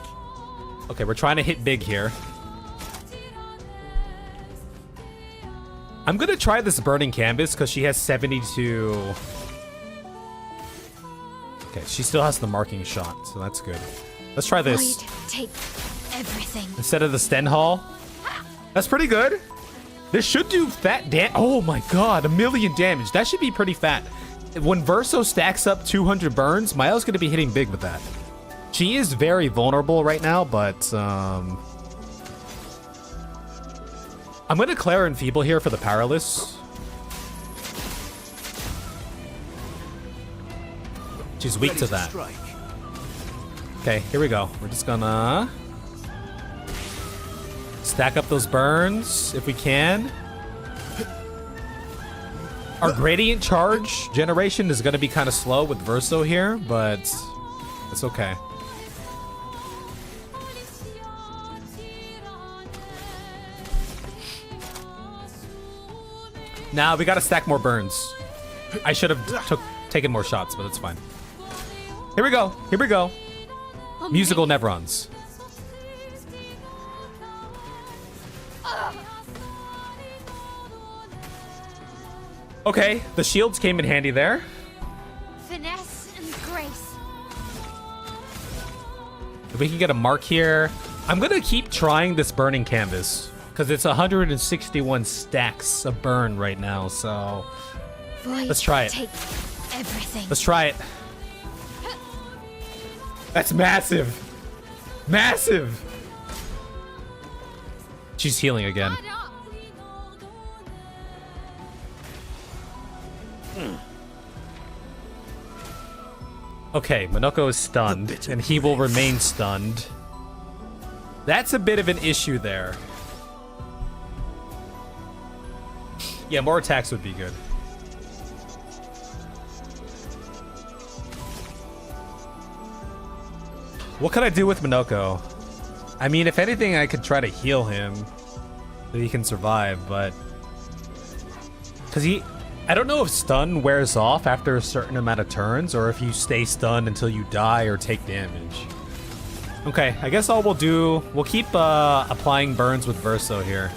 Okay, we're trying to hit big here. I'm gonna try this burning canvas because she has 72. Okay, she still has the marking shot, so that's good. Let's try this. Void, take everything. Instead of the Stenhall. That's pretty good. This should do fat oh my god, 1,000,000 damage. That should be pretty fat. When Verso stacks up 200 burns, Maya's gonna be hitting big with that. She is very vulnerable right now, but I'm gonna Clair Enfeeble here for the Powerless. She's weak to that. Okay, here we go. We're just gonna stack up those burns if we can. Our gradient charge generation is gonna be kind of slow with Verso here, but it's okay. Now we gotta stack more burns. I should have taken more shots, but it's fine. Here we go. Here we go. Musical Nevrons. Okay, the shields came in handy there. Finesse and grace. If we can get a mark here. I'm gonna keep trying this burning canvas because it's 161 stacks of burn right now, so Void, let's try it. take everything. Let's try it. That's massive. Massive. She's healing again. Okay, Monoko is stunned, and he will remain stunned. That's a bit of an issue there. Yeah, more attacks would be good. What could I do with Monoko? I mean, if anything, I could try to heal him so he can survive, but... Because I don't know if stun wears off after a certain amount of turns, or if you stay stunned until you die or take damage. Okay, I guess all we'll keep applying burns with Verso here.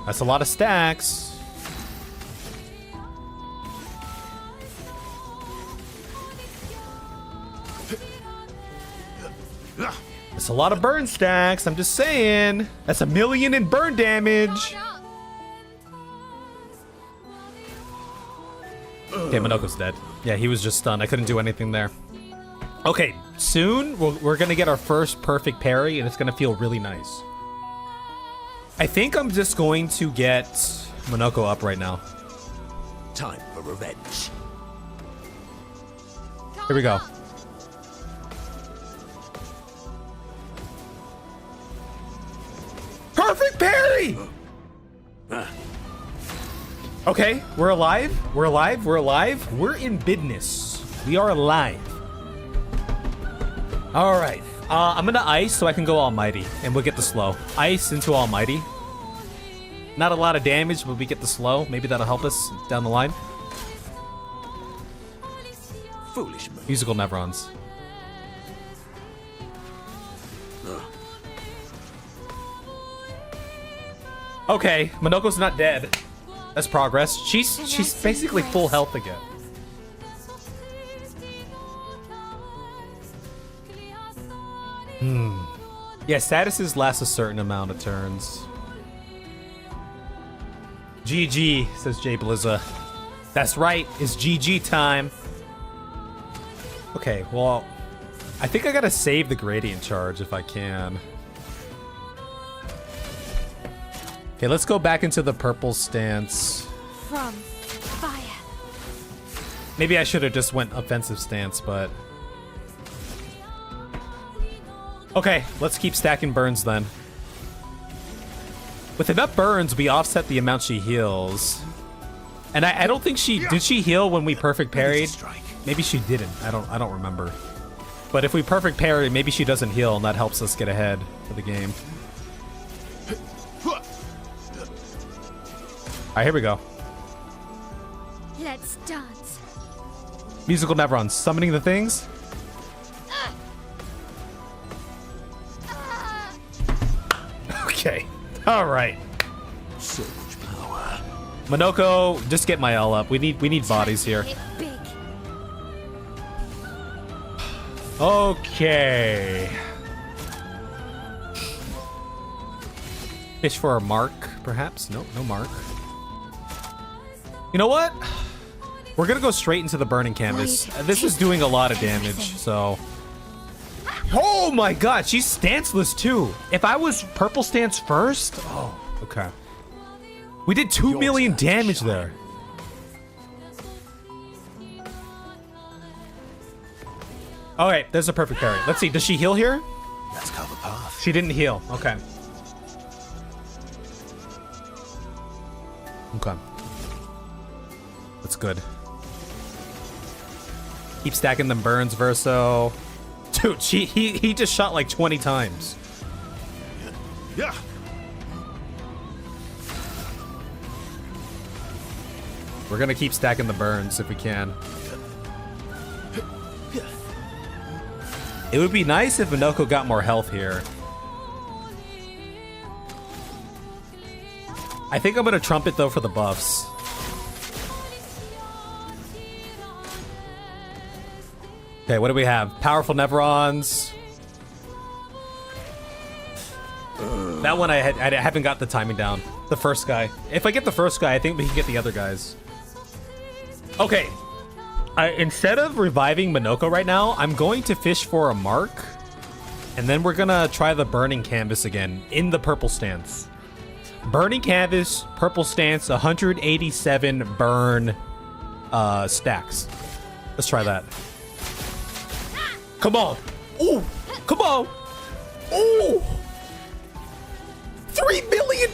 That's a lot of stacks. That's a lot of burn stacks, I'm just saying. That's 1,000,000 in burn damage. Okay, Monoko's dead. Yeah, he was just stunned. I couldn't do anything there. Okay, soon we're gonna get our first perfect parry, and it's gonna feel really nice. I think I'm just going to get Monoko up right now. Time for revenge. Here we go. Perfect parry! Okay, we're alive. We're alive. We're alive. We're in business. We are alive. All right. I'm gonna ice so I can go Almighty, and we'll get the slow. Ice into Almighty. Not a lot of damage, but we get the slow. Maybe that'll help us down the line. Foolish move. Musical Nevrons. Okay, Monoko's not dead. That's progress. She's basically full health again. Yeah, statuses last a certain amount of turns. GG, says Jay Blizza. That's right, it's GG time. Okay, well, I think I gotta save the gradient charge if I can. Okay, let's go back into the purple stance. From fire. Maybe I should have just went offensive stance, but... Okay, let's keep stacking burns then. With enough burns, we offset the amount she heals. And I don't think did she heal when we perfect Ready parried? to strike. Maybe she didn't. I don't remember. But if we perfect parry, maybe she doesn't heal, and that helps us get ahead of the game. All right, here we go. Let's dance. Musical Neverons, summoning the things. Okay. All right. So much power. Monoko, just get my L up. We need bodies here. Hit big. Okay. Fish for a mark, perhaps? Nope, no mark. You know what? We're gonna go straight into the burning canvas. This is doing a lot of damage, so. Oh my god, she's stanceless too. If I was purple stance first, oh, okay. We did 2 million damage there. All right, there's a perfect parry. Let's see, does she heal here? Let's carve a path. She didn't heal. Okay. Okay. That's good. Keep stacking them burns, Verso. Dude, he just shot like 20 times. Yeah. We're gonna keep stacking the burns if we can. It would be nice if Minoko got more health here. I think I'm gonna trumpet though for the buffs. Okay, what do we have? Powerful Neverons. That one I haven't got the timing down. The first guy. If I get the first guy, I think we can get the other guys. Okay. Instead of reviving Minoko right now, I'm going to fish for a mark. And then we're gonna try the burning canvas again in the purple stance. Burning canvas, purple stance, 187 burn stacks. Let's try that. Come on. Ooh, come on. Ooh. 3 million.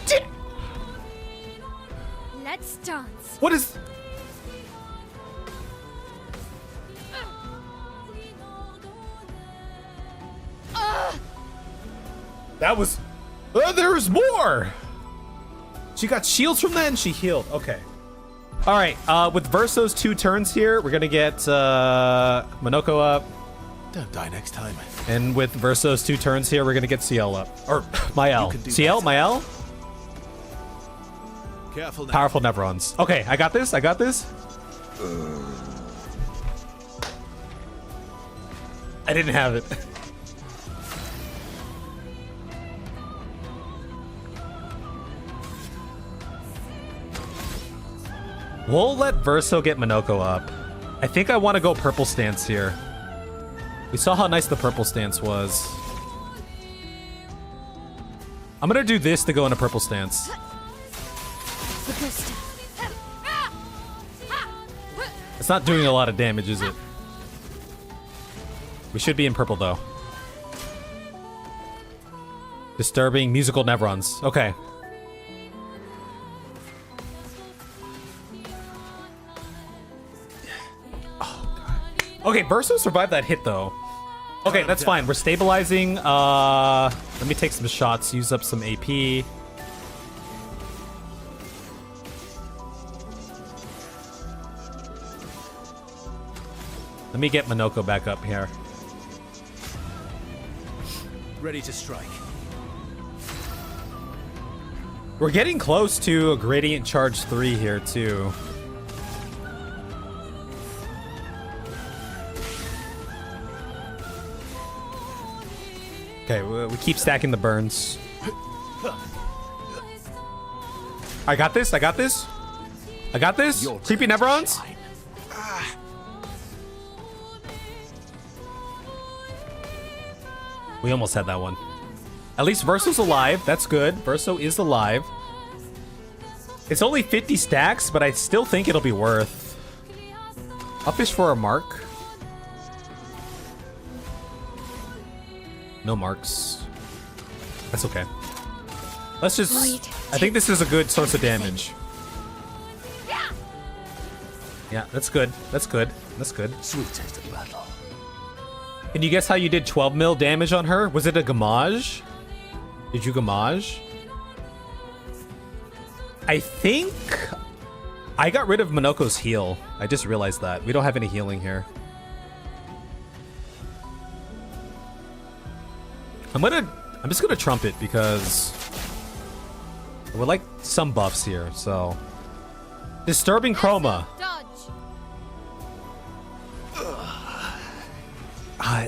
Let's dance. What is? That was. There's more. She got shields from that and she healed. Okay. All right. With Verso's 2 turns here, we're gonna get Minoko up. Don't die next time. And with Verso's 2 turns here, we're gonna get CL up. Or my L. You can do CL, better. my L? Careful now. Powerful Neverons. Okay, I got this. I got this. I didn't have it. We'll let Verso get Minoko up. I think I want to go purple stance here. We saw how nice the purple stance was. I'm gonna do this to go into purple stance. It's not doing a lot of damage, is it? We should be in purple though. Disturbing musical Neverons. Okay. Okay, Verso survived that hit though. Okay, that's fine. We're stabilizing. Let me take some shots, use up some AP. Let me get Minoko back up here. Ready to strike. We're getting close to a Gradient Charge 3 here too. Okay, we keep stacking the burns. I got this, I got this. I got this. Your Creepy turn to Neverons. shine. We almost had that one. At least Verso's alive. That's good. Verso is alive. It's only 50 stacks, but I still think it'll be worth. I'll fish for a mark. No marks. That's okay. Let's just... I think this is a good source of damage. Yeah, that's good. That's good. That's good. Sweet taste of battle. Can you guess how you did 12 mil damage on her? Was it a gamage? Did you gamage? I think I got rid of Minoko's heal. I just realized that. We don't have any healing here. I'm just gonna trumpet because I would like some buffs here, so. Disturbing Chroma. Dodge.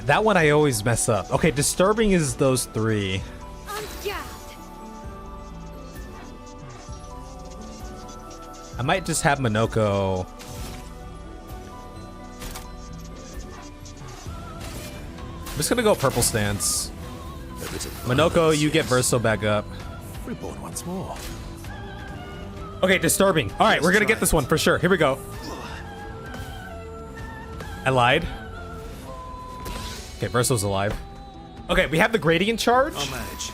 That one I always mess up. Okay, disturbing is those three. On guard. I might just have Minoko. I'm just gonna go purple stance. Minoko, you get Verso back up. Reborn once more. Okay, disturbing. All right, we're gonna get this one for sure. Here we go. I lied. Okay, Verso's alive. Okay, we have the gradient charge. I'll manage.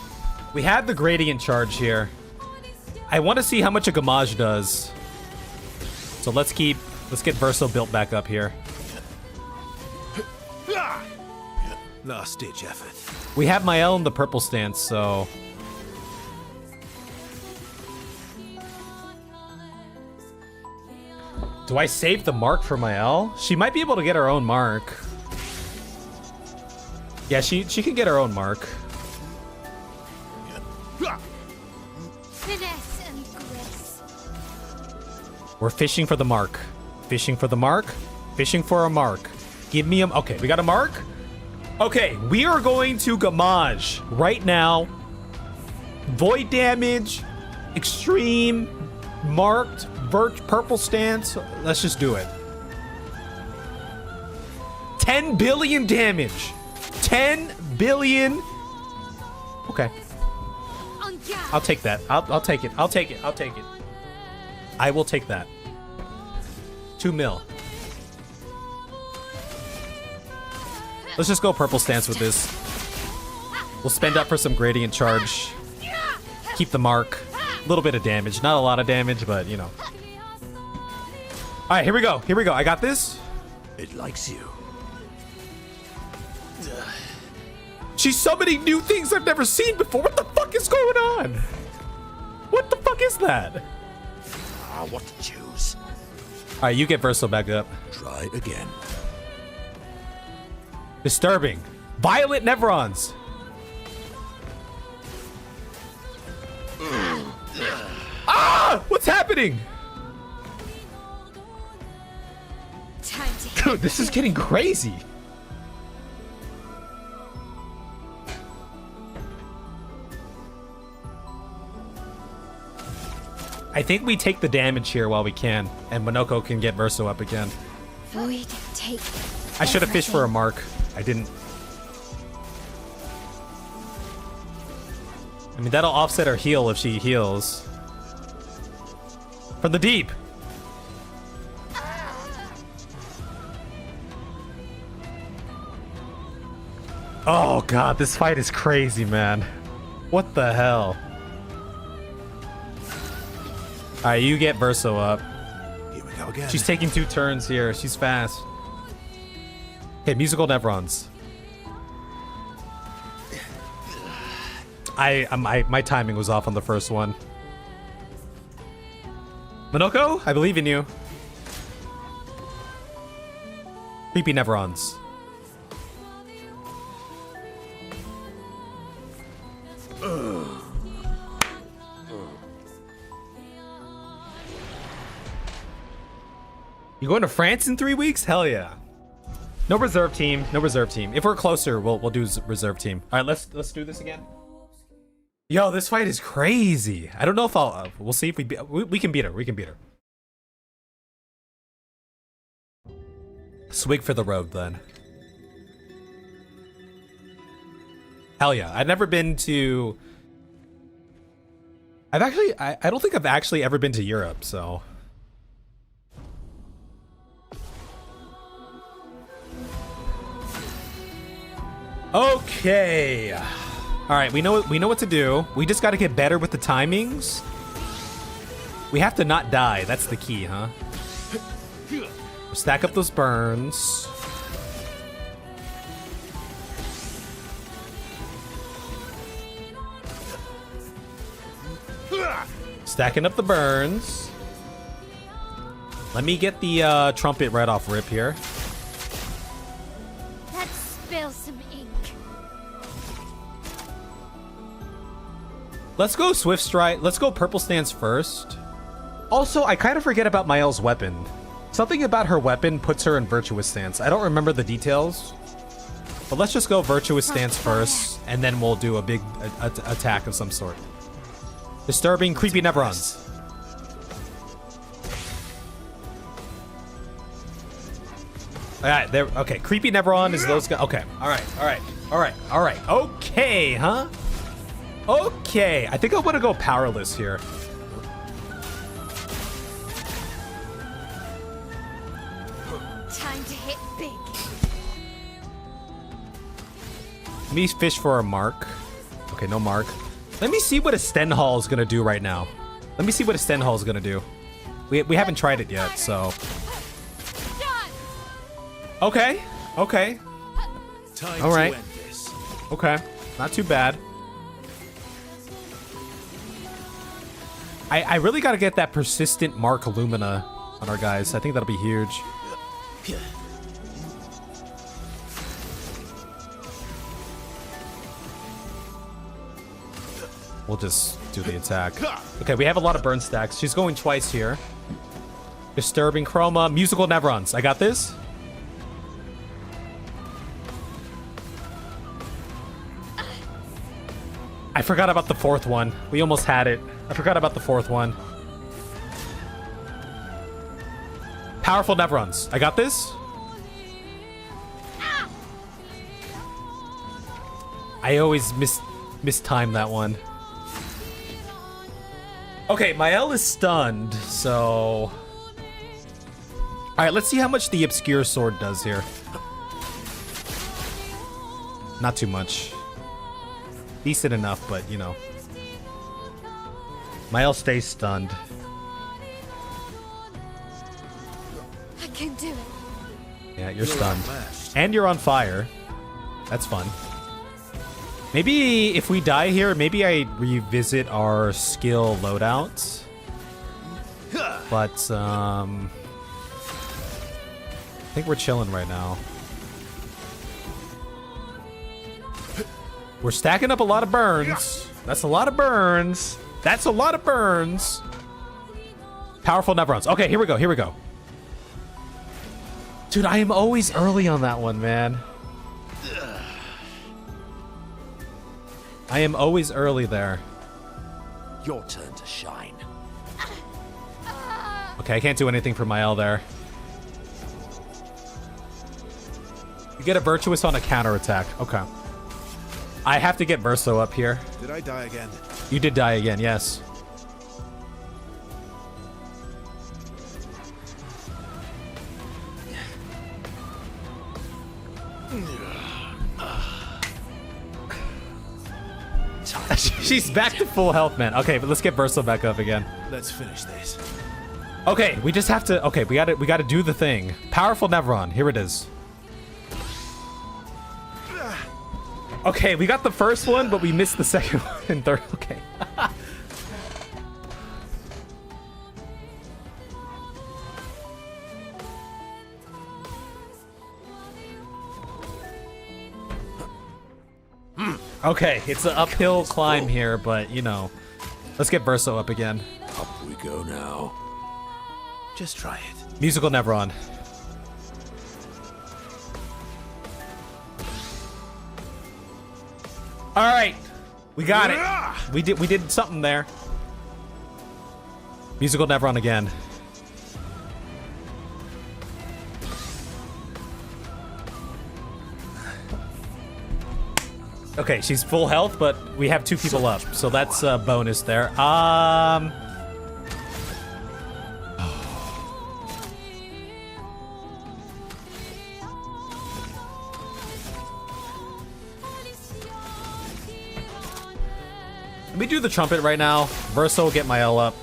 We have the gradient charge here. I want to see how much a gamage does. So let's get Verso built back up here. Last ditch effort. We have Mael in the purple stance, so. Do I save the mark for Mael? She might be able to get her own mark. Yeah, she can get her own mark. Finesse and grace. We're fishing for the mark. Fishing for the mark. Fishing for a mark. Give me a... Okay, we got a mark? Okay, we are going to Gamage right now. Void damage. Extreme. Marked. Purple stance. Let's just do it. 10 billion damage. 10 billion. Okay. On guard. I'll take that. I'll take it. I'll take it. I'll take it. I will take that. 2 mil. Let's just go purple stance with this. We'll spend up for some gradient charge. Keep the mark. A little bit of damage. Not a lot of damage, but you know. All right, here we go. Here we go. I got this. It likes you. She's summoning new things I've never seen before. What the fuck is going on? What the fuck is that? Ah, what to choose? All right, you get Verso back up. Try again. Disturbing. Violet Nevrons. Ah! What's happening? Time to Dude, this is getting crazy. I think we take the damage here while we can, and Minoko can get Verso up again. void take. I should have fished for a mark. I didn't. I mean, that'll offset her heal if she heals. From the deep. Oh god, this fight is crazy, man. What the hell? Alright, you get Verso up. Here we go again. She's taking 2 turns here. She's fast. Okay, musical Nevrons. My timing was off on the first one. Minoko, I believe in you. Creepy Nevrons. You going to France in 3 weeks? Hell yeah. No reserve team. No reserve team. If we're closer, we'll do reserve team. All right, let's do this again. Yo, this fight is crazy. I don't know if I'll. We'll see if we can beat her. We can beat her. Swig for the road then. Hell yeah. I've never been to. I don't think I've actually ever been to Europe, so. Okay. All right, we know what to do. We just got to get better with the timings. We have to not die. That's the key, huh? Stack up those burns. Stacking up the burns. Let me get the trumpet right off rip here. Let's spill some ink. Let's go Swift Strike. Let's go Purple Stance first. Also, I kind of forget about Mael's weapon. Something about her weapon puts her in Virtuous Stance. I don't remember the details. But let's just go Virtuous Stance first, and then we'll do a big attack of some sort. Disturbing Creepy Neverons. Alright, there. Okay, Creepy Neveron is those guys. Okay, alright. Okay, huh? Okay, I think I want to go Powerless here. Time to hit big. Let me fish for a mark. Okay, no mark. Let me see what a Stenhall is gonna do right now. Let me see what a Stenhall is gonna do. We haven't tried it yet, so. Okay. Okay. Time All right. to end this. Okay. Not too bad. I really gotta get that persistent Mark Illumina on our guys. I think that'll be huge. We'll just do the attack. Okay, we have a lot of burn stacks. She's going twice here. Disturbing Chroma. Musical Neverons. I got this. I forgot about the fourth one. We almost had it. I forgot about the fourth one. Powerful Neverons. I got this. I always mistime that one. Okay, Mael is stunned, so... Alright, let's see how much the Obscure Sword does here. Not too much. Decent enough, but, you know. Mael stays stunned. I can do it. Yeah, you're stunned. And you're on fire. That's fun. Maybe if we die here, maybe I revisit our skill loadout. But, I think we're chilling right now. We're stacking up a lot of burns. That's a lot of burns. That's a lot of burns. Powerful Neverons. Okay, here we go. Here we go. Dude, I am always early on that one, man. I am always early there. Your turn to shine. Okay, I can't do anything for Mael there. You get a Virtuous on a counterattack. Okay. I have to get Verso up here. Did I die again? You did die again, yes. She's back to full health, man. Okay, but let's get Verso back up again. Let's finish this. Okay, we just have to. Okay, we gotta do the thing. Powerful Neveron. Here it is. Okay, we got the first one, but we missed the second one and third. Okay. Okay, it's an uphill climb here, but you know, let's get Verso up again. Up we go now. Just try it. Musical Neveron. All right, we got it. We did something there. Musical Neveron again. Okay, she's full health, but we have two people up, so that's a bonus there. Let me do the trumpet right now. Verso will get my L up.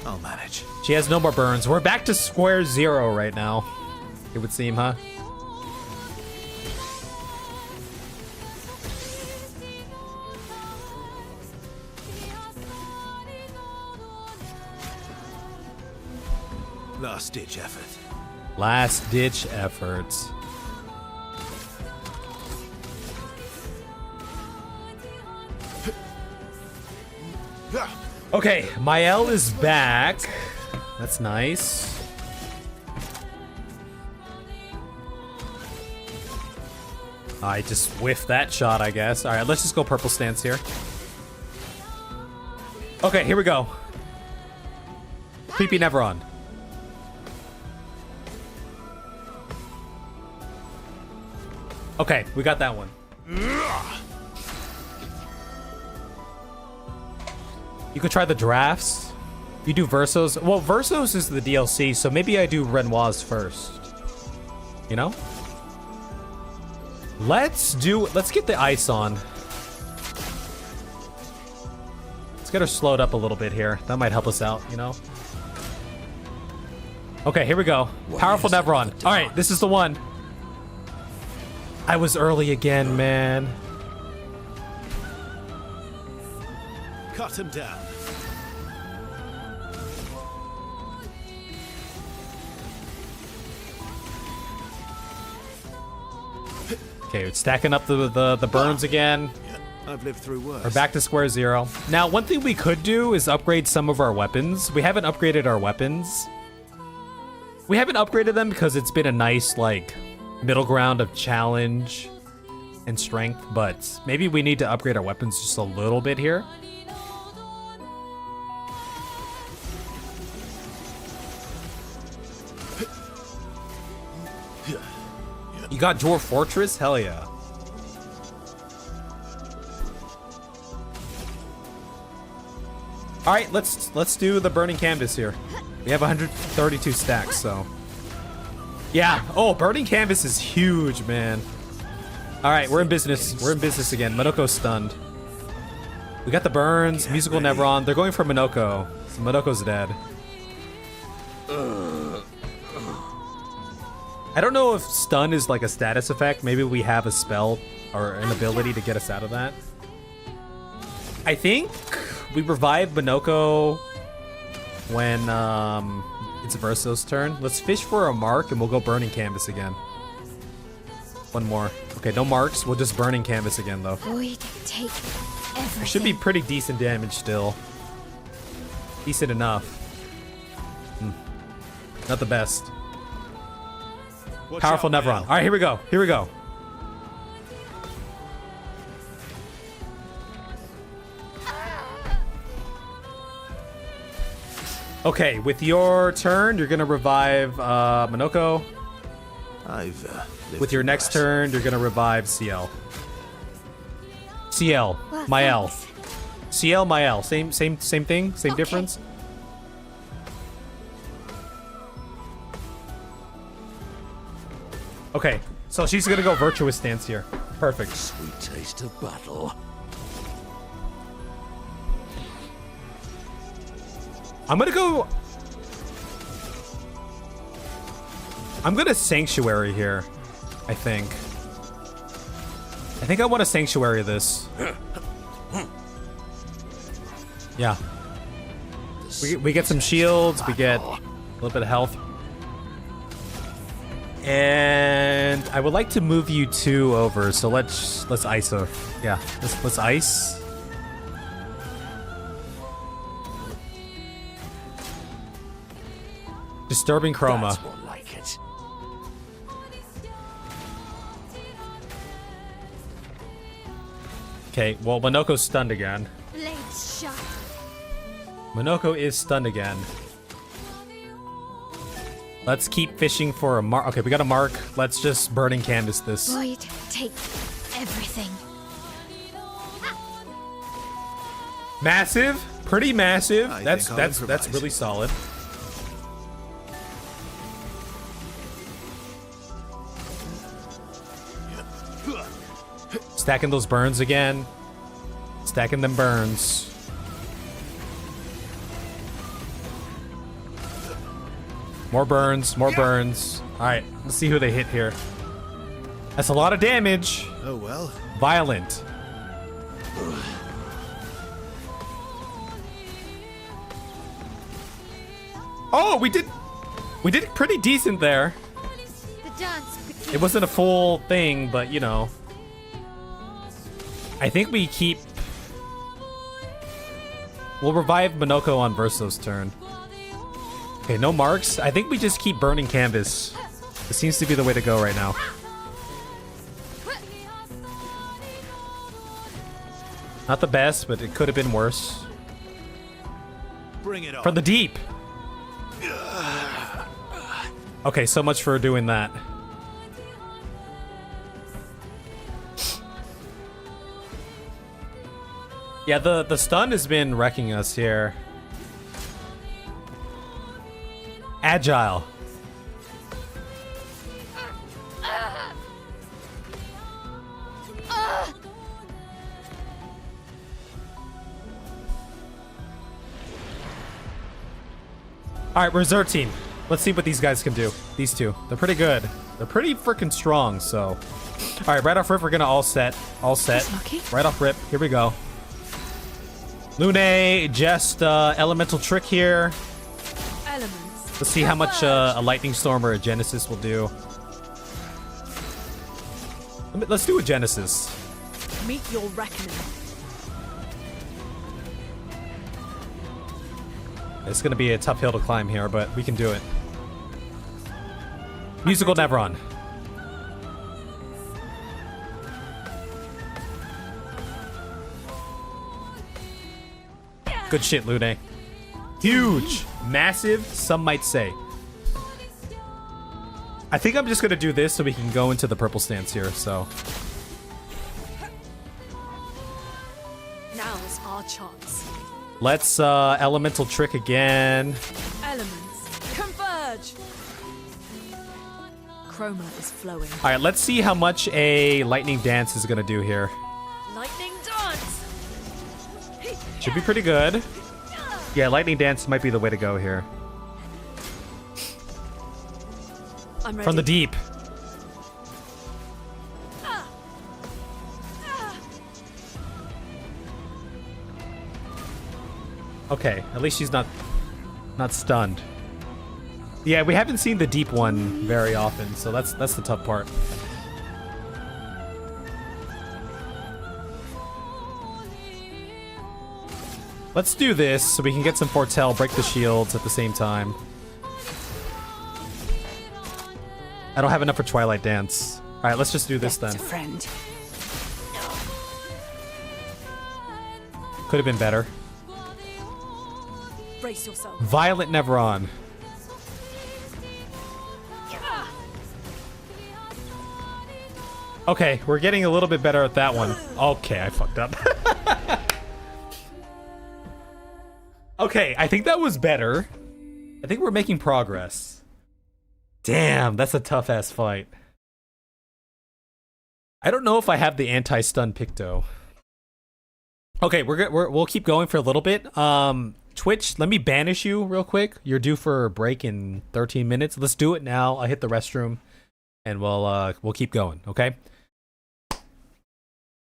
I'll manage. She has no more burns. We're back to square zero right now. it would seem, huh? Last ditch effort. Last ditch efforts. Okay, Mael is back. That's nice. I just whiffed that shot, I guess. All right, let's just go purple stance here. Okay, here we go. Creepy Neveron. Okay, we got that one. You could try the drafts. You do Versos. Well, Versos is the DLC, so maybe I do Renoir's first. You know? Let's get the ice on. Let's get her slowed up a little bit here. That might help us out, you know? Okay, here we go. Powerful Neveron. All right, this is the one. I was early again, man. Cut him down. Okay, it's stacking up the burns again. Yeah, I've lived through worse. We're back to square zero. Now, one thing we could do is upgrade some of our weapons. We haven't upgraded our weapons. We haven't upgraded them because it's been a nice, like, middle ground of challenge and strength, but maybe we need to upgrade our weapons just a little bit here. You got Dwarf Fortress? Hell yeah. All right, let's do the burning canvas here. We have 132 stacks, so yeah. Oh, burning canvas is huge, man. All right, we're in business. We're in business again. Minoko's stunned. We got the burns, musical Neveron. They're going for Minoko. So Minoko's dead. I don't know if stun is like a status effect. Maybe we have a spell or an ability to get us out of that. I think we revive Minoko when it's Verso's turn. Let's fish for a mark and we'll go burning canvas again. One more. Okay, no marks. We'll just burning canvas again though. Void, take everything. Should be pretty decent damage still. Decent enough. Not the best. Watch Powerful out, Neveron. Mael. All right, here we go. Here we go. Okay, with your turn, you're gonna revive Minoko. I've lived With your through next worse. turn, you're gonna revive CL. CL, Well, Mael. thanks. CL, Mael. Same thing. Same Okay. difference. Okay, so she's gonna go virtuous stance here. Perfect. Sweet taste of battle. I'm gonna sanctuary here, I think. I want to sanctuary this. Yeah. We get some shields, we get a little bit of health. And I would like to move you two over, so let's ice her. Yeah, let's ice. Disturbing chroma. That's more like it. Okay, well, Minoko's stunned again. Blades sharp. Minoko is stunned again. Let's keep fishing for a mark. Okay, we got a mark. Let's just burning canvas this. Void, take everything. Massive, pretty massive. I That's think I'll that's improvise. really solid. Stacking those burns again. Stacking them burns. More burns, more burns. All right, let's see who they hit here. That's a lot of damage. Oh well. Violent. Oh, we did pretty decent there. The dance begins. It wasn't a full thing, but you know. I think we keep. We'll revive Minoko on Verso's turn. Okay, no marks. I think we just keep burning canvas. It seems to be the way to go right now. Not the best, but it could have been worse. Bring it on. From the deep. Okay, so much for doing that. Yeah, the stun has been wrecking us here. Agile. All right, reserve team. Let's see what these guys can do. These two. They're pretty good. They're pretty freaking strong, so. All right, right off rip, we're going to all set. All set. He's lucky. Right off rip. Here we go. Lune, just elemental trick here. Elements. Let's see how much a lightning storm or a genesis will do. Let's do a genesis. Meet your reckoning. It's going to be a tough hill to climb here, but we can do it. Musical Nevron. Good shit, Lune. Huge. Massive, some might say. I think I'm just going to do this so we can go into the purple stance here, so. Now is our chance. Let's elemental trick again. Elements converge. Chroma is flowing. All right, let's see how much a lightning dance is going to do here. Lightning dance. Should be pretty good. Yeah, lightning dance might be the way to go here. I'm ready. From the deep. Okay, at least she's not stunned. Yeah, we haven't seen the deep one very often, so that's the tough part. Let's do this so we can get some foretell, break the shields at the same time. I don't have enough for Twilight Dance. All right, let's just do this Death then. is a friend. Could have been better. Brace yourself. Violet Nevron. Okay, we're getting a little bit better at that one. Okay, I fucked up. Okay, I think that was better. I think we're making progress. Damn, that's a tough ass fight. I don't know if I have the anti-stun Picto. Okay, we'll keep going for a little bit. Twitch, let me banish you real quick. You're due for a break in 13 minutes. Let's do it now. I'll hit the restroom and we'll keep going, okay?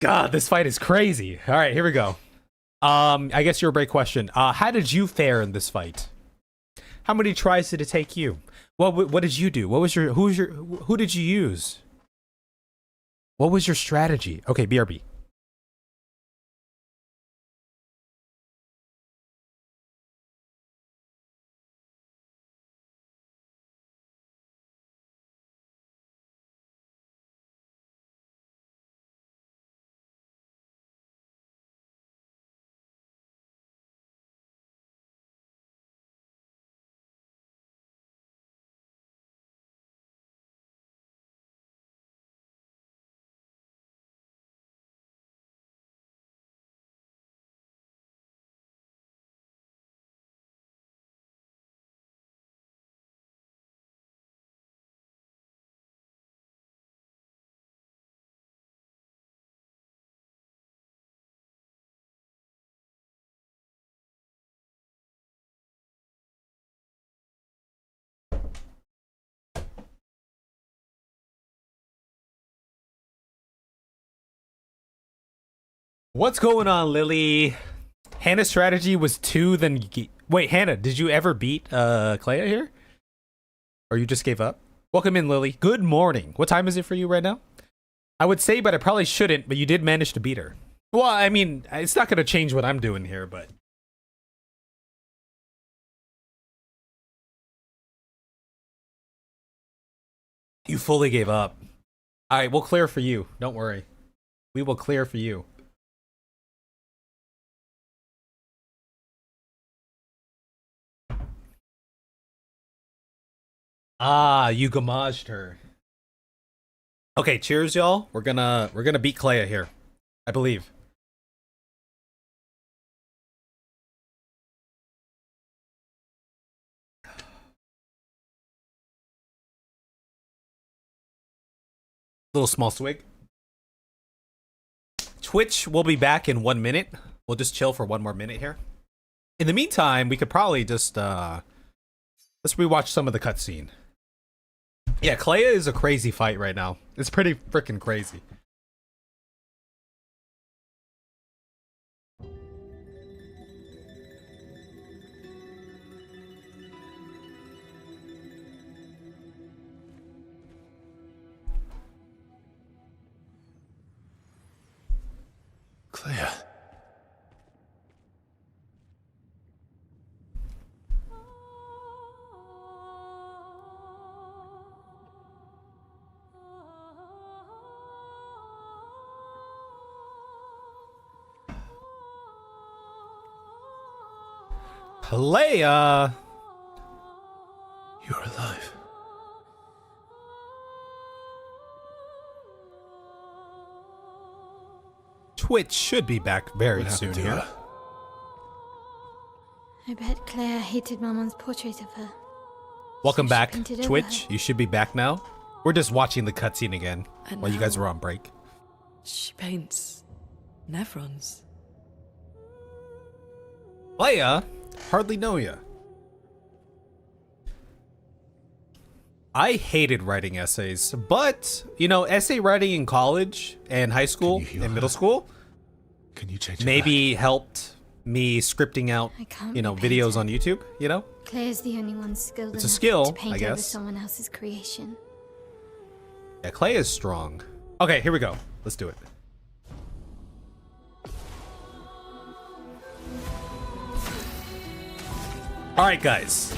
God, this fight is crazy. All right, here we go. I guess your break question. How did you fare in this fight? How many tries did it take you? What did you do? Who did you use? What was your strategy? Okay, BRB. What's going on, Lily? Hannah's strategy was 2, then... Wait, Hannah, did you ever beat Clair here? Or you just gave up? Welcome in, Lily. Good morning. What time is it for you right now? I would say, but I probably shouldn't, but you did manage to beat her. Well, I mean, it's not going to change what I'm doing here, but... You fully gave up. Alright, we'll clear for you. Don't worry. We will clear for you. Ah, you gamaged her. Okay, cheers, y'all. We're gonna beat Clair here, I believe. Little small swig. Twitch will be back in 1 minute. We'll just chill for 1 more minute here. In the meantime, we could probably just let's rewatch some of the cutscene. Yeah, Clair is a crazy fight right now. It's pretty freaking crazy. Clair. Clair! You're alive. Twitch should be back very What soon happened to here. her? I bet Claire hated Maman's portrait of her. Welcome So she back, painted over Twitch. her. You should be back now. We're just watching the cutscene again And while you guys now- were on break. She paints Nevrons. Clair, hardly know ya. I hated writing essays, but, you know, essay writing in college and high school Can you heal and middle her? school Can you change her maybe helped me scripting out, I can't you know, be a videos painter. on YouTube, you know? Claire's the only one skilled It's a enough skill, to paint I over guess. someone else's creation. Yeah, Clair is strong. Okay, here we go. Let's do it. All right, guys.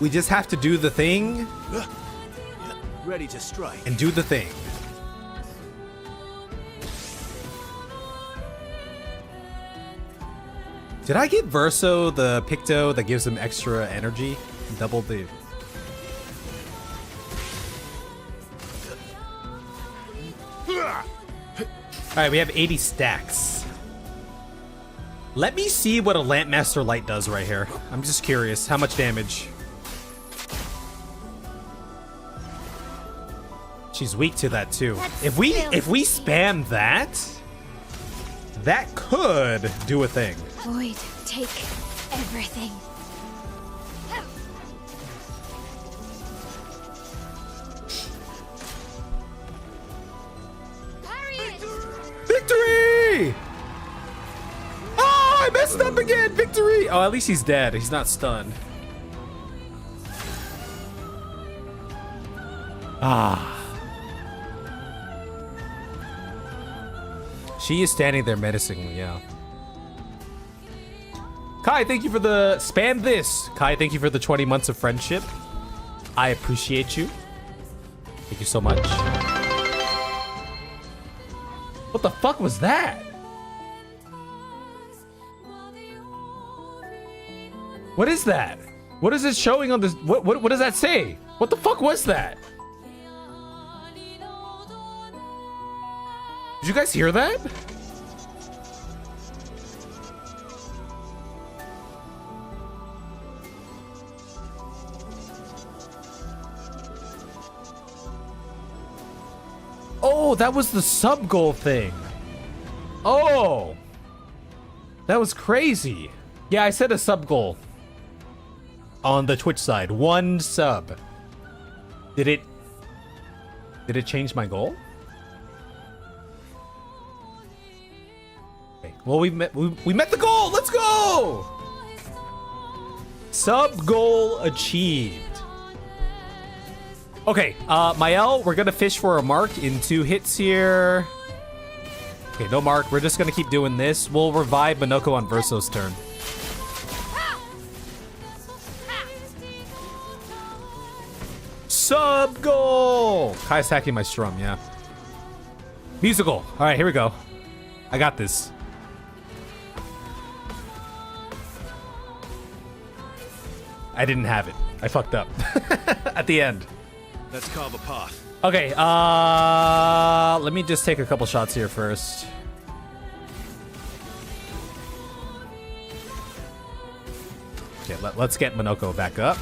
We just have to do the thing back? Ready to strike. and do the thing. Did I get Verso the Picto that gives him extra energy? Double the... Alright, we have 80 stacks. Let me see what a Lampmaster Light does right here. I'm just curious. How much damage? She's weak to that too. If we spam that, that could do a thing. Void, take everything. Victory! Oh, I messed up again. Victory! Oh, at least he's dead. He's not stunned. Ah. She is standing there menacingly, yeah. Kai, thank you for the spam this. Kai, thank you for the 20 months of friendship. I appreciate you. Thank you so much. What the fuck was that? What is that? What is it showing on this? What does that say? What the fuck was that? Did you guys hear that? Oh, that was the sub goal thing. Oh, that was crazy. Yeah, I set a sub goal on the Twitch side. 1 sub. Did it change my goal? Well, we met the goal. Let's go. Sub goal achieved. Okay, Mael, we're gonna fish for a mark in 2 hits here. Okay, no mark. We're just gonna keep doing this. We'll revive Minoko on Verso's turn. Sub goal. Kai's hacking my strum, yeah. Musical. All right, here we go. I got this. I didn't have it. I fucked up at the end. Let's carve a path. Okay, let me just take a couple shots here first. Okay, let's get Minoko back up.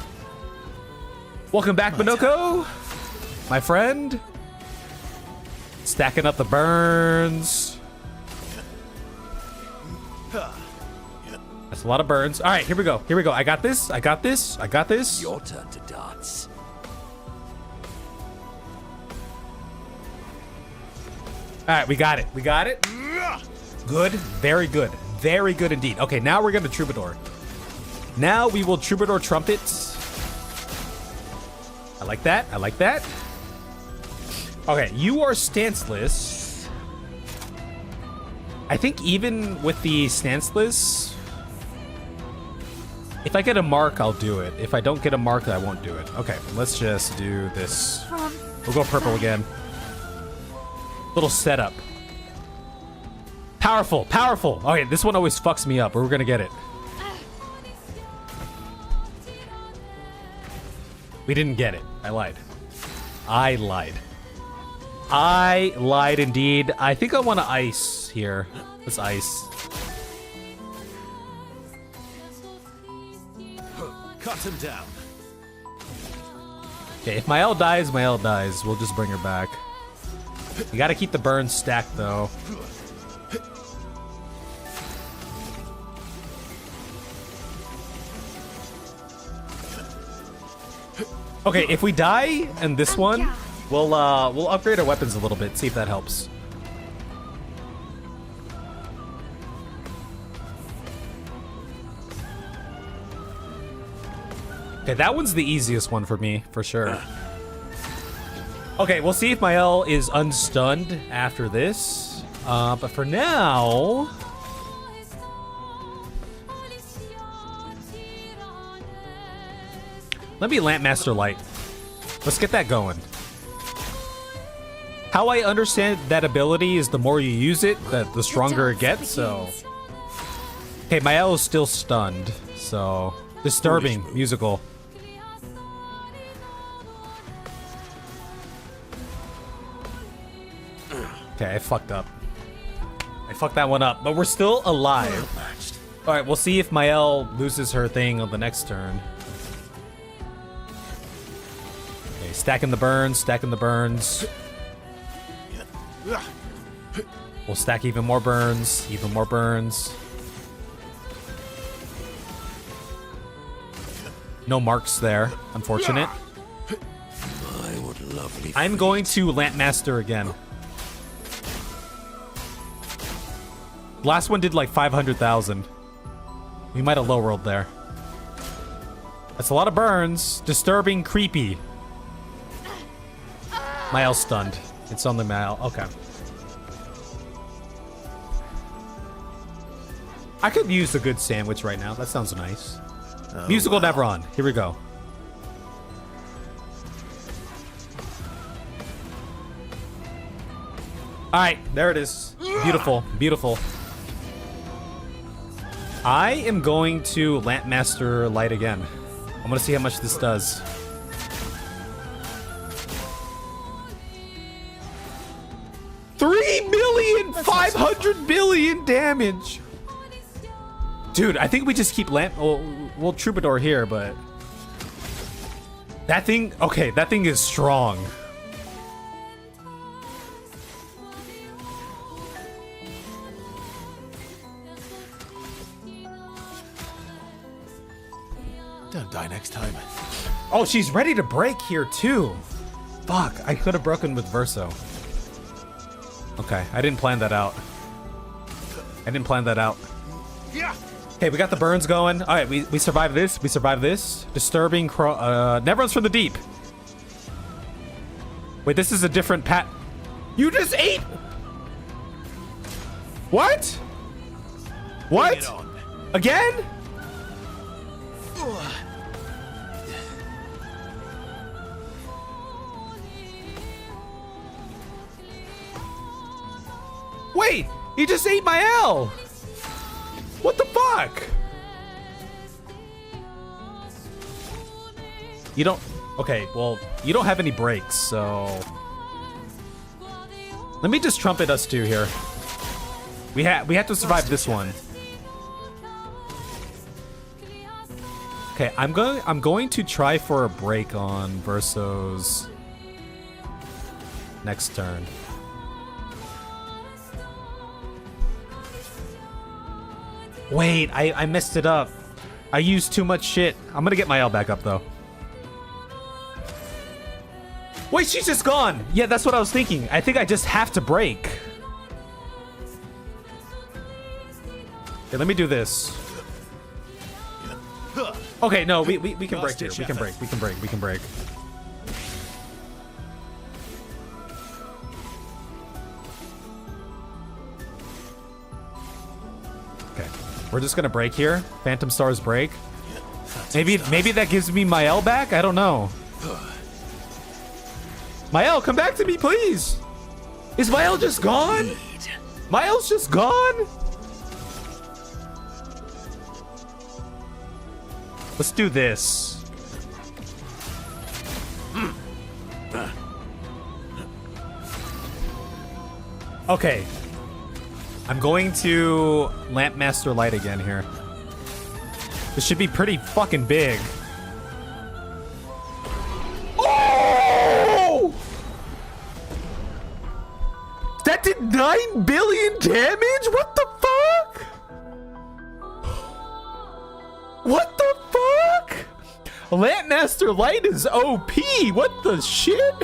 Welcome back, Minoko, my friend. Stacking up the burns. That's a lot of burns. All right, here we go. Here we go. I got this. I got this. I got this. Your turn to dance. All right, we got it. We got it. Good. Very good. Very good indeed. Okay, now we're going to Troubadour. Now we will Troubadour Trumpets. I like that. I like that. Okay, you are stanceless. I think even with the stanceless, if I get a mark, I'll do it. If I don't get a mark, I won't do it. Okay, let's just do this. We'll go purple again. Little setup. Powerful, powerful. Okay, this one always fucks me up, but we're gonna get it. We didn't get it. I lied. I lied. I lied indeed. I think I want to ice here. Let's ice. Cut him down. Okay, if Mael dies, Mael dies. We'll just bring her back. You gotta keep the burns stacked, though. Okay, if we die in this one, we'll upgrade our weapons a little bit, see if that helps. Okay, that one's the easiest one for me, for sure. Okay, we'll see if Mael is unstunned after this. But for now... let me Lampmaster Light. Let's get that going. How I understand that ability is the more you use it, the stronger it gets, so... Okay, Mael is still stunned, so... disturbing, musical. Okay, I fucked up. I fucked that one up, but we're still alive. Alright, we'll see if Mael loses her thing on the next turn. Okay, stacking the burns, stacking the burns. We'll stack even more burns, even more burns. No marks there, unfortunate. My, what lovely. I'm going to Lampmaster again. Last one did like 500,000. We might have low rolled there. That's a lot of burns. Disturbing, creepy. Mael's stunned. It's only Mael. Okay. I could use a good sandwich right now. That sounds nice. Oh, Musical wow. Nevron. Here we go. All right, there it is. Beautiful, beautiful. I am going to Lampmaster Light again. I'm gonna see how much this does. $3,500,000,000 damage. Dude, I think we just keep we'll Troubadour here, but that thing, okay, that thing is strong. Don't die next time. Oh, she's ready to break here too. Fuck, I could have broken with Verso. Okay, I didn't plan that out. I didn't plan that out. Yeah. Okay, we got the burns going. All right, we survived this. We survived this. Disturbing Never from the deep. Wait, this is a different pat. You just ate. What? What? Again? Wait, he just ate my L. What the fuck? You don't. Okay, well, you don't have any breaks, so let me just trumpet us two here. We have to survive this one. Okay, I'm going to try for a break on Verso's next turn. Wait, I messed it up. I used too much shit. I'm gonna get my L back up though. Wait, she's just gone. Yeah, that's what I was thinking. I think I just have to break. Okay, let me do this. Okay, no, we can break here. We can break. We can break. We can break. Okay, we're just gonna break here. Phantom Stars break. Maybe that gives me my L back. I don't know. My L, come back to me, please. Is my L just gone? My L's just gone? Let's do this. Okay. I'm going to Lampmaster Light again here. This should be pretty fucking big. Oh! That did 9 billion damage? What the fuck? What the fuck? Lampmaster Light is OP. What the shit?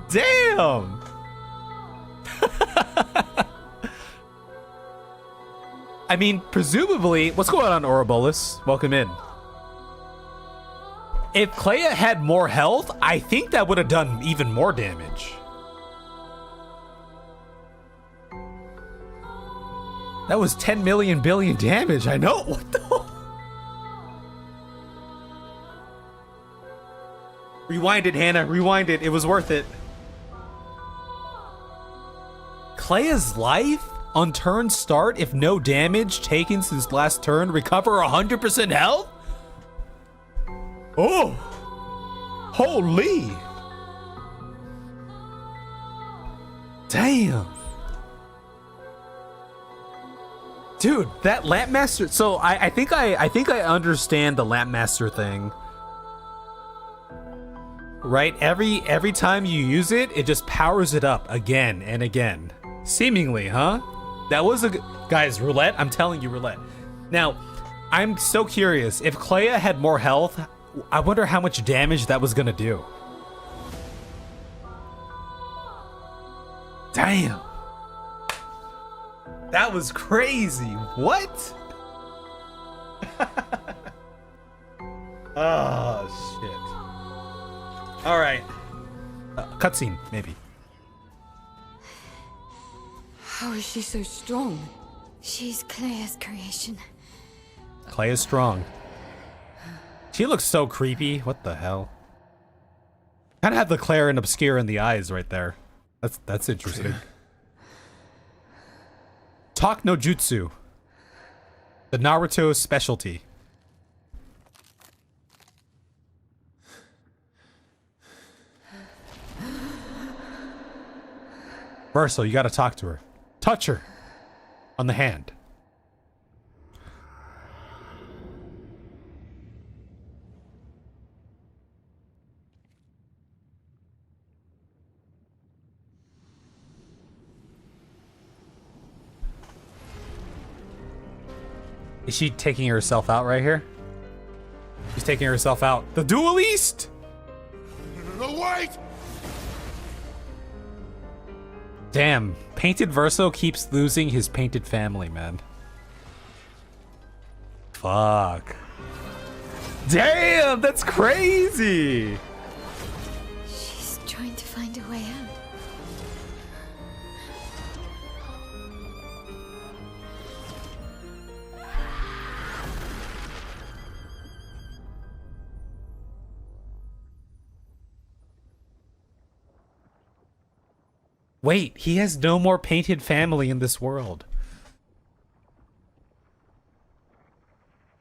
Damn. I mean, presumably, what's going on, Ouroboros? Welcome in. If Clair had more health, I think that would have done even more damage. That was 10 million billion damage. I know. What the? Rewind it, Hannah. Rewind it. It was worth it. Clair's life on turn start, if no damage taken since last turn, recover 100% health? Oh! Holy! Damn! Dude, that Lampmaster. So I think I understand the Lampmaster thing. Right? Every time you use it, it just powers it up again and again. Seemingly, huh? That was a guys, roulette. I'm telling you, roulette. Now, I'm so curious. If Clair had more health, I wonder how much damage that was gonna do. Damn. That was crazy. What? Oh, shit. All right. Cutscene, maybe. How is she so strong? She's Claire's creation. Clair is strong. She looks so creepy. What the hell? Kind of have the Clair and Obscur in the eyes right there. That's interesting. Talk no jutsu. The Naruto specialty. Verso, you gotta talk to her. Touch her. On the hand. Is she taking herself out right here? She's taking herself out. The duelist! No, wait! Damn, Painted Verso keeps losing his painted family, man. Fuck. Damn, that's crazy. She's trying to find a way out. Wait, he has no more painted family in this world.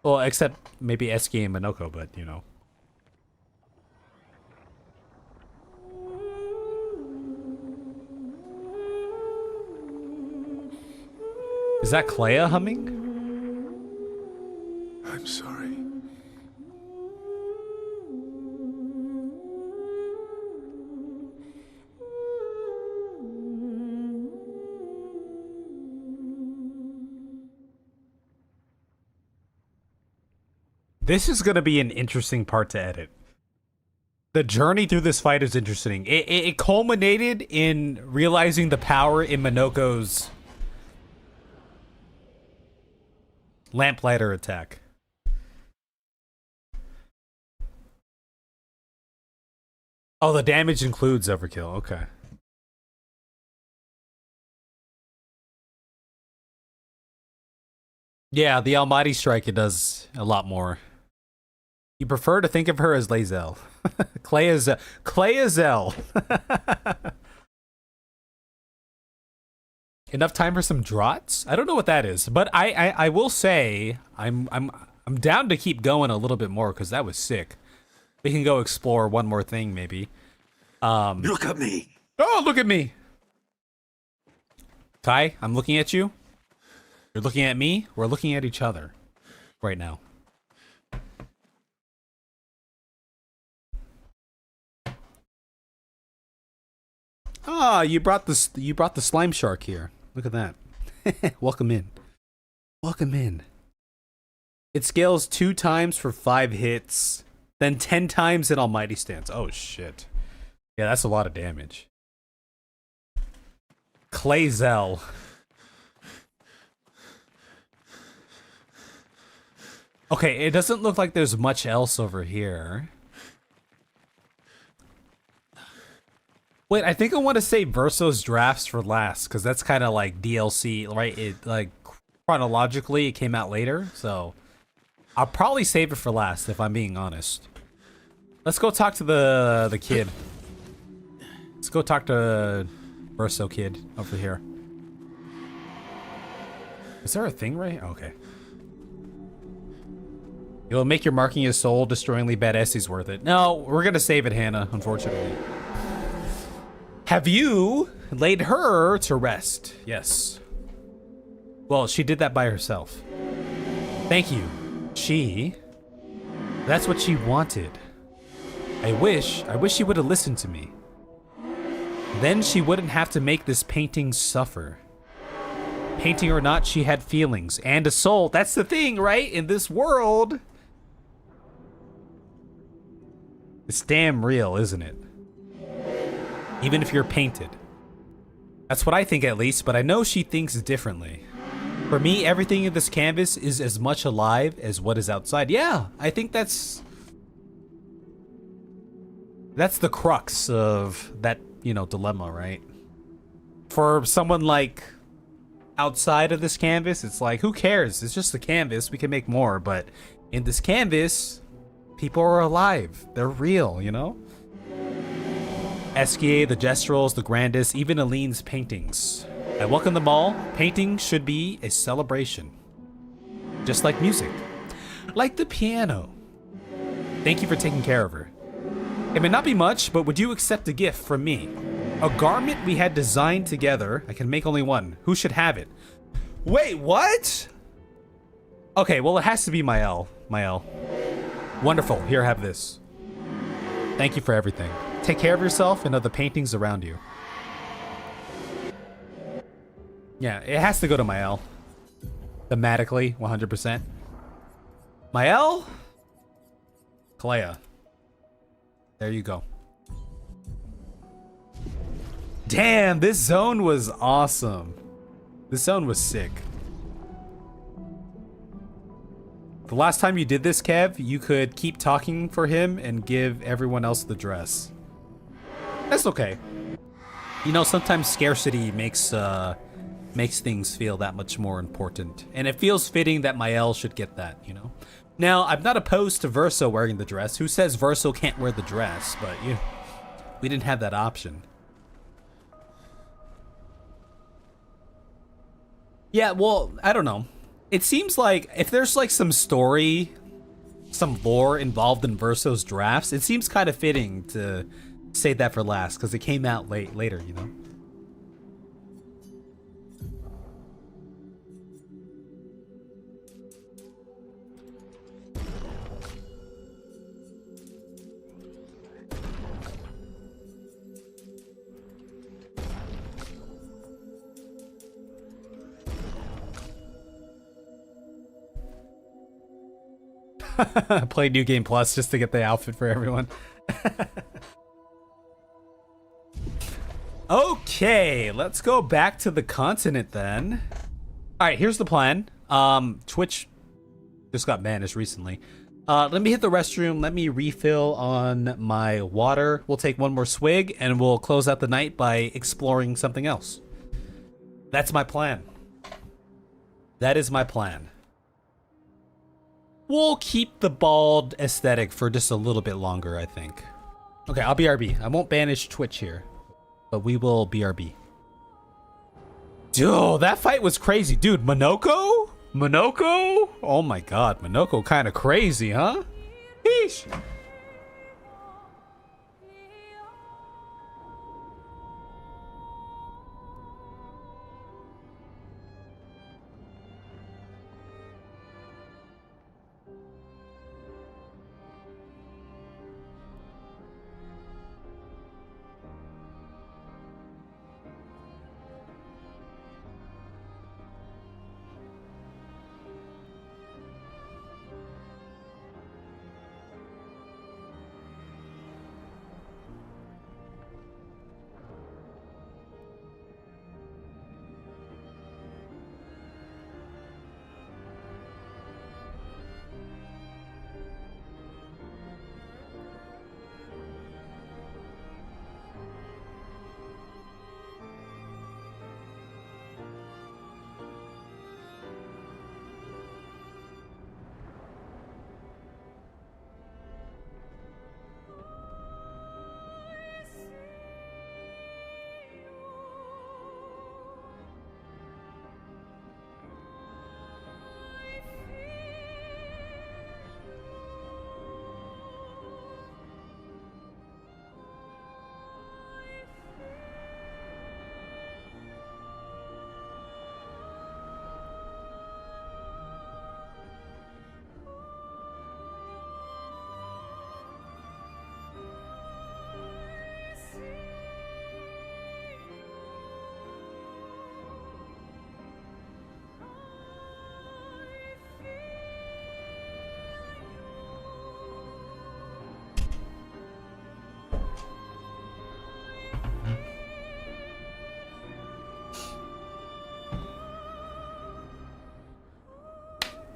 Well, except maybe Eski and Minoko, but you know. Is that Clea humming? I'm sorry. This is going to be an interesting part to edit. The journey through this fight is interesting. It culminated in realizing the power in Minoko's lamplighter attack. Oh, the damage includes overkill. Okay. Yeah, the Almighty Strike, it does a lot more. You prefer to think of her as Lae'zel. Cleazel. Enough time for some draughts? I don't know what that is, but I will say I'm down to keep going a little bit more because that was sick. We can go explore one more thing maybe. Look at me. Oh, look at me. Kai, I'm looking at you. You're looking at me. We're looking at each other right now. Ah, you brought the slime shark here. Look at that. Welcome in. Welcome in. It scales 2 times for 5 hits, then 10 times in Almighty Stance. Oh shit. Yeah, that's a lot of damage. Clayzel. Okay, it doesn't look like there's much else over here. Wait, I think I want to save Verso's drafts for last, because that's kind of like DLC, right? It like chronologically it came out later, so I'll probably save it for last if I'm being honest. Let's go talk to the kid. Let's go talk to Verso kid over here. Is there a thing right? Okay. It'll make your marking his soul destroyingly bad essays worth it. No, we're gonna save it, Hannah, unfortunately. Have you laid her to rest? Yes. Well, she did that by herself. Thank you. That's what she wanted. I wish she would have listened to me. Then she wouldn't have to make this painting suffer. Painting or not, she had feelings and a soul. That's the thing, right? In this world, it's damn real, isn't it? Even if you're painted. That's what I think at least, but I know she thinks differently. For me, everything in this canvas is as much alive as what is outside. Yeah, I think that's the crux of that, you know, dilemma, right? For someone like outside of this canvas, it's like, who cares? It's just the canvas. We can make more, but in this canvas, people are alive. They're real, you know? Esquier, the Gestrals, the Grandis, even Aline's paintings. I welcome them all. Painting should be a celebration. Just like music. Like the piano. Thank you for taking care of her. It may not be much, but would you accept a gift from me? A garment we had designed together. I can make only one. Who should have it? Wait, what? Okay, well, it has to be Mael. Wonderful. Here, have this. Thank you for everything. Take care of yourself and of the paintings around you. Yeah, it has to go to Mael. Thematically, 100%. Mael? Clea. There you go. Damn, this zone was awesome. This zone was sick. The last time you did this, Kev, you could keep talking for him and give everyone else the dress. That's okay. You know, sometimes scarcity makes things feel that much more important. And it feels fitting that Mael should get that, you know? Now, I'm not opposed to Verso wearing the dress. Who says Verso can't wear the dress? But, you know, we didn't have that option. Yeah, well, I don't know. It seems like if there's like some story, some lore involved in Verso's drafts, it seems kind of fitting to save that for last because it came out later, you know? Play New Game Plus just to get the outfit for everyone. Okay, let's go back to the continent then. All right, here's the plan. Twitch just got banished recently. Let me hit the restroom. Let me refill on my water. We'll take one more swig and we'll close out the night by exploring something else. That's my plan. That is my plan. We'll keep the bald aesthetic for just a little bit longer, I think. Okay, I'll BRB. I won't banish Twitch here, but we will BRB. Dude, that fight was crazy. Dude, Monoko? Monoko? Oh my god, Monoko kind of crazy, huh? Yeesh.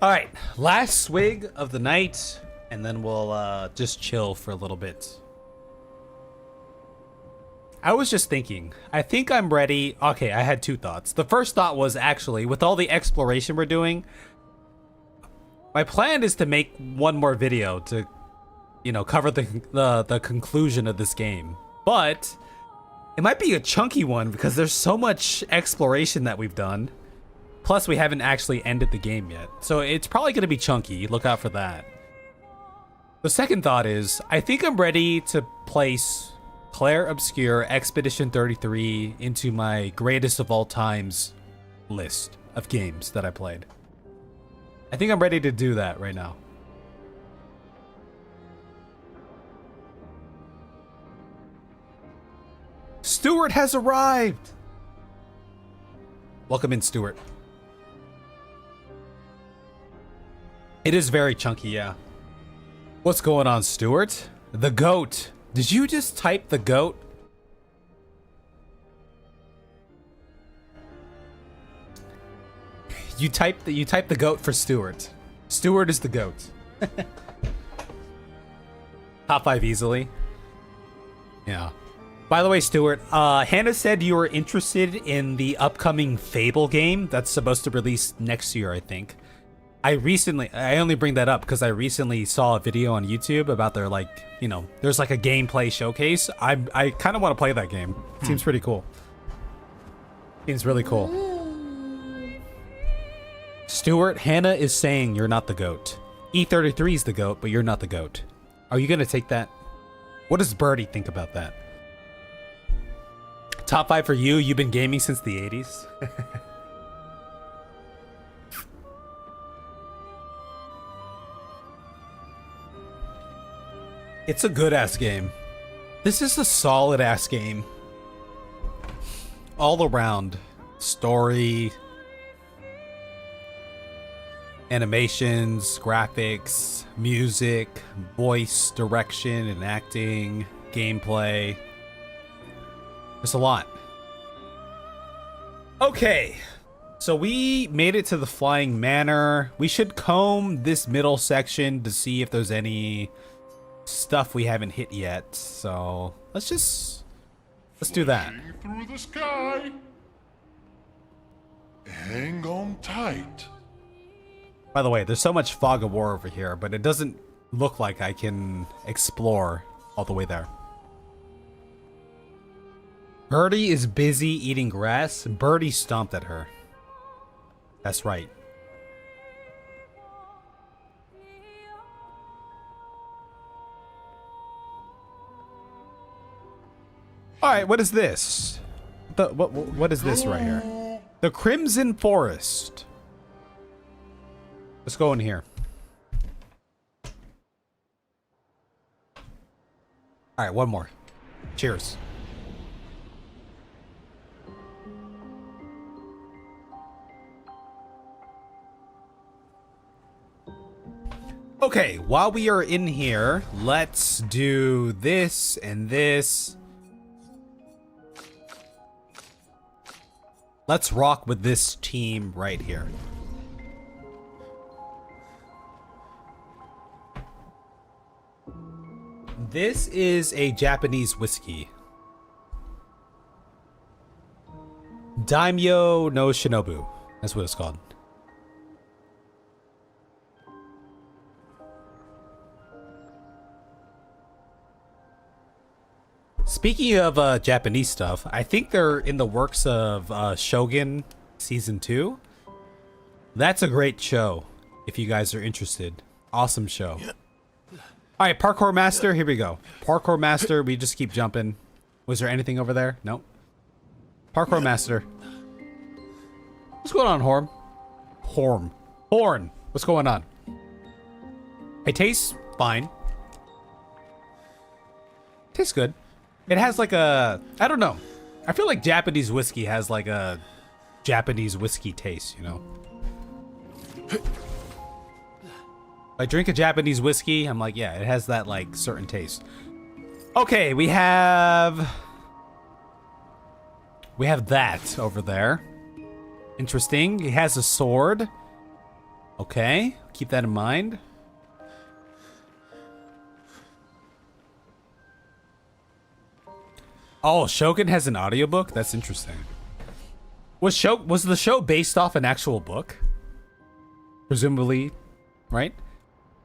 All right, last swig of the night, and then we'll just chill for a little bit. I was just thinking, I think I'm ready. Okay, I had two thoughts. The first thought was actually, with all the exploration we're doing, my plan is to make one more video to, you know, cover the conclusion of this game. But it might be a chunky one because there's so much exploration that we've done. Plus, we haven't actually ended the game yet. So it's probably going to be chunky. Look out for that. The second thought is, I think I'm ready to place Clair Obscur Expedition 33 into my greatest of all times list of games that I played. I think I'm ready to do that right now. Stuart has arrived! Welcome in, Stuart. It is very chunky, yeah. What's going on, Stuart? The goat. Did you just type the goat? You type the goat for Stuart. Stuart is the goat. Top 5 easily. Yeah. By the way, Stuart, Hannah said you were interested in the upcoming Fable game that's supposed to release next year, I think. I only bring that up because I recently saw a video on YouTube about their, like, you know, there's like a gameplay showcase. I kind of want to play that game. Seems pretty cool. Seems really cool. Stuart, Hannah is saying you're not the GOAT. E33 is the GOAT, but you're not the GOAT. Are you going to take that? What does Birdie think about that? Top 5 for you. You've been gaming since the 80s. It's a good ass game. This is a solid ass game. All around. Story, animations, graphics, music, voice, direction, and acting, gameplay. There's a lot. Okay. So we made it to the Flying Manor. We should comb this middle section to see if there's any stuff we haven't hit yet. So let's do that. Through the sky. Hang on tight. By the way, there's so much fog of war over here, but it doesn't look like I can explore all the way there. Birdie is busy eating grass. Birdie stomped at her. That's right. Alright, what is this? What is this right here? The Crimson Forest. Let's go in here. Alright, one more. Cheers. Okay, while we are in here, let's do this and this. Let's rock with this team right here. This is a Japanese whiskey. Daimyo no Shinobu. That's what it's called. Speaking of Japanese stuff, I think they're in the works of Shogun Season 2. That's a great show, if you guys are interested. Awesome show. Alright, Parkour Master, here we go. Parkour Master, we just keep jumping. Was there anything over there? Nope. Parkour Master. What's going on, Horn? Horn! What's going on? It tastes fine. Tastes good. It has like a, I don't know. I feel like Japanese whiskey has like a Japanese whiskey taste, you know? If I drink a Japanese whiskey, I'm like, yeah, it has that like certain taste. Okay, we have that over there. Interesting. He has a sword. Okay, keep that in mind. Oh, Shogun has an audiobook? That's interesting. Was the show based off an actual book? Presumably, right?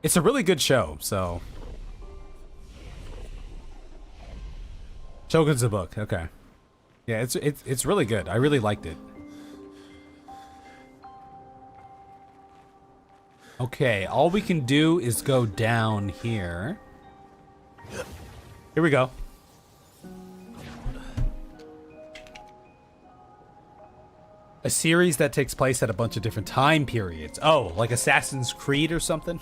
It's a really good show, so. Shogun's a book, okay. Yeah, it's really good. I really liked it. Okay, all we can do is go down here. Here we go. A series that takes place at a bunch of different time periods. Oh, like Assassin's Creed or something?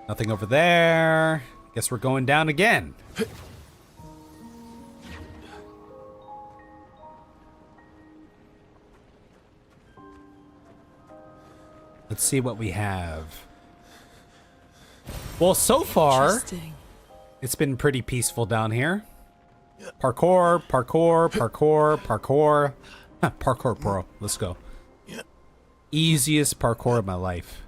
Nothing over there. Guess we're going down again. Let's see what we have. Well, so far, it's been pretty peaceful down here. Parkour, parkour, parkour, parkour. Parkour pro. Let's go. Easiest parkour of my life.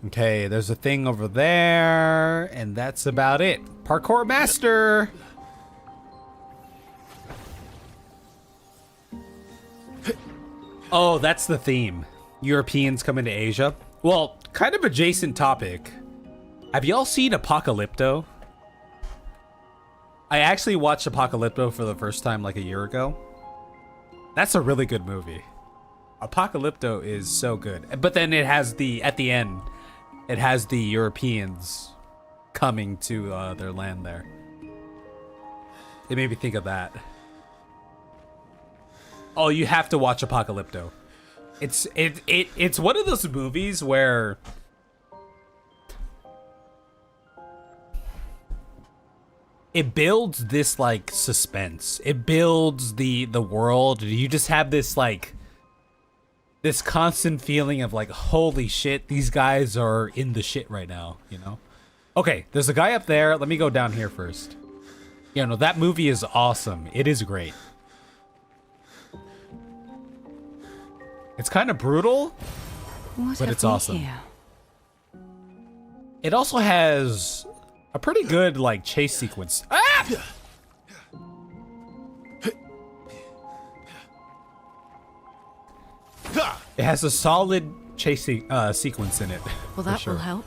Okay, there's a thing over there, and that's about it. Parkour master! Oh, that's the theme. Europeans coming to Asia. Well, kind of adjacent topic. Have y'all seen Apocalypto? I actually watched Apocalypto for the first time like a year ago. That's a really good movie. Apocalypto is so good. But then it has at the end, it has the Europeans coming to their land there. It made me think of that. Oh, you have to watch Apocalypto. It's one of those movies where it builds this like suspense. It builds the world. You just have this like this constant feeling of like, holy shit, these guys are in the shit right now, you know? Okay, there's a guy up there. Let me go down here first. Yeah, no, that movie is awesome. It is great. It's kind of brutal, but it's awesome. It also has a pretty good like chase sequence. Ah! It has a solid chase sequence in it. Well, that will help.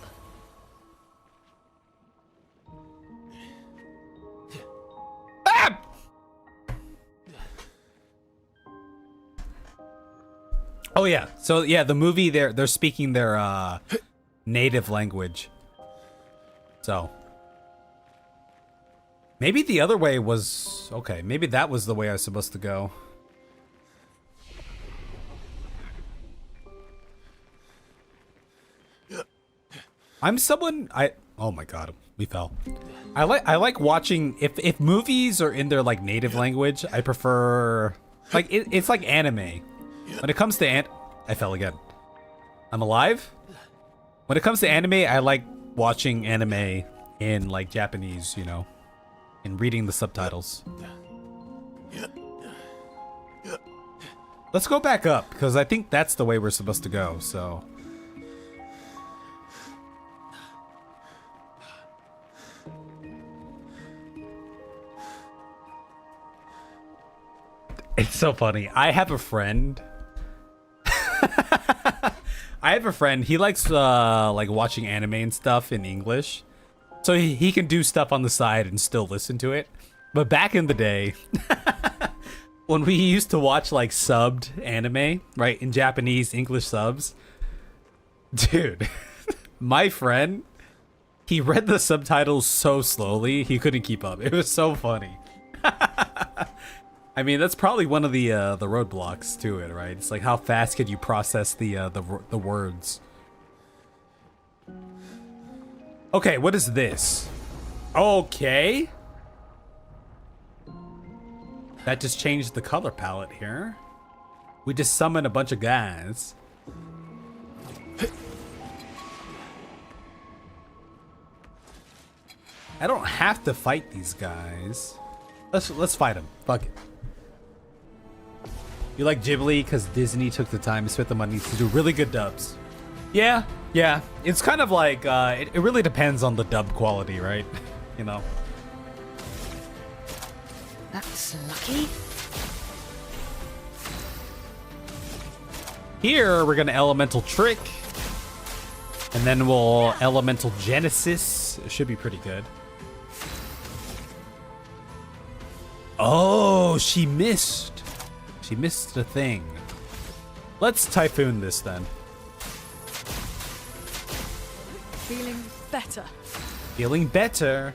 Ah! Oh yeah. So yeah, the movie they're speaking their native language. So maybe the other way was okay. Maybe that was the way I was supposed to go. I'm someone oh my god, we fell. I like watching if movies are in their like native language. I prefer like it's like anime. When it comes to I fell again. I'm alive. When it comes to anime, I like watching anime in like Japanese, you know, and reading the subtitles. Let's go back up because I think that's the way we're supposed to go. So. It's so funny. I have a friend. He likes like watching anime and stuff in English. So he can do stuff on the side and still listen to it. But back in the day, when we used to watch like subbed anime, right, in Japanese, English subs, dude, my friend, he read the subtitles so slowly, he couldn't keep up. It was so funny. I mean, that's probably one of the roadblocks to it, right? It's like how fast could you process the words? Okay, what is this? Okay. That just changed the color palette here. We just summoned a bunch of guys. I don't have to fight these guys. Let's fight them. Fuck it. You like Ghibli because Disney took the time and spent the money to do really good dubs. Yeah. It's kind of like, it really depends on the dub quality, right? You know? That's lucky. Here, we're gonna Elemental Trick. And then we'll Elemental Genesis. It should be pretty good. Oh, she missed. She missed a thing. Let's Typhoon this then. Feeling better. Feeling better.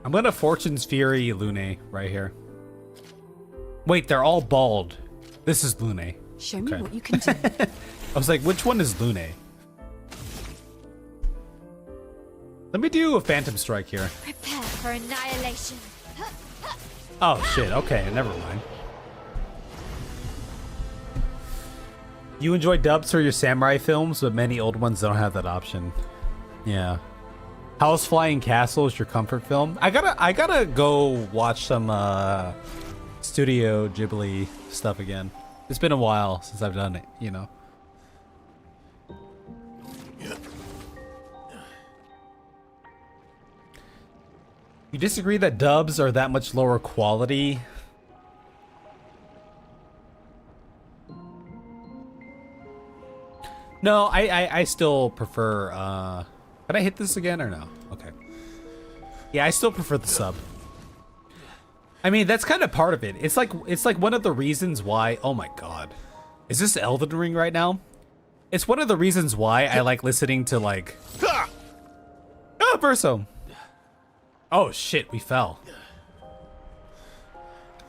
I'm gonna Fortune's Fury Lune right here. Wait, they're all bald. This is Lune. Show me what you can do. I was like, which one is Lune? Let me do a Phantom Strike here. Prepare for annihilation. Oh shit, okay, never mind. You enjoy dubs for your samurai films, but many old ones don't have that option. Yeah. How's Flying Castle is your comfort film? I gotta go watch some Studio Ghibli stuff again. It's been a while since I've done it, you know. You disagree that dubs are that much lower quality? No, I still prefer, can I hit this again or no? Okay. Yeah, I still prefer the sub. I mean, that's kind of part of it. It's like one of the reasons why, oh my god. Is this Elden Ring right now? It's one of the reasons why I like listening to like, Verso. Oh shit, we fell.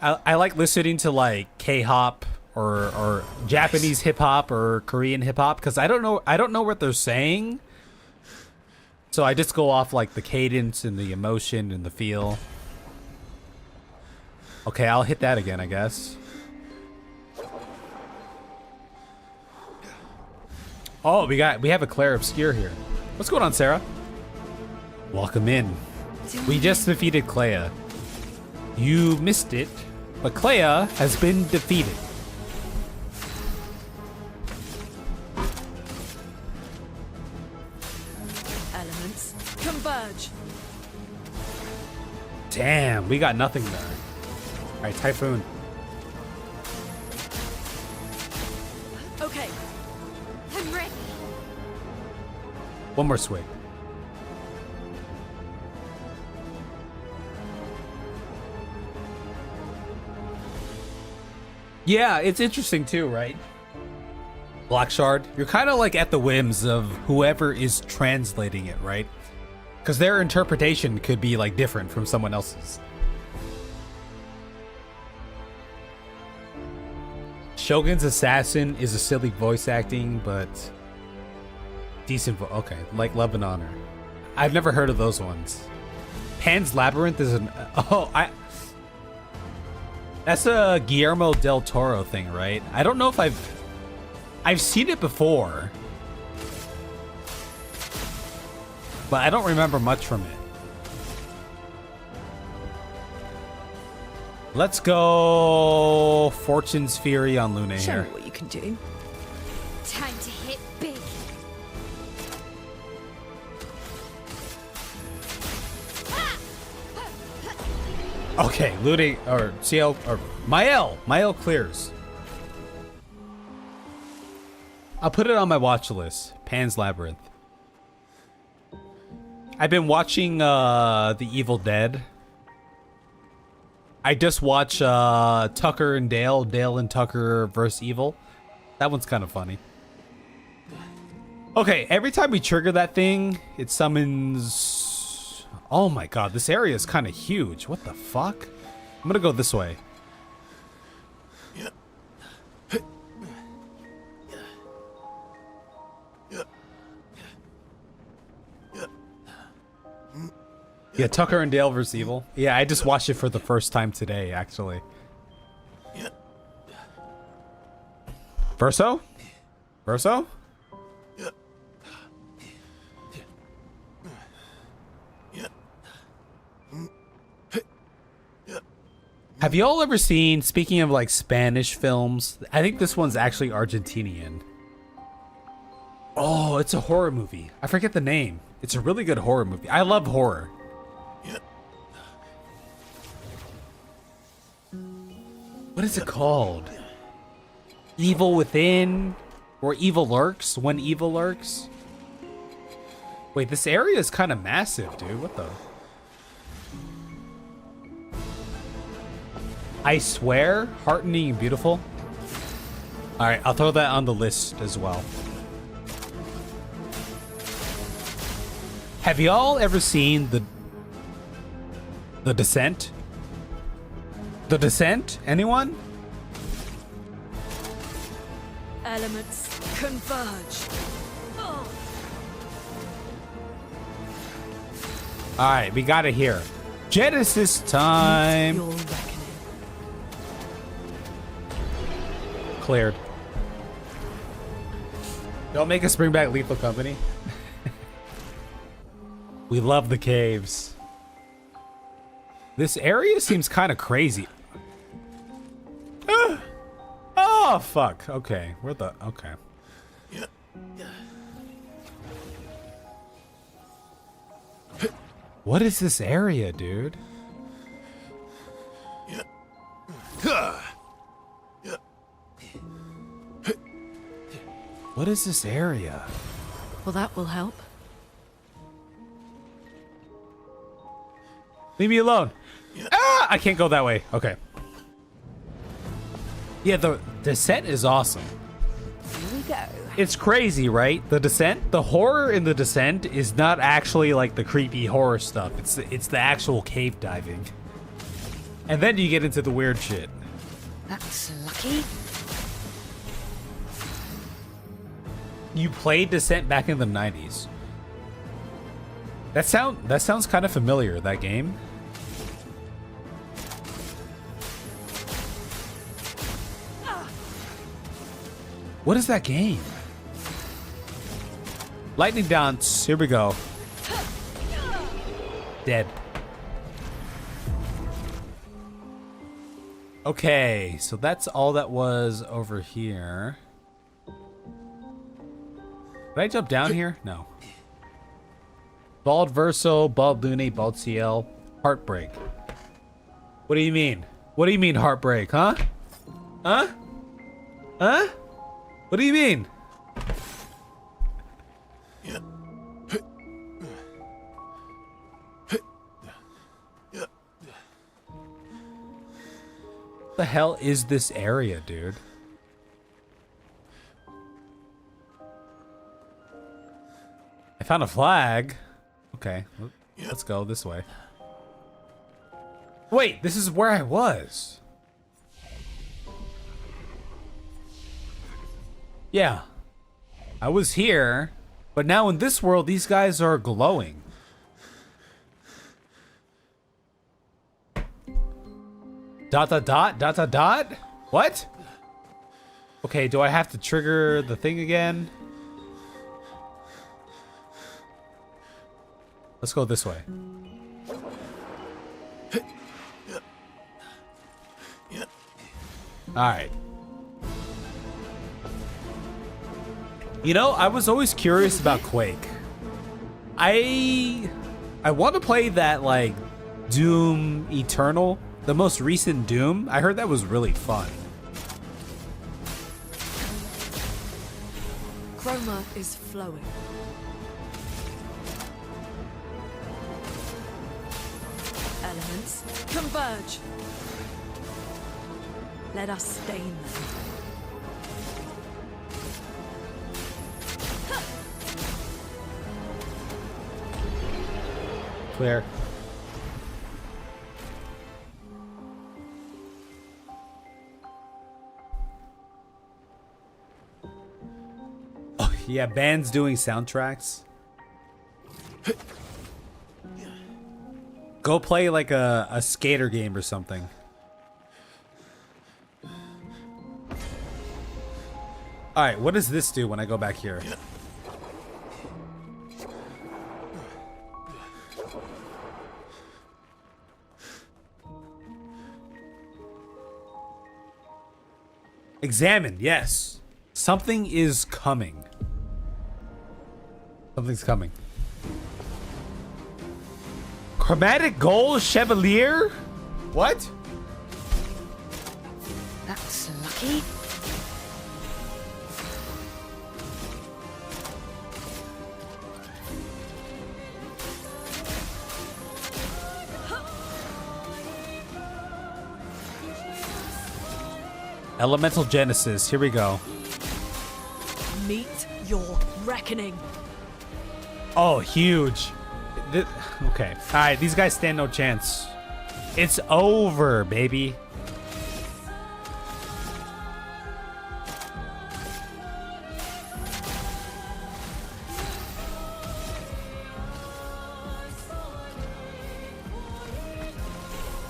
I like listening to like K-hop or Japanese hip hop or Korean hip hop because I don't know what they're saying. So I just go off like the cadence and the emotion and the feel. Okay, I'll hit that again, I guess. Oh, we have a Clair Obscur here. What's going on, Sarah? Welcome in. We just defeated Clair. You missed it, but Clair has been defeated. Elements converge. Damn, we got nothing there. All right, Typhoon. Okay. I'm ready. One more swig. Yeah, it's interesting too, right? Black Shard, you're kind of like at the whims of whoever is translating it, right? Because their interpretation could be like different from someone else's. Shogun's Assassin is a silly voice acting, but decent. Okay, like Love and Honor. I've never heard of those ones. Pan's Labyrinth is an. That's a Guillermo del Toro thing, right? I don't know if I've seen it before, but I don't remember much from it. Let's go Fortune's Fury on Luna Show here. me what you can do. Time to hit big. Okay, Luna or CL or Mael clears. I'll put it on my watch list. Pan's Labyrinth. I've been watching The Evil Dead. I just watched Tucker and Dale and Tucker vs. Evil. That one's kind of funny. Okay, every time we trigger that thing, it summons... Oh my god, this area is kind of huge. What the fuck? I'm gonna go this way. Yeah, Tucker and Dale vs. Evil. Yeah, I just watched it for the first time today, actually. Verso? Verso? Have y'all ever seen, speaking of like Spanish films, I think this one's actually Argentinian. Oh, it's a horror movie. I forget the name. It's a really good horror movie. I love horror. What is it called? Evil Within? Or Evil Lurks? When Evil Lurks? Wait, this area is kind of massive, dude. What the? I swear, heartening and beautiful. Alright, I'll throw that on the list as well. Have y'all ever seen The Descent? The Descent? Anyone? Elements converge. Alright, we got it here. Genesis time. Your reckoning. Cleared. Don't make us bring back Lethal Company. We love the caves. This area seems kind of crazy. Oh, fuck. Okay. Where the... Okay. What is this area, dude? What is this area? Well, that will help. Leave me alone. Ah! I can't go that way. Okay. Yeah, the descent is awesome. Here we go. It's crazy, right? The descent, the horror in the descent is not actually like the creepy horror stuff. It's the actual cave diving. And then you get into the weird shit. That's lucky. You played Descent back in the 90s. That sounds kind of familiar, that game. What is that game? Lightning dance. Here we go. Dead. Okay, so that's all that was over here. Did I jump down here? No. Bald Verso, Bald Lune, Bald CL, Heartbreak. What do you mean? What do you mean heartbreak, huh? Huh? Huh? What do you mean? What the hell is this area, dude? I found a flag. Okay, let's go this way. Wait, this is where I was. Yeah, I was here, but now in this world, these guys are glowing. Dot, dot, dot, dot, dot, dot? What? Okay, do I have to trigger the thing again? Let's go this way. Alright. You know, I was always curious about Quake. I want to play that, like, Doom Eternal. The most recent Doom. I heard that was really fun. Chroma is flowing. Elements converge. Let us stain them. Claire. Oh, yeah, bands doing soundtracks. Go play like a skater game or something. Alright, what does this do when I go back here? Examine, yes. Something is coming. Something's coming. Chromatic Gold Chevalier? What? That's lucky. Elemental Genesis, here we go. Meet your reckoning. Oh, huge. Okay. Alright, these guys stand no chance. It's over, baby.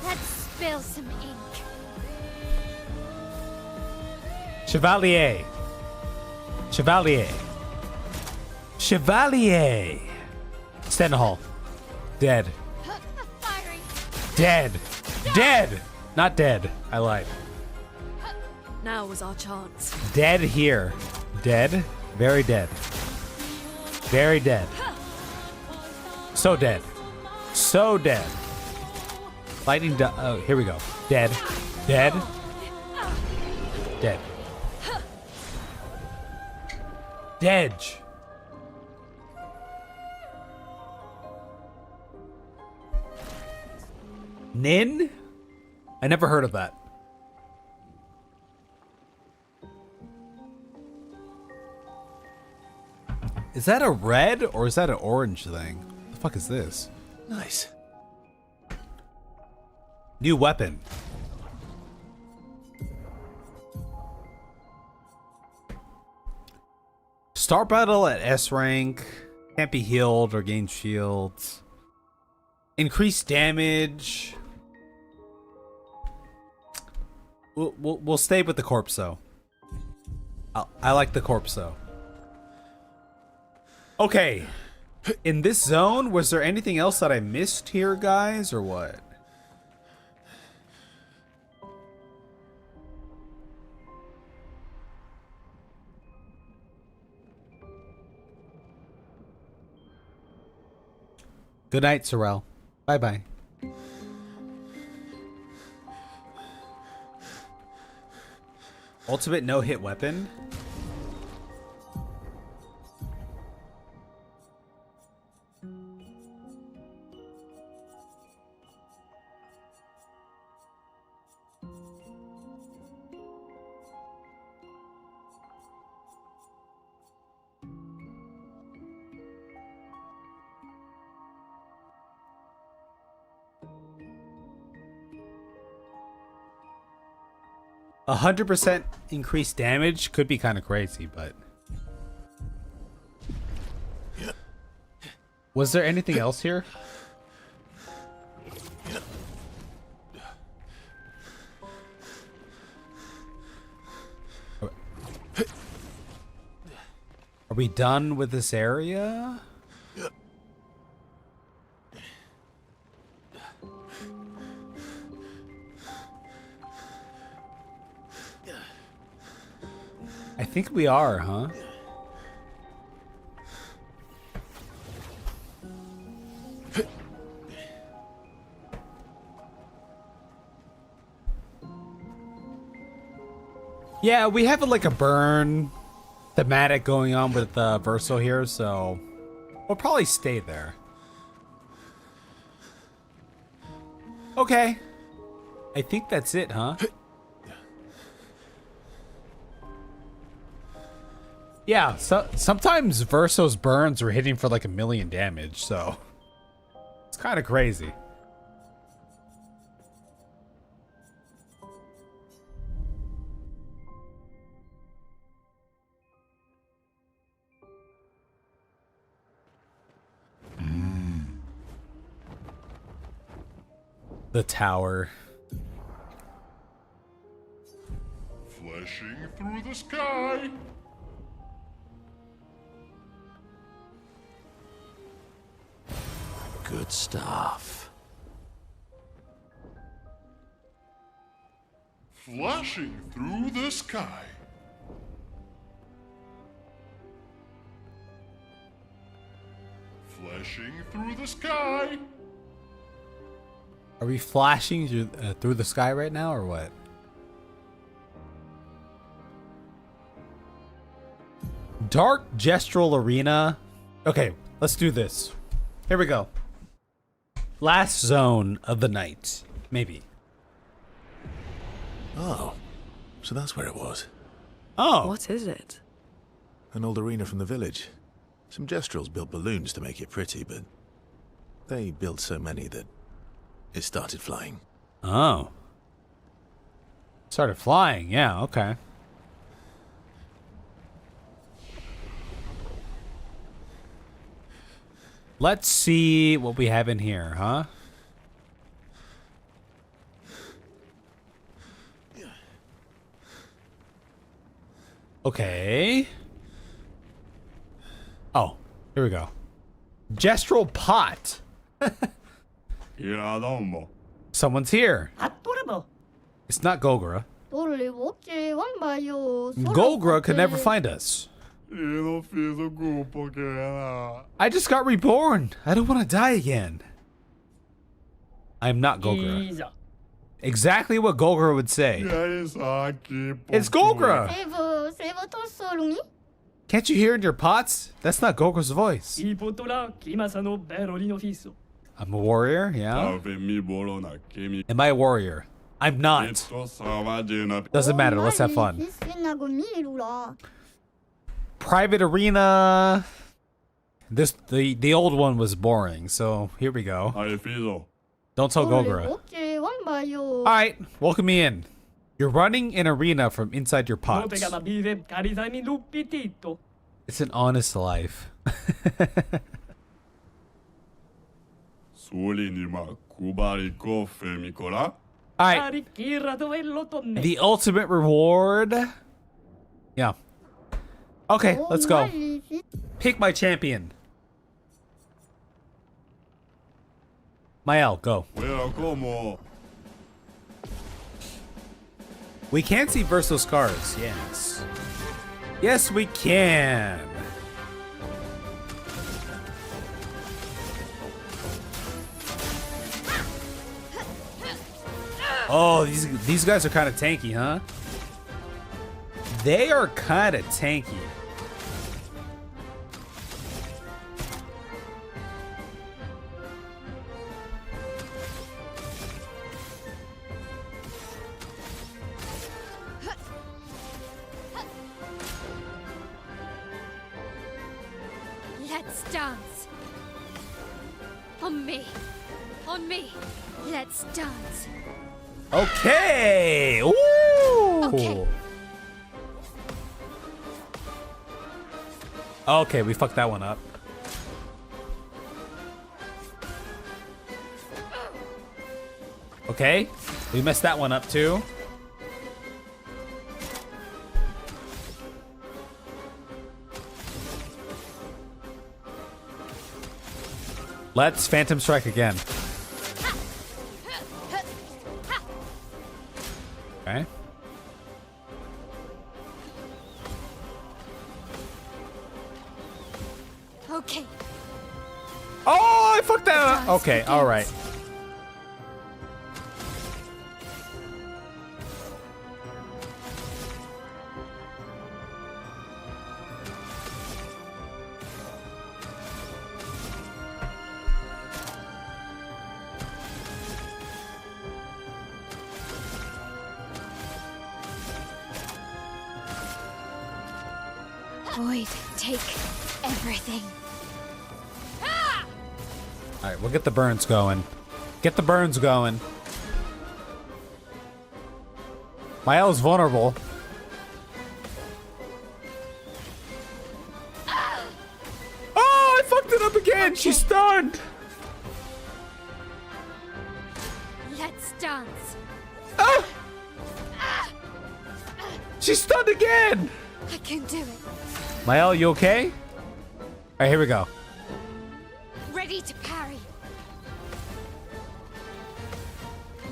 Let's spill some ink. Chevalier. Chevalier. Chevalier. Stand in the hall. Dead. Firing. Dead. Dead. Not dead. I lied. Now was our chance. Dead here. Dead. Very dead. Very dead. So dead. So dead. Lightning. Oh, here we go. Dead. Dead. Dead. Dedge. Nin? I never heard of that. Is that a red or is that an orange thing? What the fuck is this? Nice. New weapon. Start battle at S rank. Can't be healed or gain shields. Increased damage. We'll stay with the corpse though. I like the corpse though. Okay. In this zone, was there anything else that I missed here, guys, or what? Good night, Sorrel. Bye-bye. Ultimate no-hit weapon? A 100% increased damage could be kind of crazy, but was there anything else here? Are we done with this area? I think we are, huh? Yeah, we have like a burn thematic going on with Verso here, so we'll probably stay there. Okay. I think that's it, huh? Yeah, so sometimes Verso's burns were hitting for like 1,000,000 damage, so it's kind of crazy. The tower. Flashing through the sky. Good stuff. Flashing through the sky. Flashing through the sky. Are we flashing through the sky right now, or what? Dark Gestural Arena. Okay, let's do this. Here we go. Last zone of the night. Maybe. Oh, so that's where it was. Oh. What is it? An old arena from the village. Some Gestrals built balloons to make it pretty, but they built so many that it started flying. Oh. Started flying. Yeah, okay. Let's see what we have in here, huh? Okay. Oh, here we go. Gestural pot. Someone's here. It's not Golgra. Golgra could never find us. I just got reborn. I don't want to die again. I'm not Golgra. Exactly what Golgra would say. It's Golgra. Can't you hear in your pots? That's not Golgra's voice. I'm a warrior, yeah. Am I a warrior? I'm not. Doesn't matter, let's have fun. Private arena. The old one was boring, so here we go. Don't tell Golgra. Alright, welcome me in. You're running an arena from inside your pots. It's an honest life. Alright. The ultimate reward. Yeah. Okay, let's go. Pick my champion. Mael, go. We can see Verso scars, yes. Yes, we can. Oh, these guys are kind of tanky, huh? They are kind of tanky. Let's dance. On me. On me. Let's dance. Okay. Ooh. Okay. Okay, we fucked that one up. Okay, we messed that one up too. Let's Phantom Strike again. Okay. Okay. Oh, I fucked that up. Okay, all right. Void, take everything. All right, we'll get the burns going. Get the burns going. Mael's vulnerable. Oh, I fucked it up again. She's stunned. Let's dance. Ah! She's stunned again. I can do it. Mael, you okay? All right, here we go. Ready to parry.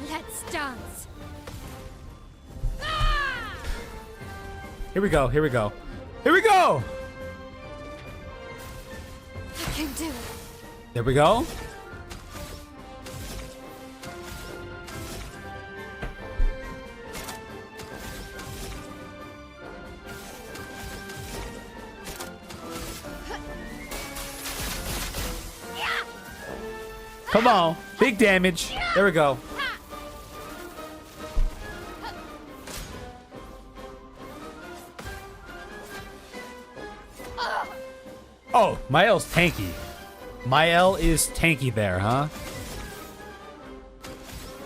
Let's dance. Here we go. Here we go. Here we go. I can do it. There we go. Come on. Big damage. There we go. Oh, Mael's tanky. Mael is tanky there, huh?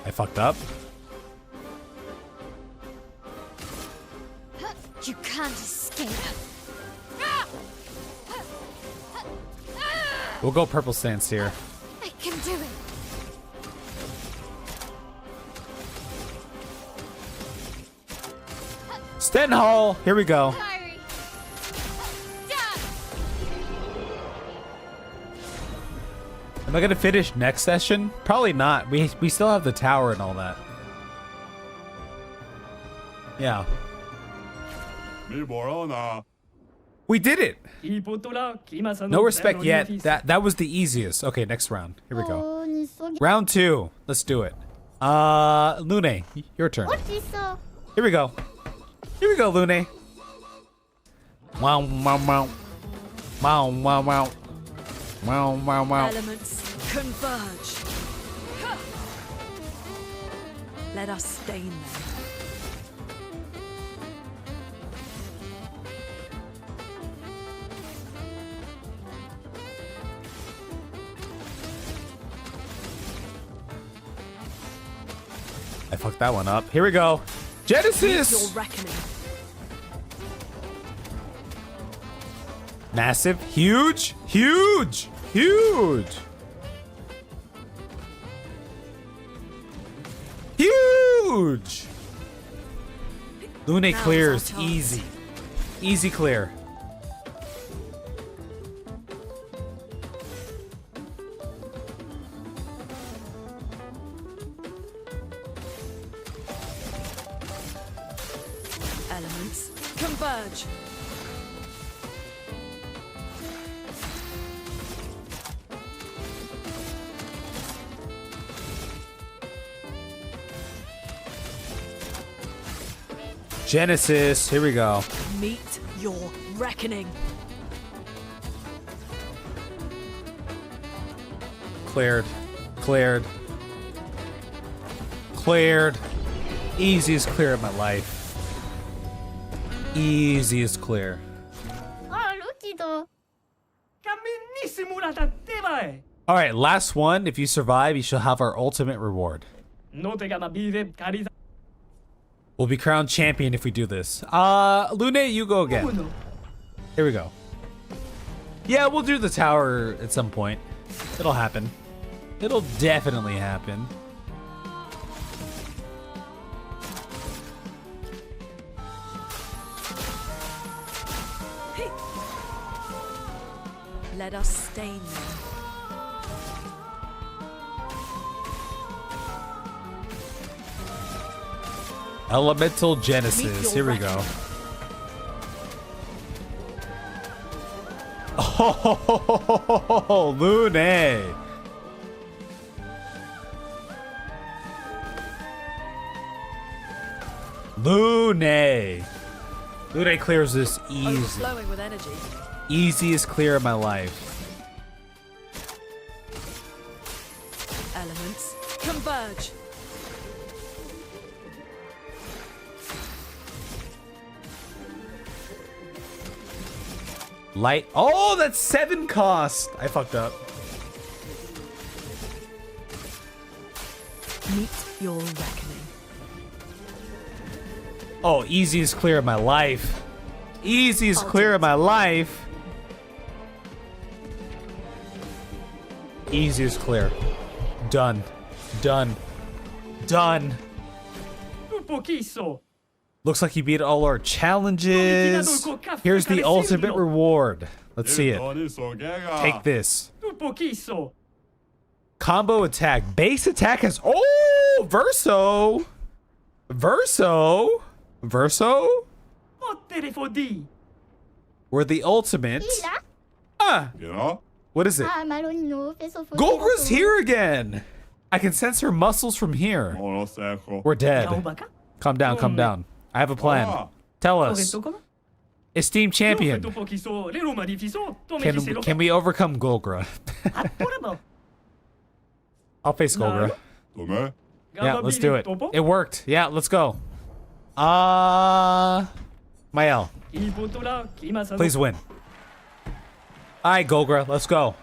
I fucked up. You can't escape. We'll go purple stance here. I can do it. Stenhall, here we go. Parry. Am I gonna finish next session? Probably not. We still have the tower and all that. Yeah. We did it. No respect yet. That was the easiest. Okay, next round. Here we go. Round 2. Let's do it. Lune, your turn. Here we go. Here we go, Lune. Wow, wow, wow. Wow, wow, wow. Wow, wow, wow. Elements converge. Let us stain them. I fucked that one up. Here we go. Genesis! Your reckoning. Massive. Huge. Huge. Huge. Huge. Lune clears. Easy. Easy clear. Elements converge. Genesis. Here we go. Meet your reckoning. Cleared. Cleared. Cleared. Easiest clear of my life. Easiest clear. All right, last one. If you survive, you shall have our ultimate reward. We'll be crowned champion if we do this. Lune, you go again. Here we go. Yeah, we'll do the tower at some point. It'll happen. It'll definitely happen. Let us stain them. Elemental Genesis. Here we go. Oh, Lune. Lune. Lune clears this easy. Overflowing with energy. Easiest clear of my life. Elements converge. Light. Oh, that's 7 cost. I fucked up. Meet your reckoning. Oh, easiest clear of my life. Easiest clear of my life. Easiest clear. Done. Done. Done. Looks like you beat all our challenges. Here's the ultimate reward. Let's see it. Take this. Combo attack. Base attack has... Oh! Verso! Verso? Verso? We're the ultimate. What is it? Golgra's here again! I can sense her muscles from here. We're dead. Calm down, calm down. I have a plan. Tell us. Esteemed champion. Can we overcome Golgra? I'll face Golgra. Yeah, let's do it. It worked. Yeah, let's go. Mael. Please win. Alright, Golgra, let's go.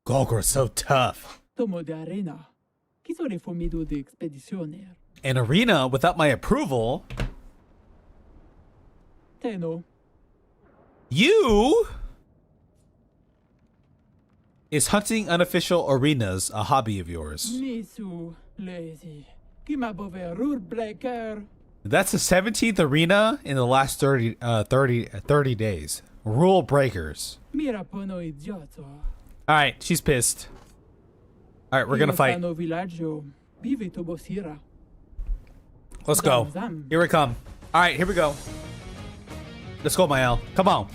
Golgra's so tough. Tomo de arena. Chi sono formido de expedizione? An arena without my approval? Teno. You? Is hunting unofficial arenas a hobby of yours? Misu. Lazy. Kima bove rule breaker. That's the 17th arena in the last 30 days. Rule breakers. Mira pono idioto. All right, she's pissed. All right, we're gonna fight. Sano villaggio. Vive tu bosira. Let's go. Zam. Here we come. All right, here we go. Let's go, Mael. Come on.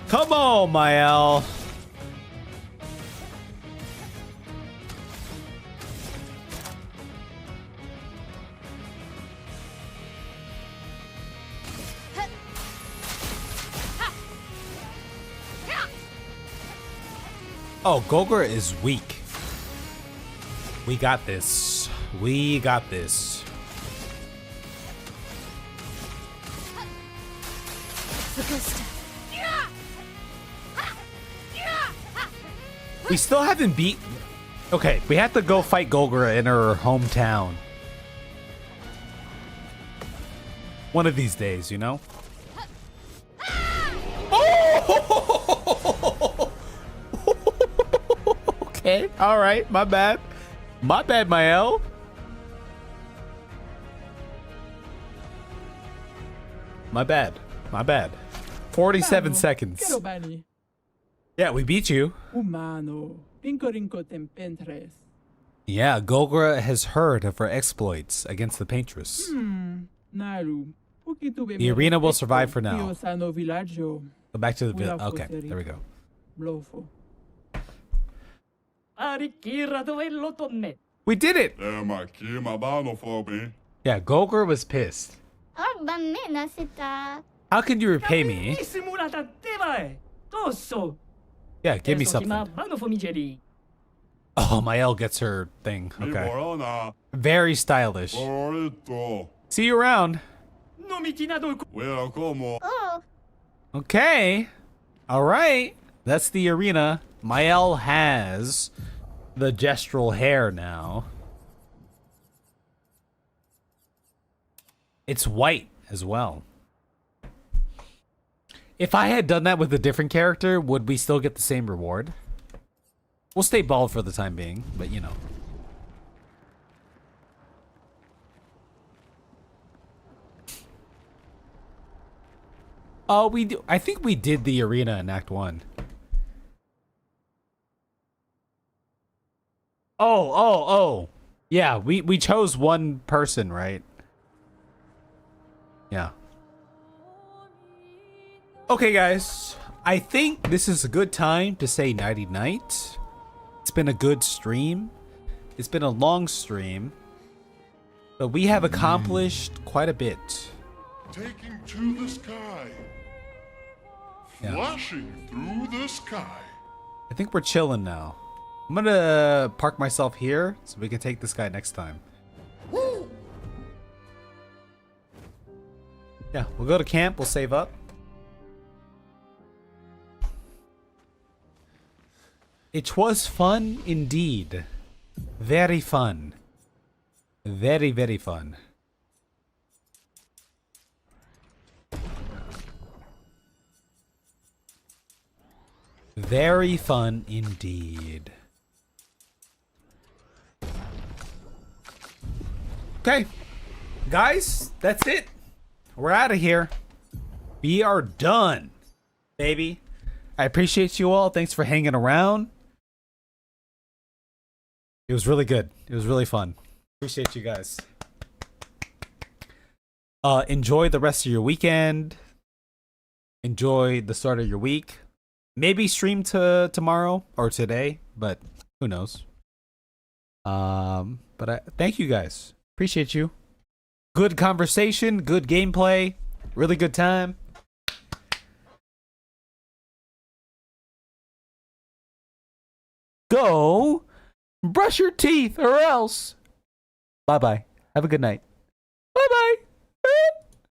Come on, Mael. Oh, Golgor is weak. We got this. We got this. We still haven't beat. Okay, we have to go fight Golgor in her hometown. One of these days, you know? Oh! Okay, alright, my bad. My bad, Mael. My bad. My bad. 47 seconds. Quiero bani. Yeah, we beat you. Humano. Pincorinco tempentres. Yeah, Golgor has heard of her exploits against the Paintress. Naru. The arena will survive for now. Sano villaggio. Go back to the Without village. Okay, Foseri. there we go. Blofo. We did it! Mabanophobia. Yeah, Golgor was pissed. How can you repay me? Yeah, give me something. Oh, Mael gets her thing. Okay. Borona. Very stylish. Borito. See you around. Welcome. Okay. All right. That's the arena. Mael has the gestural hair now. It's white as well. If I had done that with a different character, would we still get the same reward? We'll stay bald for the time being, but you know. Oh, I think we did the arena in Act 1. Oh. Yeah, we chose one person, right? Yeah. Okay, guys. I think this is a good time to say nighty-night. It's been a good stream. It's been a long stream. But we have accomplished quite a bit. Taking to the sky. Yeah. Flashing through the sky. I think we're chilling now. I'm gonna park myself here so we can take this guy next time. Woo! Yeah, we'll go to camp. We'll save up. It was fun indeed. Very fun. Very, very fun. Very fun indeed. Okay. Guys, that's it. We're out of here. We are done, baby. I appreciate you all. Thanks for hanging around. It was really good. It was really fun. Appreciate you guys. Enjoy the rest of your weekend. Enjoy the start of your week. Maybe stream tomorrow or today, but who knows. But thank you guys. Appreciate you. Good conversation, good gameplay, really good time. Go brush your teeth or else. Bye-bye. Have a good night.